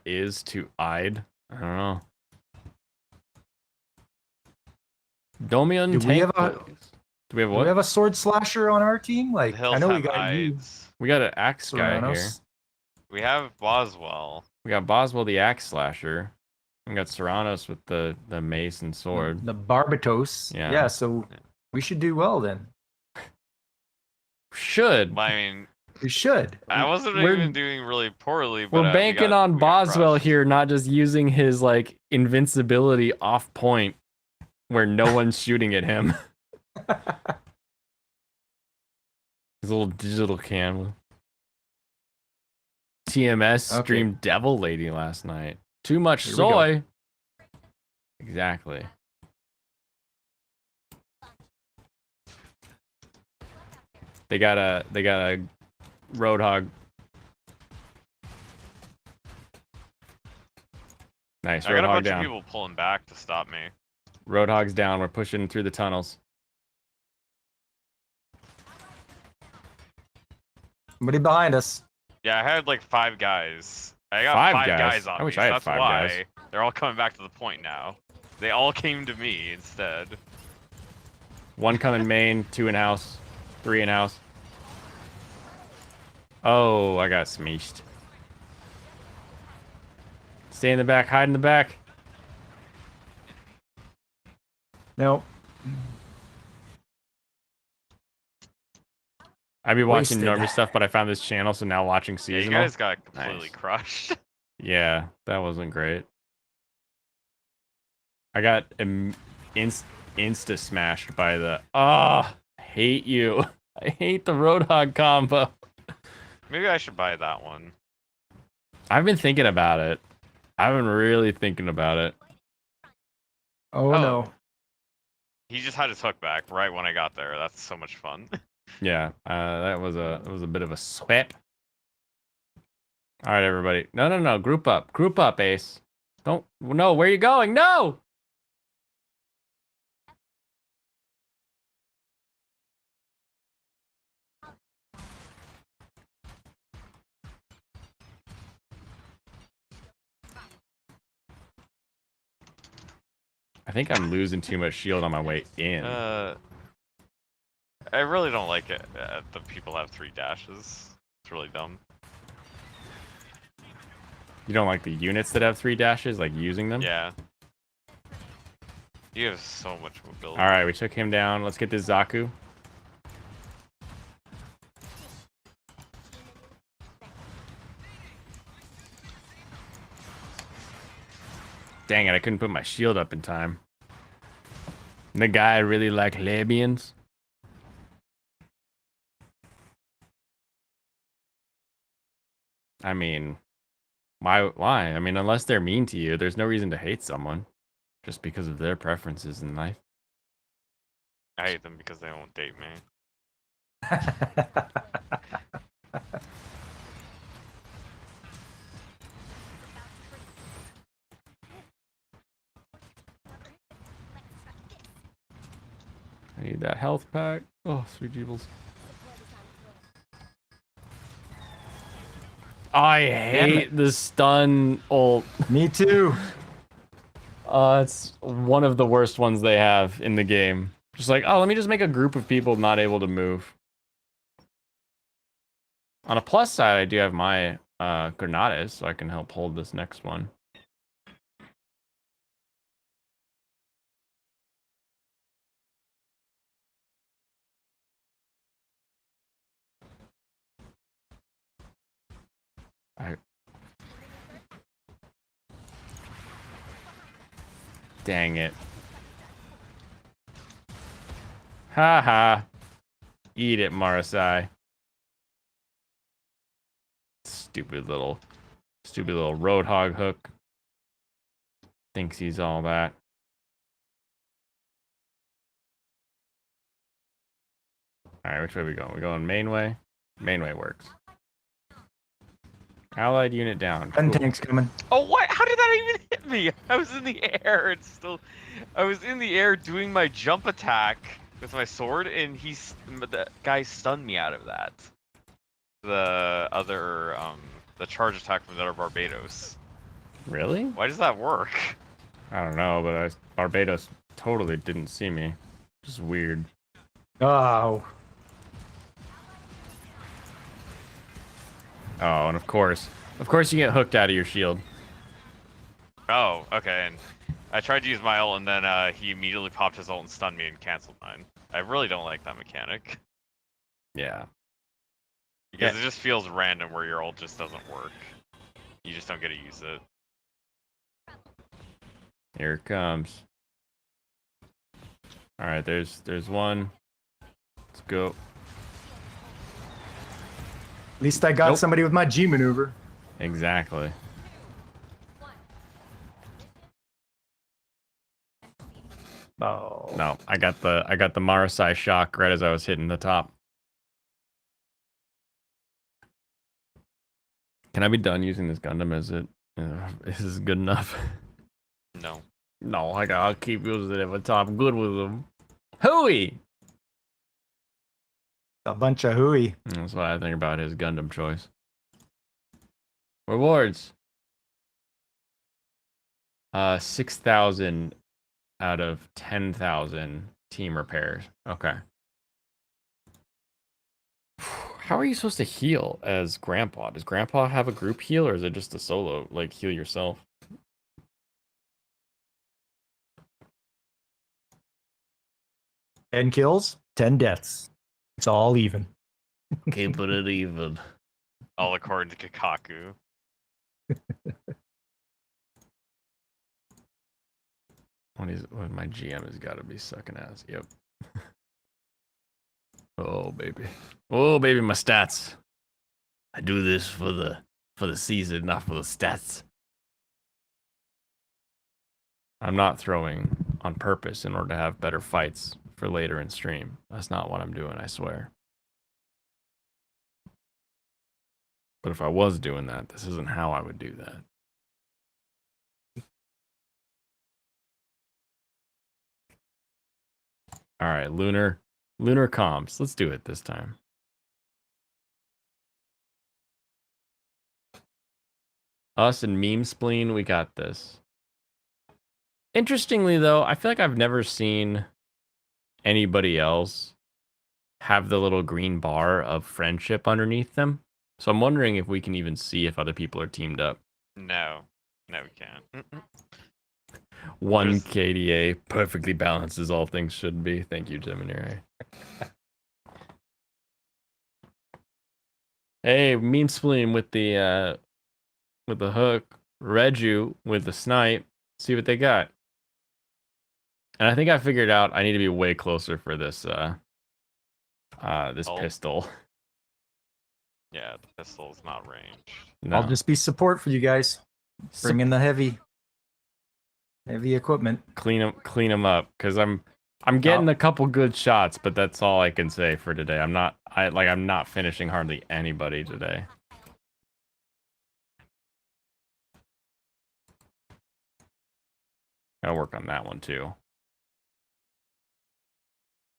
is to I'd? I don't know. Domian Do we have a- Do we have Do what? we have a sword slasher on our team? Like, The hills I know we have got you, eyes. We got an axe guy here. Serranos. We have Boswell. We got Boswell the axe slasher. We got Serranos with the mace and sword. The Barbatos. Yeah. Yeah, so we should do well then. Should. I mean, We should. I wasn't We're- even doing really poorly, but We're we banking got- on we got Boswell crushed. here, not just using his like invincibility off point where no one's shooting at him. His little digital camera. TMS Okay. streamed Devil Lady last night. Too much Here we go. soy. Exactly. They got a Roadhog. Nice. I got a Roadhog bunch down. of people pulling back to stop me. Roadhog's down. We're pushing through the tunnels. Somebody behind us. Yeah, I had like 5 guys. I got Five 5 guys? guys on I wish me, I so had that's 5 why guys. they're all coming back to the point now. They all came to me instead. 1 coming main, 2 in house, 3 in house. Oh, I got smeeshed. Stay in the back, hide in the back. No. I'd be watching Wasted. normal stuff, but I found this channel, so now watching Yeah, seasonal. you guys got completely Nice. crushed. Yeah, that wasn't great. I got insta smashed by the. Oh, hate you. I hate the Roadhog combo. Maybe I should buy that one. I've been thinking about it. I've been really thinking about it. Oh, Oh. no. He just had his hook back right when I got there. That's so much fun. Yeah, that was a bit of a swap. All right, everybody. No. Group up, Ace. Don't. No, where are you going? No. I think I'm losing too much shield on my way in. I really don't like it. The people have 3 dashes. It's really dumb. You don't like the units that have 3 dashes, like using them? Yeah. You have so much mobility. All right, we took him down. Let's get this Zaku. Dang it, I couldn't put my shield up in time. The guy really like Labians. I mean, why? I mean, unless they're mean to you, there's no reason to hate someone just because of their preferences in life. I hate them because they won't date me. I need that health pack. Oh, sweet jeebles. I hate the stun ult. Me too. It's one of the worst ones they have in the game. Just like, oh, let me just make a group of people not able to move. On a plus side, I do have my Granades, so I can help hold this next one. Dang it. Ha ha. Eat it, Marasai. Stupid little Roadhog hook. Thinks he's all that. Alright, which way are we going? We're going main way? Main way works. Allied unit down. Gun Cool. tank's coming. Oh, what? How did that even hit me? I was in the air and still... I was in the air doing my jump attack with my sword, and the guy stunned me out of that. The other, the charge attack from the other Barbados. Really? Why does that work? I don't know, but Barbados totally didn't see me. Just weird. Oh, Oh, and of course you get hooked out of your shield. Oh, okay. And I tried to use my ult, and then he immediately popped his ult and stunned me and canceled mine. I really don't like that mechanic. Yeah. Because it just feels random where your ult just doesn't work. You just don't get to use it. Here it comes. All right, there's one. Let's go. at least I got Nope. somebody with my G maneuver. Exactly. Oh. No, I got the Marasai shock right as I was hitting the top. Can I be done using this Gundam? Is this good enough? No. No, I'll keep using it if I'm good with them. Hooey! A bunch of hooey. That's what I think about his Gundam choice. Rewards. 6,000 out of 10,000 team repairs. Okay. How are you supposed to heal as Grandpa? Does Grandpa have a group heal, or is it just a solo, like, heal yourself? 10 kills, 10 deaths. It's all even. Keeping it even. All according to Kakaku. What my GM has got to be sucking ass. Yep. Oh baby. Oh baby, my stats. I do this for the season, not for the stats. I'm not throwing on purpose in order to have better fights for later in stream. That's not what I'm doing, I swear. But if I was doing that, this isn't how I would do that. All right, lunar comms. Let's do it this time. Us and Meme Spleen, we got this. Interestingly, though, I feel like I've never seen anybody else have the little green bar of friendship underneath them. So I'm wondering if we can even see if other people are teamed up. No. No, we can't. Mm-mm. One There's- KDA perfectly balanced as all things should be. Thank you, Gemini. Hey, Meme Spleen with the hook. Reju with the snipe. See what they got. And I think I figured out I need to be way closer for this this Oh. pistol. Yeah, the pistol's not ranged. No. I'll just be support for you guys. Bring in the heavy equipment. clean them up, because I'm getting a couple good shots, but that's all I can say for today. I'm not finishing hardly anybody today. Gotta work on that one too.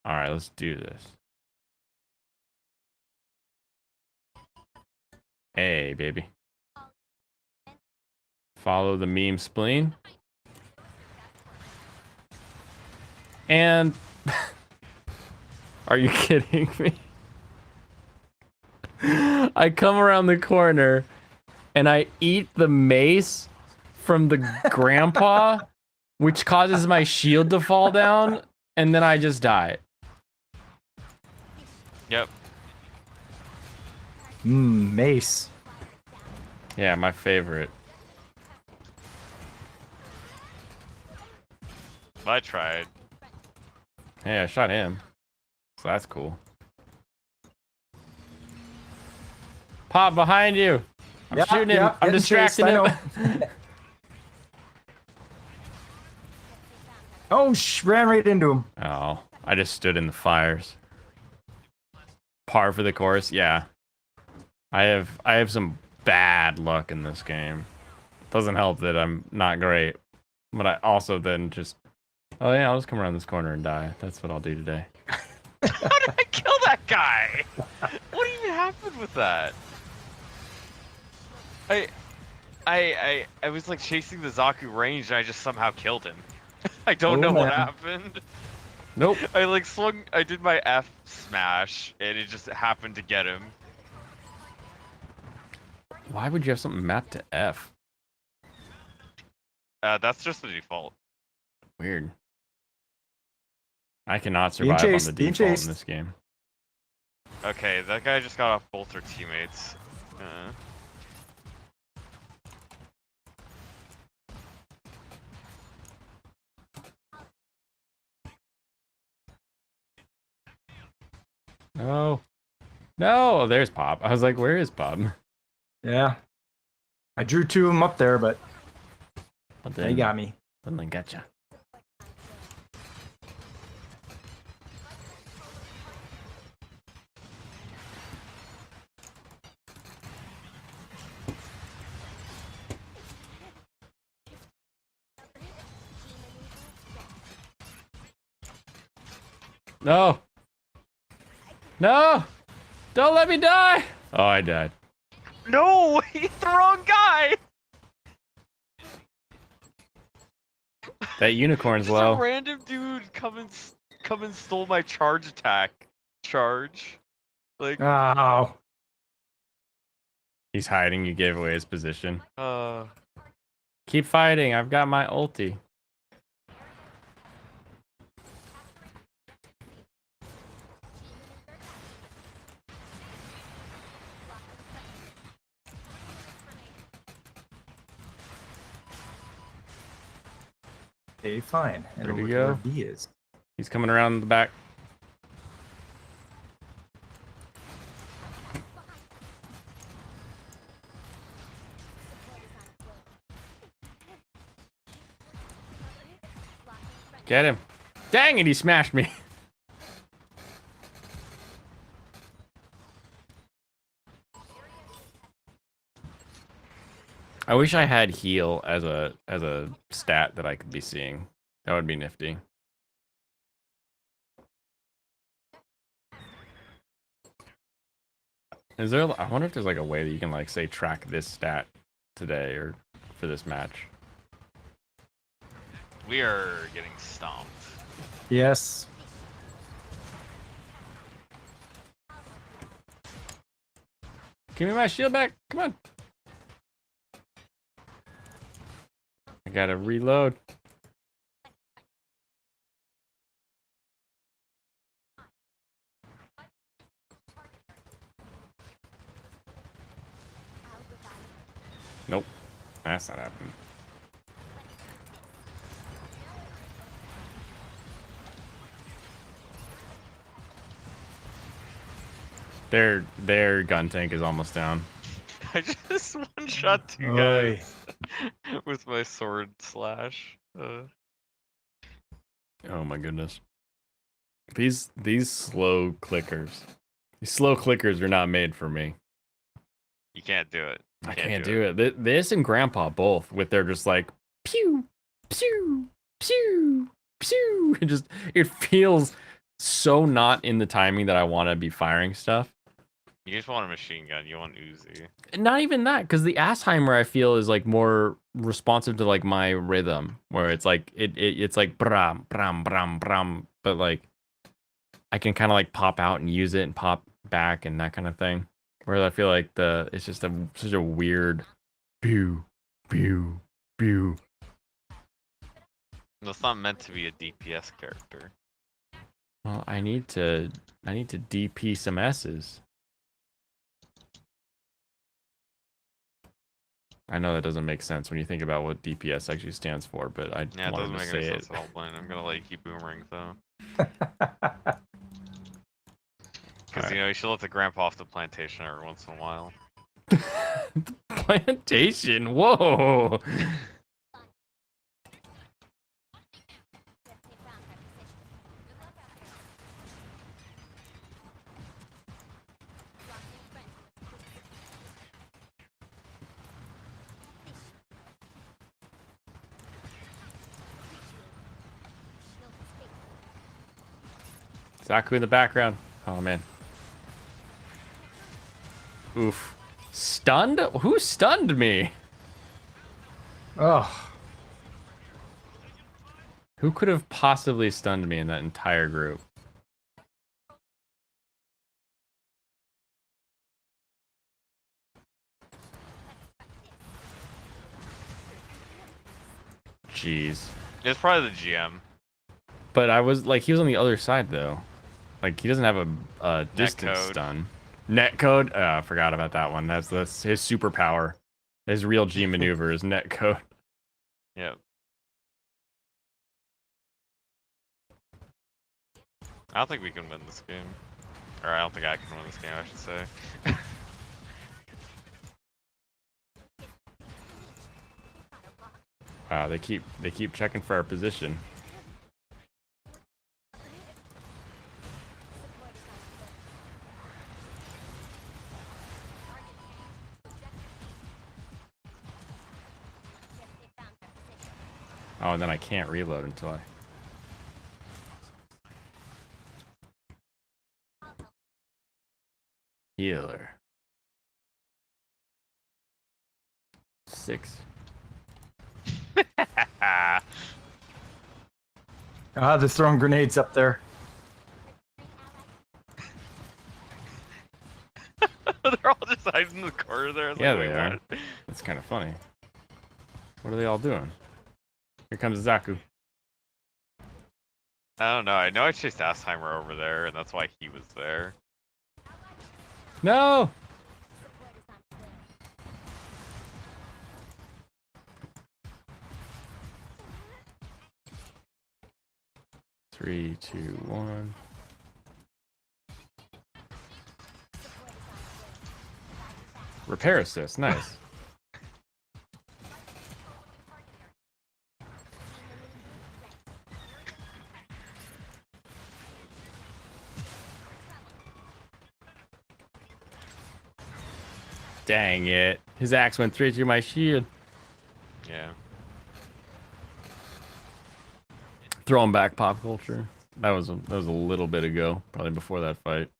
All right, let's do this. Hey, baby. Follow the Meme Spleen. And are you kidding me? I come around the corner and I eat the mace from the grandpa, which causes my shield to fall down, and then I just die. Yep. Mace. Yeah, my favorite. I tried. Hey, I shot him. So that's cool. Pop behind you. I'm shooting him. I'm getting chased, distracting I him. know. Oh, ran right into him. Oh, I just stood in the fires. Par for the course. Yeah. I have some bad luck in this game. Doesn't help that I'm not great. But I also then just, oh yeah, I'll just come around this corner and die. That's what I'll do today. How did I kill that guy? What even happened with that? I was like chasing the Zaku range and I just somehow killed him. I don't Oh, know what man. happened. Nope. I like swung. I did my F smash and it just happened to get him. Why would you have something mapped to F? That's just the default. Weird. I cannot Being survive on chased, the being default in chased. Uh-uh. this game. Okay, that guy just got off both their teammates. No. No, there's Pop. I was like, where is Pop? Yeah. I drew 2 of them up there, but But they got me. Then they gotcha. No. No. Don't let me die. Oh, I died. No, he hit the wrong guy. That unicorn's Just low. a random dude come and stole my charge attack. Charge. Like, Oh. He's hiding. You gave away his position. uh, Keep fighting. I've got my ulti. Okay, fine. And Where'd he look go? where B is. He's coming around the back. Get him. Dang it, he smashed me. I wish I had heal as a stat that I could be seeing. That would be nifty. Is there? I wonder if there's like a way that you can like say track this stat today or for this match. we are getting stomped. Yes. Give me my shield back. Come on. I gotta reload. Nope. That's not happening. Their gun tank is almost down. I just one-shot 2 Oy. guys with my sword slash. Oh my goodness. These slow clickers. These slow clickers are not made for me. You can't do it. You I can't do it. This and Grandpa both with their just like pew, pew, pew, pew. It feels so not in the timing that I want to be firing stuff. You just want a machine gun. You want Uzi. Not even that, because the Assheimer I feel is like more responsive to like my rhythm, where it's like it's like bram bram bram bram, but like I can kind of like pop out and use it and pop back and that kind of thing. Whereas I feel like it's just such a weird pew pew pew. It's not meant to be a DPS character. Well, I need to DP some S's. I know that doesn't make sense when you think about what DPS actually stands for, but I Yeah, it wanted doesn't to make say any it. sense at all, Blaine. I'm gonna let you keep boomerang though. Because Alright. you know you should let the grandpa off the plantation every once in a while. Plantation. Whoa. Zaku in the background. Oh man. Oof. Stunned? Who stunned me? Oh, Who could have possibly stunned me in that entire group? Jeez. It's probably the GM. But I was like, he was on the other side though. Like he doesn't have a distance Netcode. stun. Netcode? I forgot about that one. That's his superpower. His real G maneuver is netcode. Yep. I don't think we can win this game. Or I don't think I can win this game, I should say. Wow, they keep checking for our position. Oh, and then I can't reload until I... Healer. 6. they're throwing grenades up there. They're all just hiding in the corner there. It's Yeah, like, they wait, are. what? That's kind of funny. What are they all doing? Here comes Zaku. I don't know. I know I chased Assheimer over there, and that's why he was there. No! Three, two, one. Repair assist, nice. Dang it. His axe went straight through my shield. Yeah. Throwing back pop culture. That was a little bit ago, probably before that fight.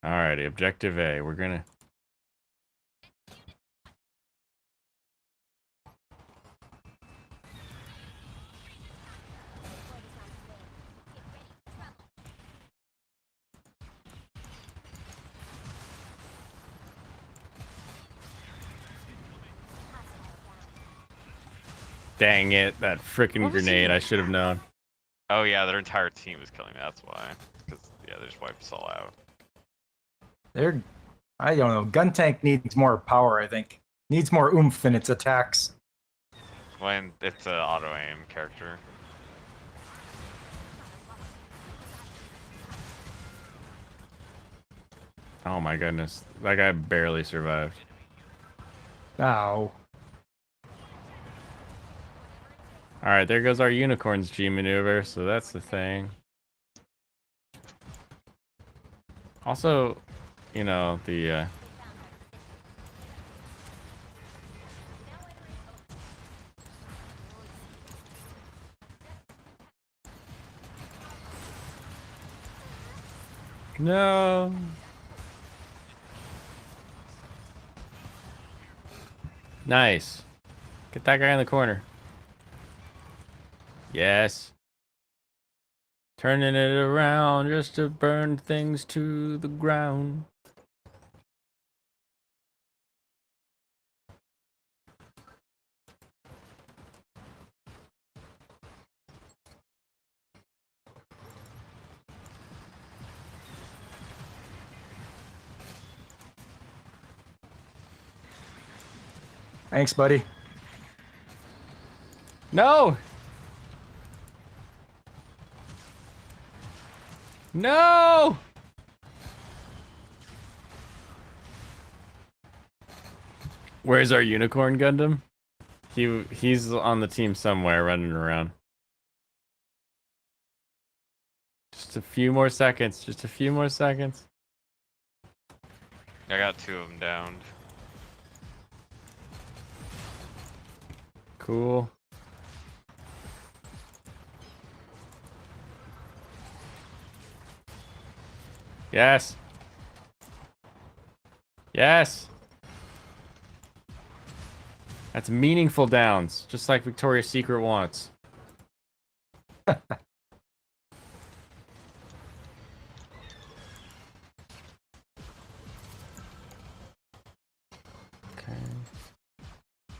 Alrighty, objective A. We're gonna... Dang it, that freaking What was he grenade. I doing? should have known. Oh yeah, their entire team is killing me. That's why. Because yeah, they just wiped us all out. They're, I don't know. Gun tank needs more power. I think needs more oomph in its attacks. When it's an auto aim character. Oh my goodness. That guy barely survived. Ow. Alright, there goes our unicorn's G maneuver, so that's the thing. Also, you know, the No. Nice. Get that guy in the corner. Yes. Turning it around just to burn things to the ground. Thanks, buddy. No! No! Where's our unicorn Gundam? He's on the team somewhere running around. Just a few more seconds. Just a few more seconds. I got 2 of them downed. Cool. Yes. Yes. That's meaningful downs, just like Victoria's Secret wants. Okay.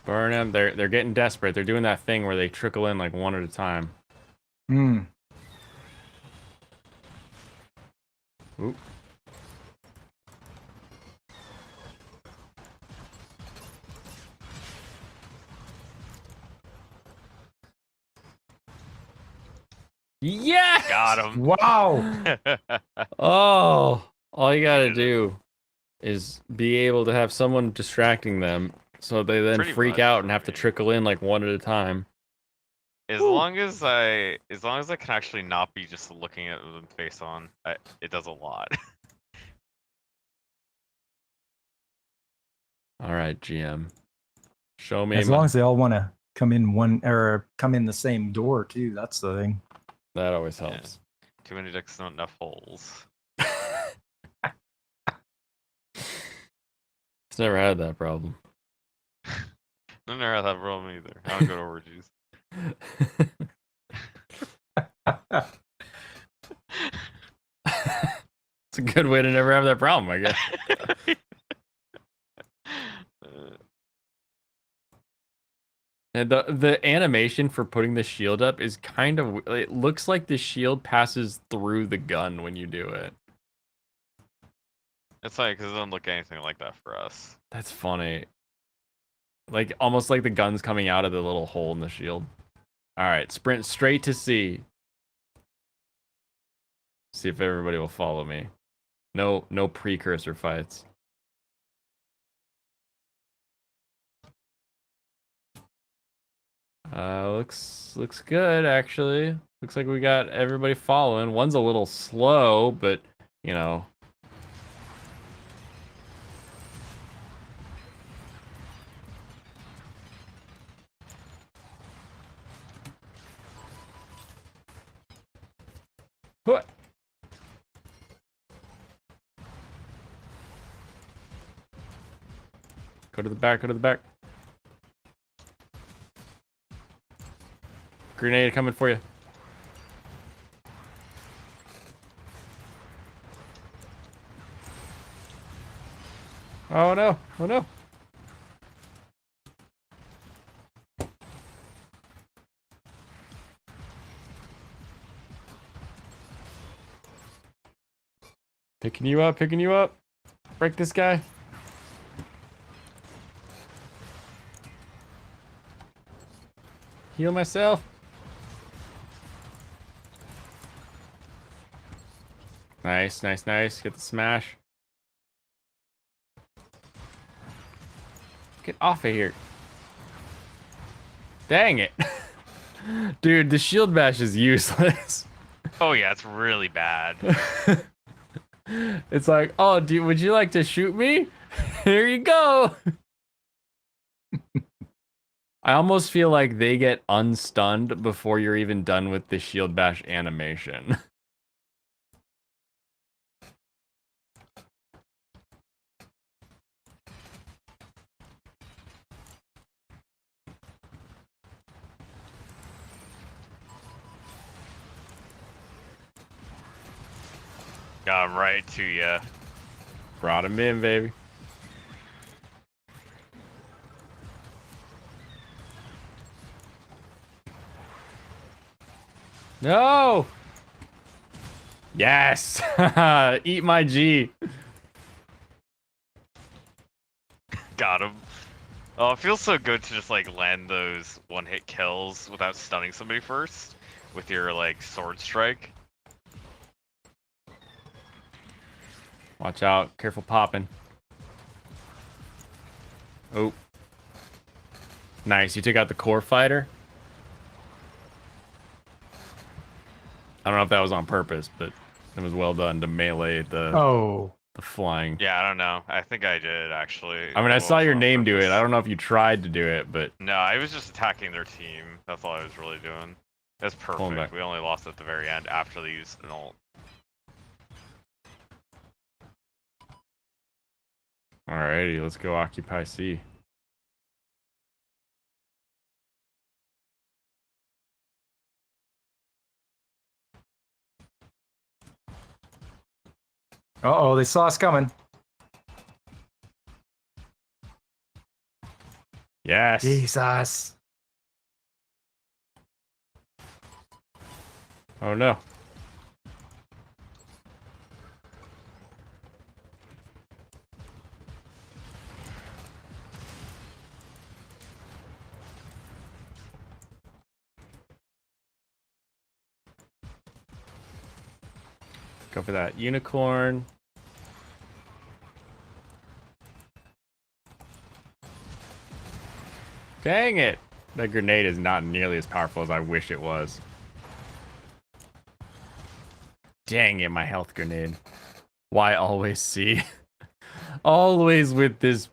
Burn them. They're getting desperate. They're doing that thing where they trickle in like one at a time. Hmm. Oop. Yeah. Got him. Wow. Oh, all you gotta do is be able to have someone distracting them, so they then Pretty freak much out for and have to me. trickle in like one at a time. As long as I can actually not be just looking at them face on, it does a lot. All right, GM. Show me. As long as they all want to come in come in the same door too. That's the thing. That always Yeah. helps. Too many decks, not enough holes. It's never had that problem. I never had that problem either. I don't go to orgies. It's a good way to never have that problem, I guess. And the animation for putting the shield up is kind of, it looks like the shield passes through the gun when you do it. It's funny because it doesn't look anything like that for us. That's funny. Like almost like the gun's coming out of the little hole in the shield. All right, sprint straight to C. See if everybody will follow me. No precursor fights. Looks good actually. Looks like we got everybody following. One's a little slow, but you know. What? Go to the back, go to the back. Grenade coming for you. Oh no, oh no. Picking you up, picking you up. Break this guy. Heal myself. Nice, nice, nice. Get the smash. Get off of here. Dang it. Dude, the shield bash is useless. Oh yeah, it's really bad. It's like, oh, dude, would you like to shoot me? Here you go. I almost feel like they get unstunned before you're even done with the shield bash animation. Got him right to you. Brought him in, baby. No! Yes! Eat my G. Got him. Oh, it feels so good to just like land those one-hit kills without stunning somebody first with your like sword strike. Watch out. Careful popping. Oh. Nice. You took out the core fighter. I don't know if that was on purpose, but it was well done to melee the flying. Yeah, I don't know. I think I did actually. I mean, I Well, saw it's your on name do it. purpose. I don't know if you tried to do it, but No, I was just attacking their team. That's all I was really doing. That's back. perfect. We only lost at the very end after they used an ult. Alrighty, let's go occupy C. Uh-oh, they saw us coming. Yes. Jesus. Oh no. Go for that unicorn. Dang it! That grenade is not nearly as powerful as I wish it was. Dang it, my health grenade. Why always C? Always with this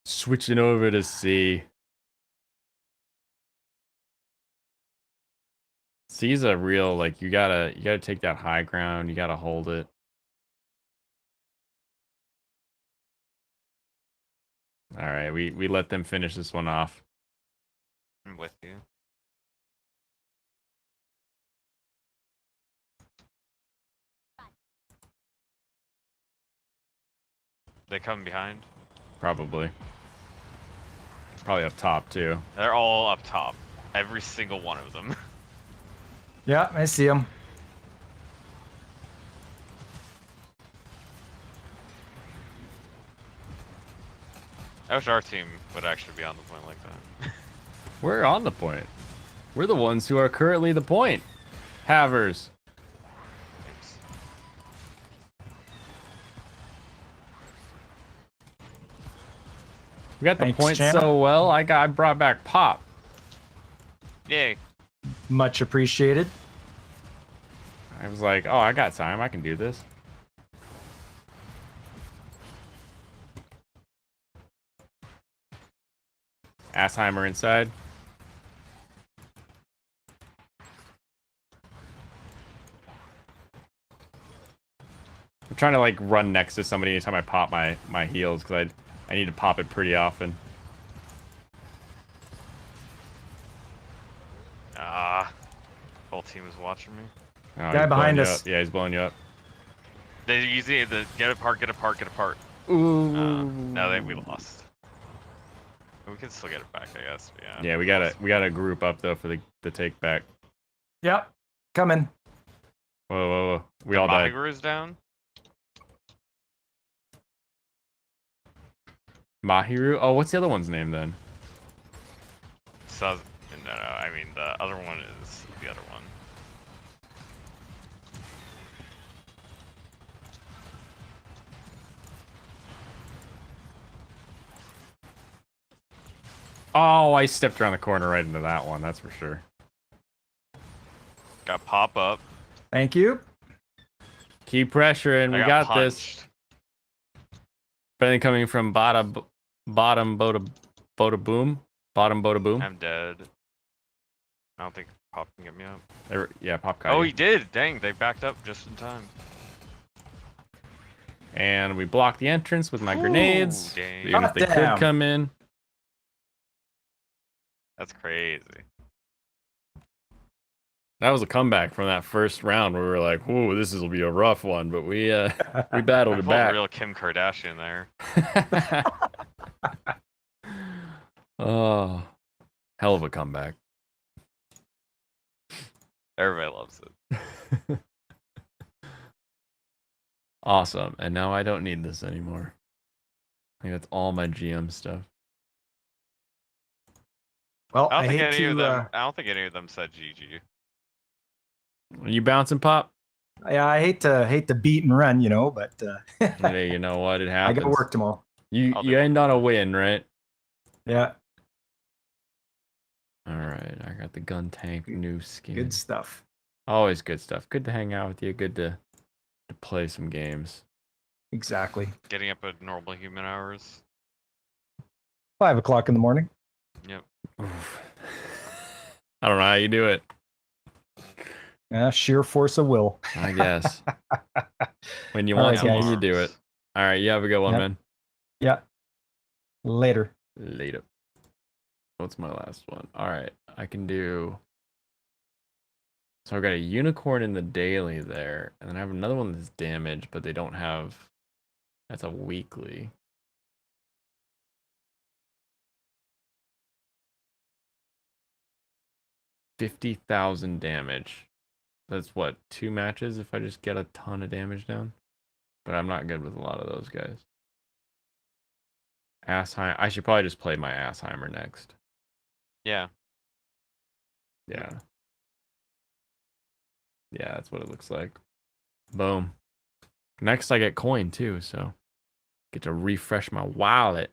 switching over to C. C's a real, like, you gotta take that high ground, you gotta hold it. Alright, we let them finish this one off. I'm with you. They come behind. Probably. Probably up top too. They're all up top. Every single one of them. Yeah, I see him. I wish our team would actually be on the point like that. We're on the point. We're the ones who are currently the point. Havers. Thanks. We got the Thanks, point champ. so well. I brought back Pop. Yay. Much appreciated. I was like, oh, I got time. I can do this. Assheimer inside. I'm trying to like run next to somebody anytime I pop my heals because I need to pop it pretty often. Ah. Whole team is watching me. Oh, Guy he's blowing behind you us. up. Yeah, he's blowing you up. They easy the get apart, get apart, get apart. Ooh. No, we lost. We can still get it back, I guess. But yeah. Yeah, we gotta group up though for the take back. Yep, coming. Whoa. We all died. Mahiguru's down. Mahiru? Oh, what's the other one's name then? So, no, I mean the other one is the other one. Oh, I stepped around the corner right into that one, that's for sure. Got pop up. Thank you. Keep pressuring. We got this. punched. Better than coming from bottom boda boom. Bottom boda boom. I'm dead. I don't think Pop can get me up. Yeah, Pop got Oh, you. he did. Dang, they backed up just in time. And we blocked the entrance with my grenades. dang. Even if they Damn. could come in. That's crazy. That was a comeback from that first round where we were like, "Whoa, this will be a rough one," but we battled I it pulled back. real Kim Kardashian there. Oh, hell of a comeback. Everybody loves it. Awesome. And now I don't need this anymore. I think that's all my GM stuff. Well, I I don't think hate any of to. them. I don't think any of them said GG. Are you bouncing, Pop? Yeah, I hate to beat and run, but Hey, you know what? It I happens. got work tomorrow. You I'll do you it. end on a win, right? Yeah, All right. I got the gun tank new skin. good stuff. Always good stuff. Good to hang out with you. Good to play some games. Exactly. Getting up at normal human hours. 5 o'clock in the morning. Yep. Oof. I don't know how you do it. Sheer force of will. I guess. When you All want right, something, guys. you do it. All right. You have a good one, Yep. man. Yeah. Later. Later. What's my last one? All right, I can do. So I've got a unicorn in the daily there, and then I have another one that's damaged, but they don't have. That's a weekly. $50,000 damage. That's what, 2 matches if I just get a ton of damage down? But I'm not good with a lot of those guys. Assheimer. I should probably just play my Assheimer next. Yeah. Yeah. Yeah, that's what it looks like. Boom. Next I get coin too, so get to refresh my wallet.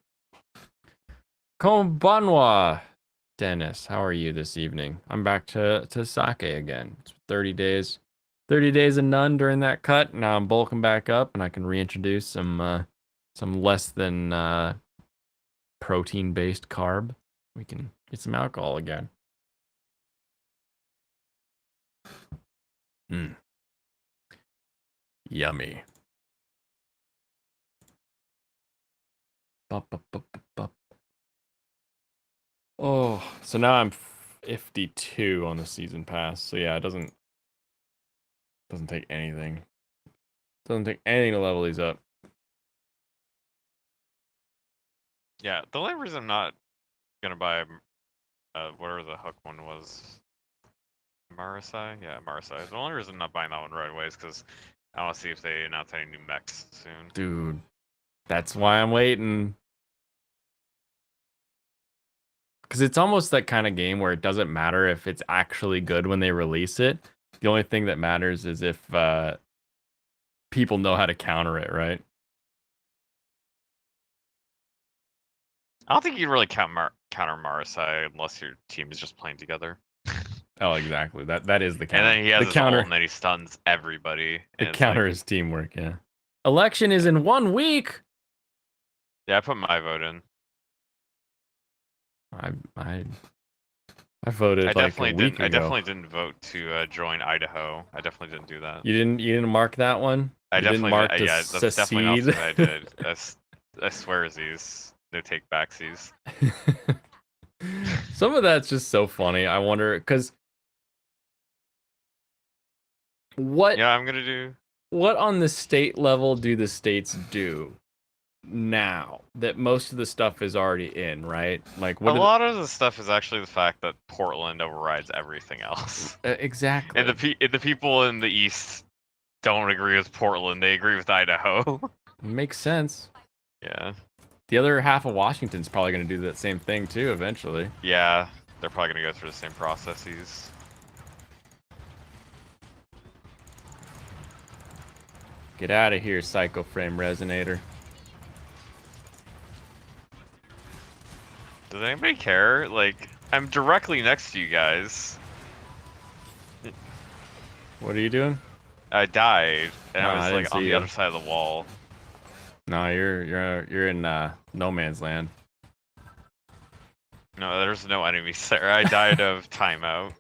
Konbanwa, Dennis. How are you this evening? I'm back to sake again. It's 30 days. 30 days of none during that cut. Now I'm bulking back up and I can reintroduce some less than protein-based carb. We can get some alcohol again. Yummy. Oh, so now I'm 52 on the season pass. So yeah, it doesn't take anything. Doesn't take anything to level these up. Yeah, the only reason I'm not gonna buy whatever the hook one was, Marasai? Yeah, Marasai. The only reason I'm not buying that one right away is because I want to see if they announce any new mechs soon. Dude, that's why I'm waiting. Because it's almost that kind of game where it doesn't matter if it's actually good when they release it. The only thing that matters is if people know how to counter it, right? I don't think you'd really counter Marasai unless your team is just playing together. Oh, exactly. That is the counter. And then he has the his counter. ult and then he stuns everybody. The and counter like, is teamwork, yeah. Election is in 1 week. yeah, I put my vote in. I voted I like definitely a week didn't. I ago. definitely didn't vote to join Idaho. I definitely didn't do that. You didn't mark that one? I You definitely didn't mark to yeah, that's definitely not secede? something I did. I swear these no take backsies. Some of that's just so funny. I wonder because what Yeah, I'm gonna do. what on the state level do the states do now that most of the stuff is already in, right? Like A what lot of the stuff is actually the fact that Portland overrides everything else. exactly. And the people in the East don't agree with Portland. They agree with Idaho. Makes sense. Yeah. The other half of Washington's probably going to do that same thing too eventually. Yeah, they're probably gonna go through the same processes. Get out of here, Psycho Frame Resonator. Does anybody care? Like, I'm directly next to you guys. What are you doing? I died, and Oh, I I was didn't like on see the you. other side of the wall. No, you're in no man's land. No, there's no enemies there. I died of timeout.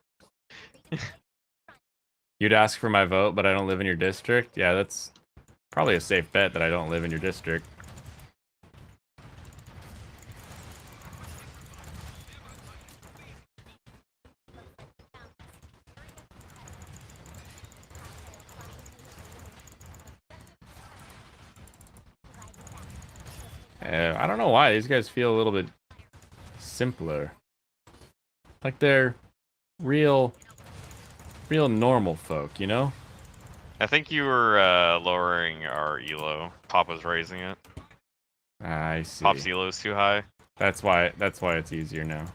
You'd ask for my vote, but I don't live in your district? Yeah, that's probably a safe bet that I don't live in your district. I don't know why. These guys feel a little bit simpler. Like they're real normal folk, you know? I think you were lowering our elo. Pop was raising it. I see. Pop's elo's too high. That's why it's easier now.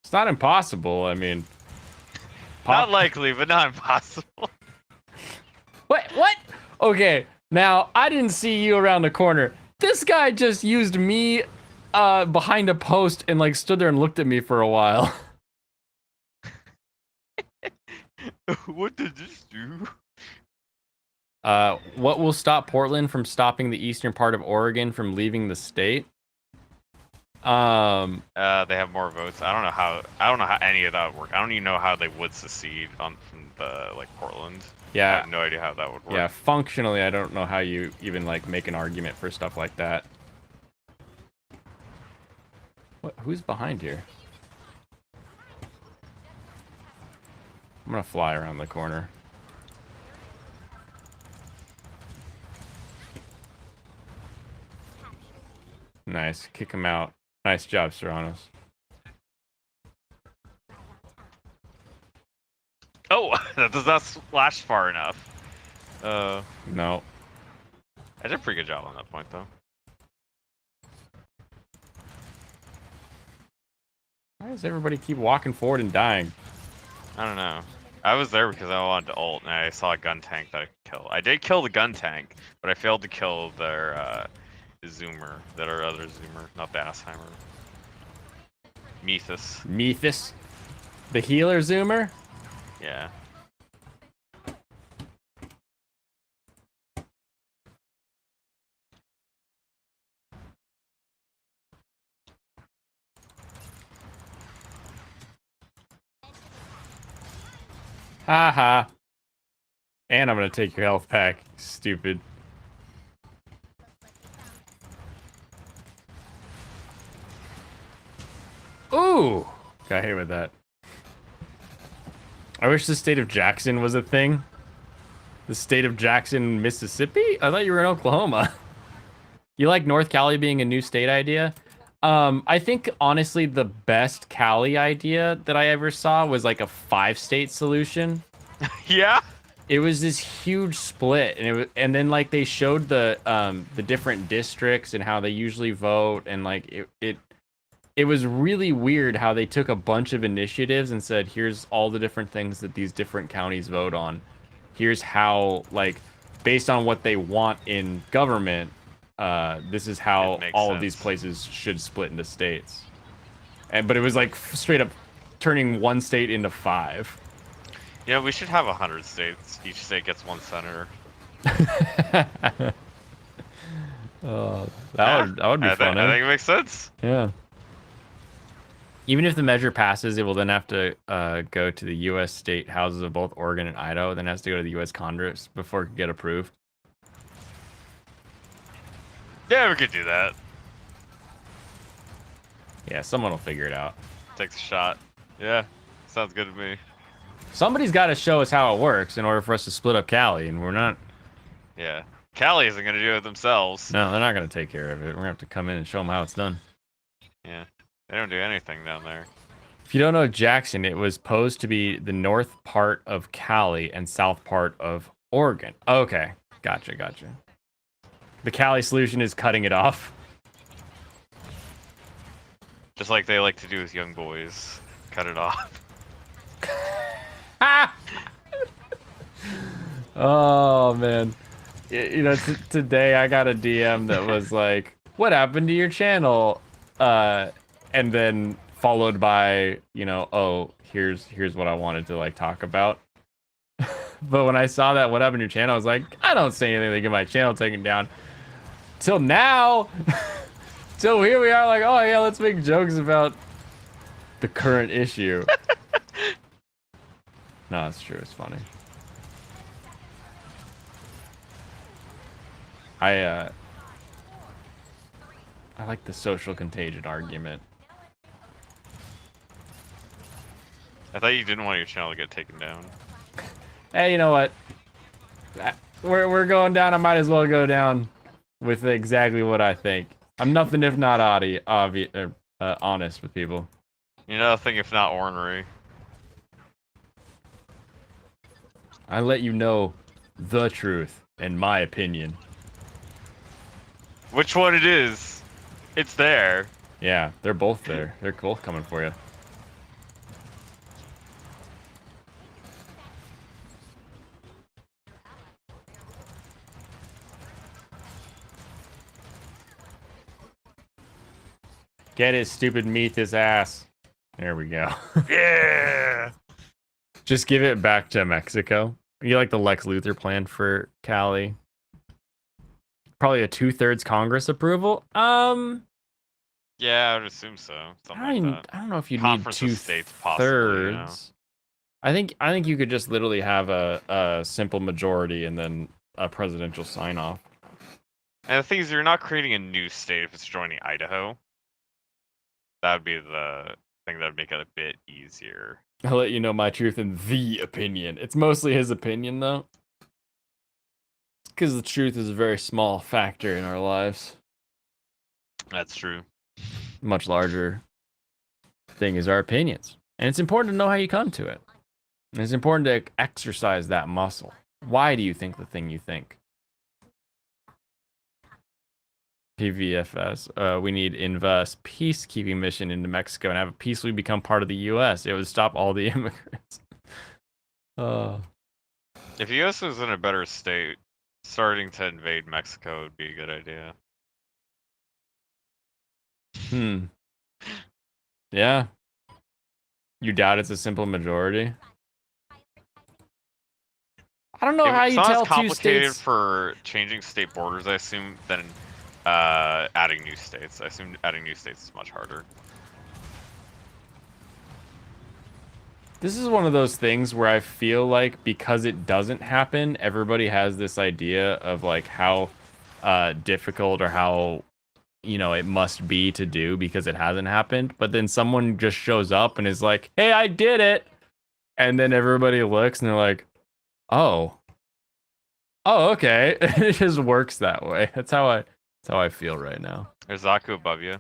It's not impossible. I mean, Not likely, but not impossible. What? Okay, now I didn't see you around the corner. This guy just used me behind a post and like stood there and looked at me for a while. What did this do? What will stop Portland from stopping the eastern part of Oregon from leaving the state? They have more votes. I don't know how any of that would work. I don't even know how they would secede from like Portland. I Yeah, have no idea how that would work. yeah. Functionally, I don't know how you even like make an argument for stuff like that. What? Who's behind here? I'm gonna fly around the corner. Nice. Kick him out. Nice job, Serranos. Oh, that does not splash far enough. No. I did a pretty good job on that point, though. Why does everybody keep walking forward and dying? I don't know. I was there because I wanted to ult, and I saw a gun tank that I could kill. I did kill the gun tank, but I failed to kill their zoomer, their other zoomer, not the Assheimer. Methus. Methus? The healer zoomer? Yeah. Haha. And I'm gonna take your health pack, stupid. Ooh! Got hit with that. I wish the state of Jackson was a thing. The state of Jackson, Mississippi? I thought you were in Oklahoma. You like North Cali being a new state idea? I think honestly the best Cali idea that I ever saw was like a 5-state solution. Yeah? It was this huge split, and then like they showed the different districts and how they usually vote, and like it was really weird how they took a bunch of initiatives and said, here's all the different things that these different counties vote on. Here's how, like, based on what they want in government, this is how all of these places should split into states. But it was like straight up turning one state into 5. Yeah, we should have 100 states. Each state gets 1 senator. Oh, that would be fun. I think it makes sense. Yeah. Even if the measure passes, it will then have to go to the U.S. state houses of both Oregon and Idaho, then has to go to the U.S. Congress before it can get approved. Yeah, we could do that. Yeah, someone will figure it out. Takes a shot. Yeah, sounds good to me. Somebody's got to show us how it works in order for us to split up Cali, and we're not... Yeah. Cali isn't going to do it themselves. No, they're not going to take care of it. We're going to have to come in and show them how it's done. Yeah. They don't do anything down there. If you don't know Jackson, it was posed to be the north part of Cali and south part of Oregon. Okay. Gotcha. The Cali solution is cutting it off. Just like they like to do with young boys. Cut it off. Oh, man. You know, today I got a DM that was like, what happened to your channel? And then followed by, you know, oh, here's what I wanted to like talk about. But when I saw that what happened to your channel, I was like, I don't say anything to get my channel taken down. Till now. Till here we are like, oh yeah, let's make jokes about the current issue. No, it's true, it's funny. I like the social contagion argument. I thought you didn't want your channel to get taken down. Hey, you know what? We're going down. I might as well go down with exactly what I think. I'm nothing if not honest with people. You're nothing if not ornery. I let you know the truth and my opinion. Which one it is? It's there. Yeah, they're both there. They're both coming for you. Get his stupid meat, his ass. There we go. Yeah. Just give it back to Mexico. You like the Lex Luthor plan for Cali? Probably a 2/3 Congress approval. Yeah, I would assume so. Something like that. I don't know if you need Conference of States, possibly, you know. 2/3. I think you could just literally have a simple majority and then a presidential sign off. And the thing is, you're not creating a new state if it's joining Idaho. That would be the thing that would make it a bit easier. I'll let you know my truth in the opinion. It's mostly his opinion though. Because the truth is a very small factor in our lives. That's true. Much larger thing is our opinions. And it's important to know how you come to it. And it's important to exercise that muscle. Why do you think the thing you think? PVFS. We need invest peacekeeping mission into Mexico and have it peacefully become part of the U.S. It would stop all the immigrants. If the U.S. was in a better state, starting to invade Mexico would be a good idea. Yeah. You doubt it's a simple majority? I don't know how you tell It's two complicated states. for changing state borders, I assume, than adding new states. I assume adding new states is much harder. This is one of those things where I feel like because it doesn't happen, everybody has this idea of like how difficult or how, you know, it must be to do because it hasn't happened. But then someone just shows up and is like, hey, I did it. And then everybody looks and they're like, oh, okay. It just works that way. That's how I feel right now. There's Zaku above you,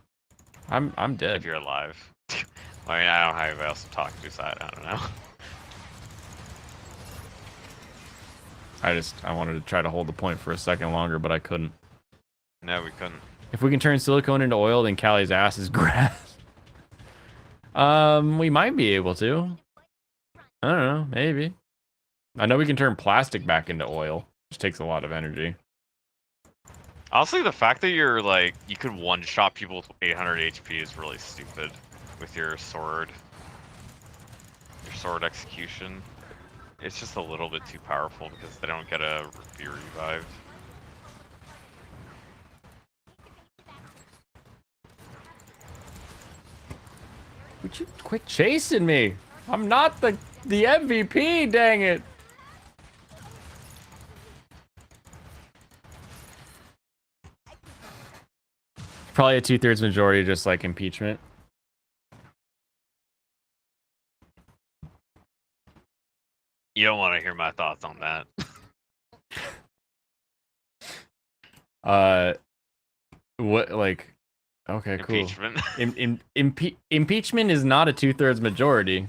I'm dead. if you're alive. I mean, I don't have anybody else to talk to, so I don't know. I wanted to try to hold the point for a second longer, but I couldn't. No, we couldn't. If we can turn silicone into oil, then Callie's ass is grass. We might be able to. I don't know, maybe. I know we can turn plastic back into oil, which takes a lot of energy. Honestly, the fact that you're like, you could one-shot people with 800 HP is really stupid with your sword execution. It's just a little bit too powerful because they don't get a be revived. Would you quit chasing me? I'm not the MVP, dang it. Probably a 2/3 majority, just like impeachment. You don't want to hear my thoughts on that. What, like, okay, cool. Impeachment. Impeachment is not a 2/3 majority.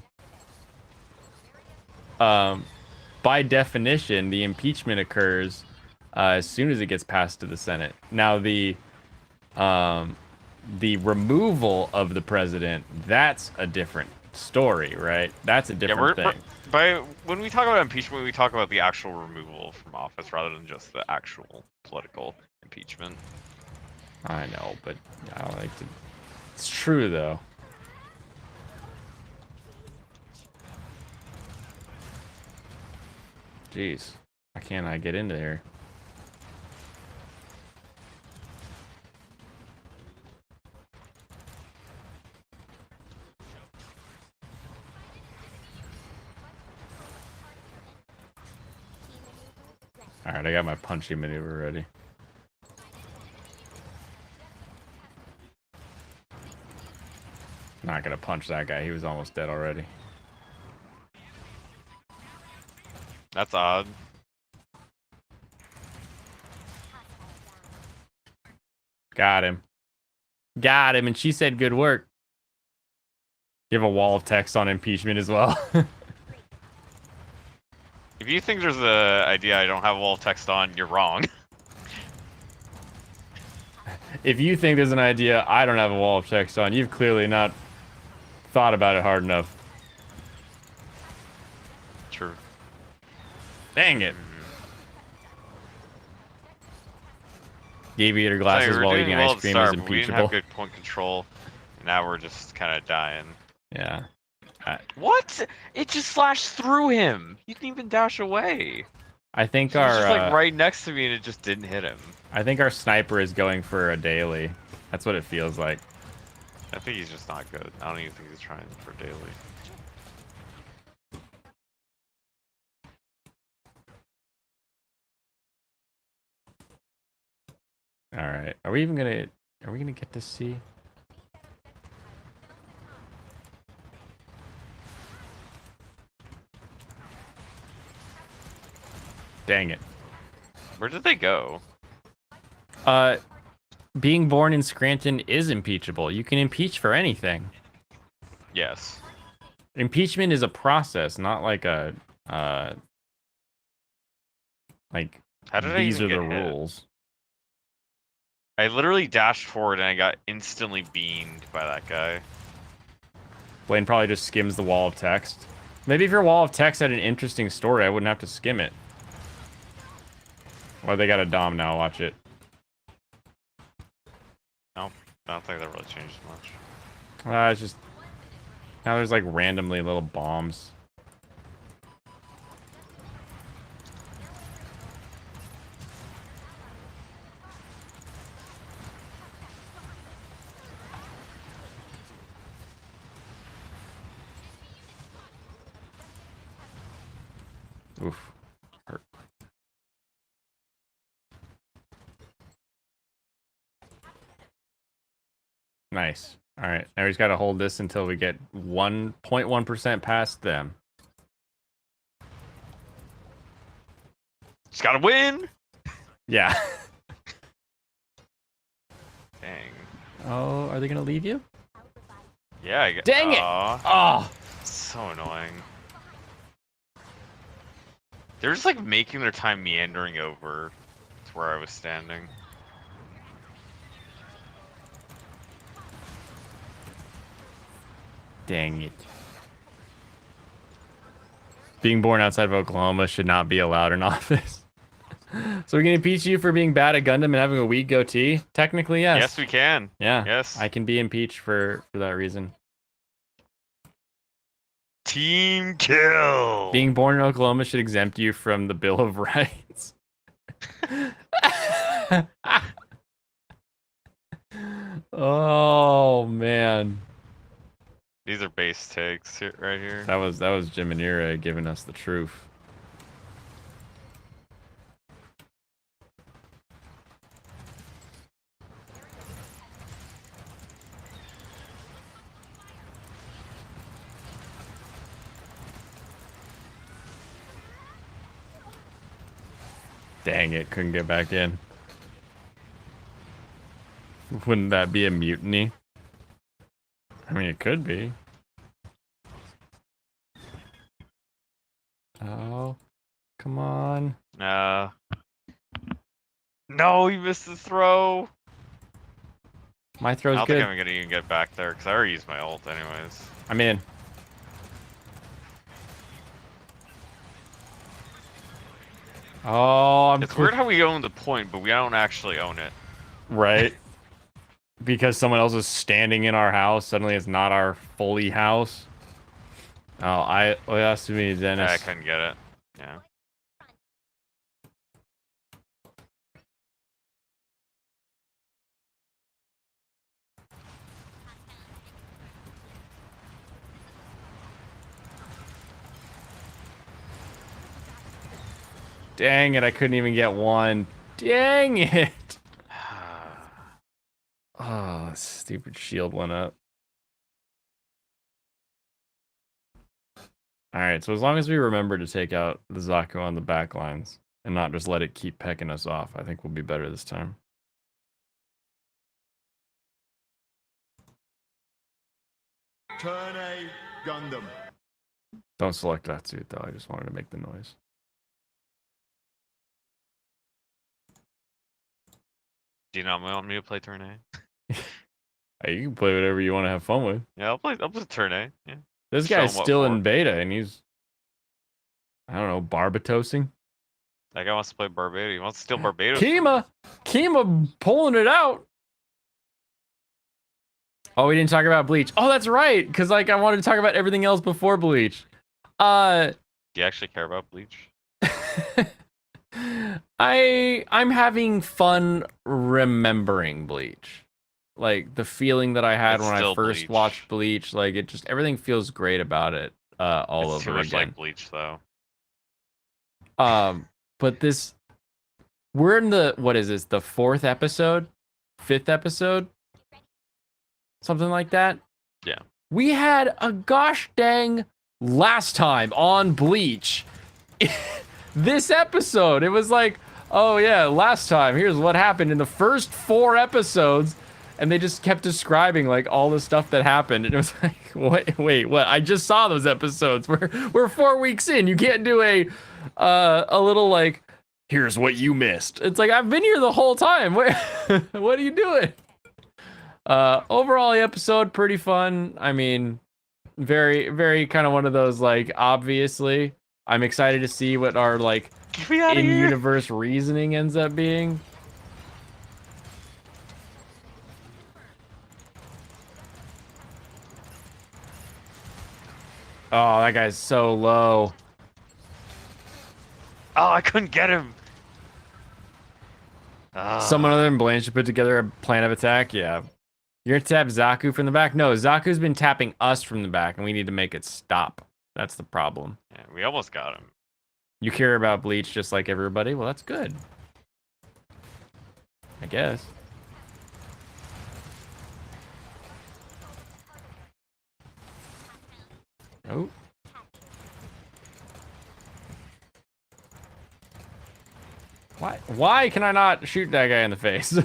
By definition, the impeachment occurs as soon as it gets passed to the Senate. Now, the removal of the president, that's a different story, right? That's a different thing. When we talk about impeachment, we talk about the actual removal from office rather than just the actual political impeachment. I know, but I don't like to. It's true though. Jeez, why can't I get into here? All right, I got my punchy maneuver ready. Not gonna punch that guy. He was almost dead already. That's odd. Got him. Got him, and she said good work. You have a wall of text on impeachment as well. If you think there's a idea I don't have a wall of text on, you're wrong. If you think there's an idea I don't have a wall of text on, you've clearly not thought about it hard enough. True. Dang it. Gave you your glasses while eating ice cream is We didn't have impeachable. good point control. And now we're just kind of dying. Yeah. What? It just slashed through him. He didn't even dash away. I think He was our just like right next to me and it just didn't hit him. I think our sniper is going for a daily. That's what it feels like. I think he's just not good. I don't even think he's trying for daily. All right. Are we gonna get to see? Dang it. Where did they go? Being born in Scranton is impeachable. You can impeach for anything. Yes. Impeachment is a process, not like a like How did I these even are the get hit? rules. I literally dashed forward and I got instantly beamed by that guy. Blaine probably just skims the wall of text. Maybe if your wall of text had an interesting story, I wouldn't have to skim it. Well, they got a dom now. Watch it. I don't think that really changed much. It's just now there's like randomly little bombs. Oof. Hurt. Nice. All right. Now we just got to hold this until we get 1.1% past them. Just gotta win! Yeah. Dang. Oh, are they going to leave you? Yeah, I get. Dang it! Oh! So annoying. They're just like making their time meandering over to where I was standing. Dang it. Being born outside of Oklahoma should not be allowed in office. So we can impeach you for being bad at Gundam and having a weak goatee? Technically, yes. Yes, we can. Yeah. Yes. I can be impeached for that reason. Team kill. Being born in Oklahoma should exempt you from the Bill of Rights. Oh man. These are base takes here, right here. That was Jiminira giving us the truth. Dang it, couldn't get back in. Wouldn't that be a mutiny? I mean, it could be. Oh, come on. No, you missed the throw. My I throw's don't good. think I'm gonna even get back there because I already used my ult anyways. I'm in. Oh, It's weird how we own the point, but we don't actually own it. Right. Because someone else is standing in our house. Suddenly it's not our fully house. Oh, that's me, Dennis. I couldn't get it. Yeah. Dang it, I couldn't even get one. Dang it. Oh, stupid shield went up. Alright, so as long as we remember to take out the Zaku on the back lines and not just let it keep pecking us off, I think we'll be better this time. Turn A, Gundam. Don't select that suit though, I just wanted to make the noise. Do you not want me to play turn A? Hey, you can play whatever you want to have fun with. Yeah, I'll play turn A. Yeah. This Show guy's 'em what still for. in beta and he's, I don't know, barbatosing. That guy wants to play Barbados. He wants to steal Barbados. Kima pulling it out. Oh, we didn't talk about Bleach. Oh, that's right, because like I wanted to talk about everything else before Bleach. Do you actually care about Bleach? I'm having fun remembering Bleach. Like the feeling that I had It's when I still first Bleach. watched Bleach, like it just everything feels great about it all It's too over much again. like Bleach, though. But this we're in the, what is this, the 4th episode? 5th episode? Something like that? Yeah. We had a gosh dang last time on Bleach. This episode, it was like, oh yeah, last time, here's what happened in the first 4 episodes. And they just kept describing like all the stuff that happened. And it was like, wait, what? I just saw those episodes. We're 4 weeks in. You can't do a little like, here's what you missed. It's like, I've been here the whole time. What are you doing? Overall, the episode, pretty fun. I mean, very, very kind of one of those, like, obviously, I'm excited to see what our, like, Get me out of here. in-universe reasoning ends up being. Oh, that guy's so low. Oh, I couldn't get him. Someone other than Blaine should put together a plan of attack. Yeah. You're gonna tap Zaku from the back? No, Zaku's been tapping us from the back, and we need to make it stop. That's the problem. Yeah, we almost got him. You care about Bleach just like everybody? Well, that's good. I guess. Oh. Why can I not shoot that guy in the face?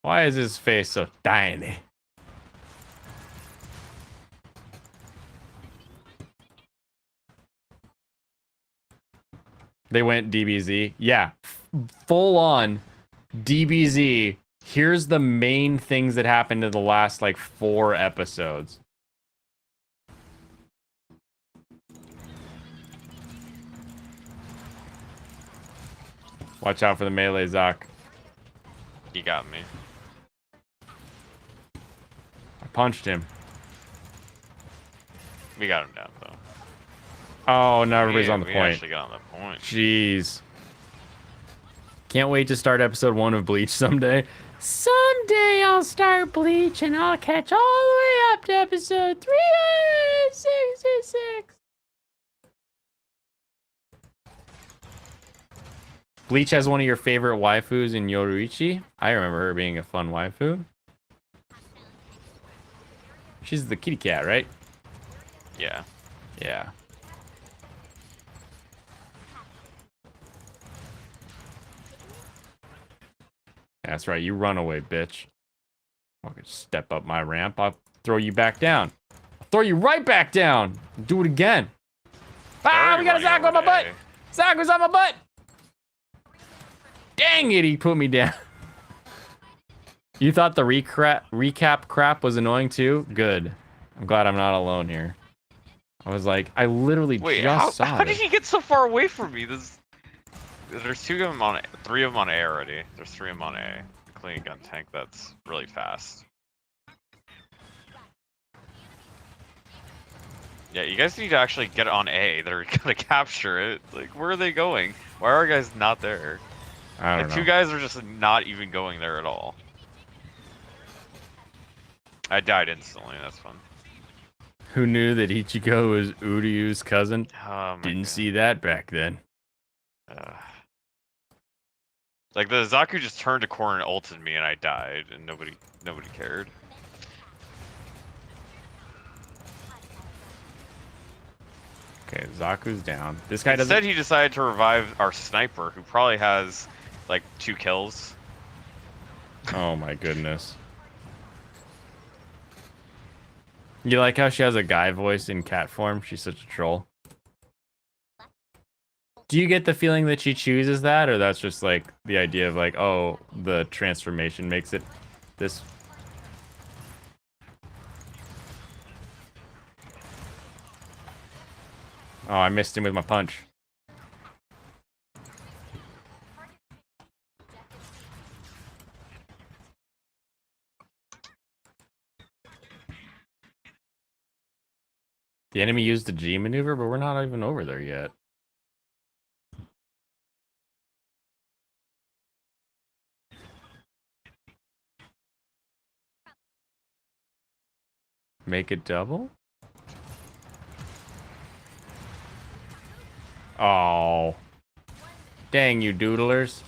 Why is his face so tiny? They went DBZ. Yeah, full on DBZ. Here's the main things that happened in the last like 4 episodes. Watch out for the melee, Zach. He got me. I punched him. We got him down though. Oh, now everybody's on the we point. actually got on the point. Jeez. Can't wait to start episode 1 of Bleach someday. Someday I'll start Bleach and I'll catch all the way up to episode 366. Bleach has one of your favorite waifus in Yoruichi. I remember her being a fun waifu. She's the kitty cat, right? Yeah. Yeah. That's right, you run away, bitch. I could step up my ramp. I'll throw you back down. I'll throw you right back down. Do it again. Ah, we got a Zaku on my butt. Zaku's on my butt. Dang it, he put me down. You thought the recap crap was annoying too? Good. I'm glad I'm not alone here. I was like, I literally just saw how did this. he get so far away from me? There's 2 of them on, 3 of them on A already. There's 3 of them on A. Including a gun tank that's really fast. Yeah, you guys need to actually get on A. They're gonna capture it. Like, where are they going? Why are guys not there? I don't Like, know. 2 guys are just not even going there at all. I died instantly, that's fun. Who knew that Ichigo was Uryu's cousin? Oh my Didn't God. see that back then. Like, the Zaku just turned a corner and ulted me and I died, and nobody cared. Okay, Zaku's down. This guy Instead, doesn't. he decided to revive our sniper, who probably has, like, 2 kills. Oh my goodness. You like how she has a guy voice in cat form? She's such a troll. Do you get the feeling that she chooses that, or that's just like the idea of like, oh, the transformation makes it this? Oh, I missed him with my punch. The enemy used the G maneuver, but we're not even over there yet. Make it double? Oh. Dang you doodlers.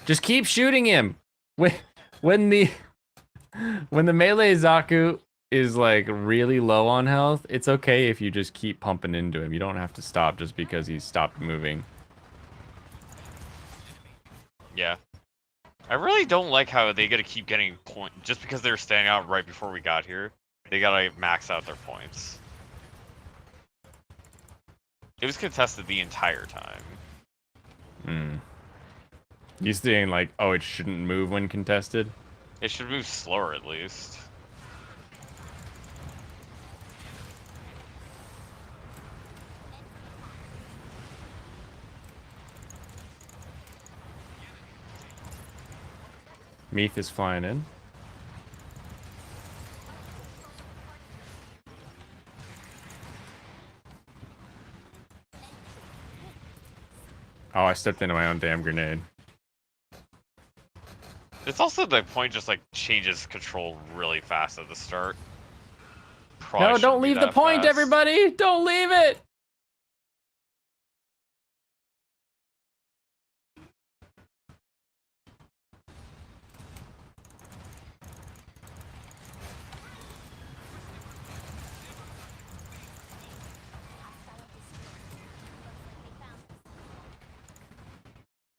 Just keep shooting him. When the melee Zaku is like really low on health, it's okay if you just keep pumping into him. You don't have to stop just because he's stopped moving. Yeah. I really don't like how they gotta keep getting point just because they were standing out right before we got here. They gotta max out their points. It was contested the entire time. Hmm. You saying like, oh, it shouldn't move when contested? It should move slower at least. Meath is flying in. Oh, I stepped into my own damn grenade. It's also the point just like changes control really fast at the start. Probably No, shouldn't don't be leave the that point, fast. everybody! Don't leave it!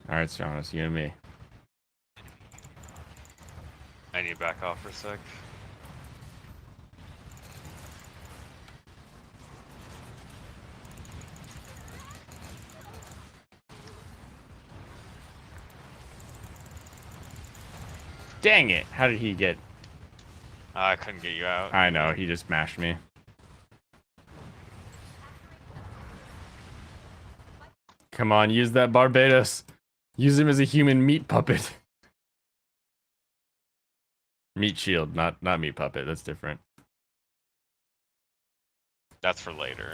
Alright, Sean, it's you and me. I need to back off for a sec. Dang it! How did he get... I couldn't get you out. I know, he just smashed me. Come on, use that Barbados. Use him as a human meat puppet. Meat shield, not meat puppet. That's different. That's for later.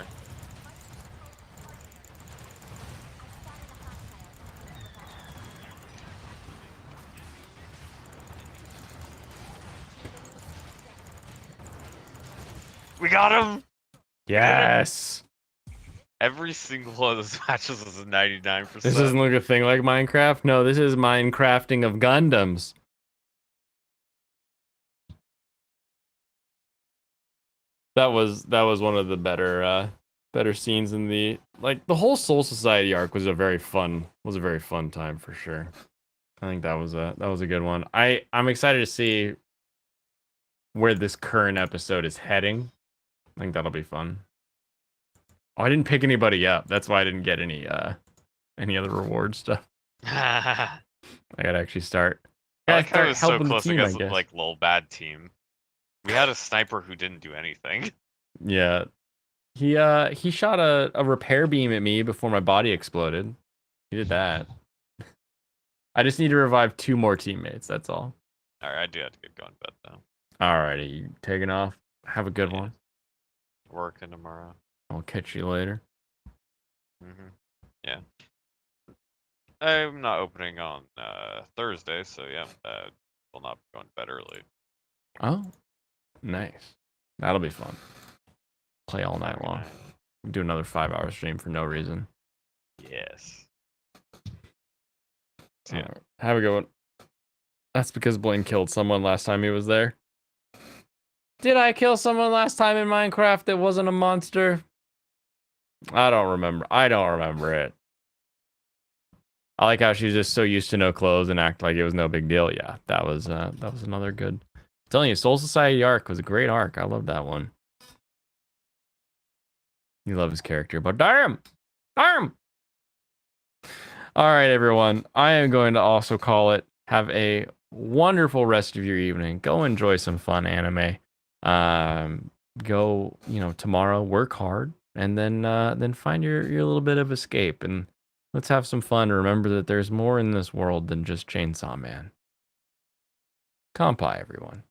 We got him! Yes! Every single one of those matches is a 99%. This doesn't look a thing like Minecraft. No, this is Minecrafting of Gundams. That was one of the better scenes in the the whole Soul Society arc was a very fun time for sure. I think that was a good one. I'm excited to see where this current episode is heading. I think that'll be fun. Oh, I didn't pick anybody up. That's why I didn't get any other reward stuff. I gotta actually start. I like how it start was so helping the close team, I against guess. like little bad team. We had a sniper who didn't do anything. Yeah. He shot a repair beam at me before my body exploded. He did that. I just need to revive 2 more teammates, that's all. Alright, I do have to get going to bed though. Alrighty, you taking off. Have a good Yeah. one. Working tomorrow. I'll catch you later. Yeah. I'm not opening on Thursday, so yeah, will not be going to bed early. Oh, nice. That'll be fun. Play all night long. Do another 5-hour stream for no reason. Yes. So, yeah. Alright, have a good one. That's because Blaine killed someone last time he was there. Did I kill someone last time in Minecraft that wasn't a monster? I don't remember. I don't remember it. I like how she's just so used to no clothes and act like it was no big deal. Yeah, that was another good. I'm telling you, Soul Society arc was a great arc. I love that one. You love his character, but darn! All right, everyone. I am going to also call it. Have a wonderful rest of your evening. Go enjoy some fun anime. Go, tomorrow work hard, and then find your little bit of escape, and let's have some fun. Remember that there's more in this world than just Chainsaw Man. Kampai, everyone.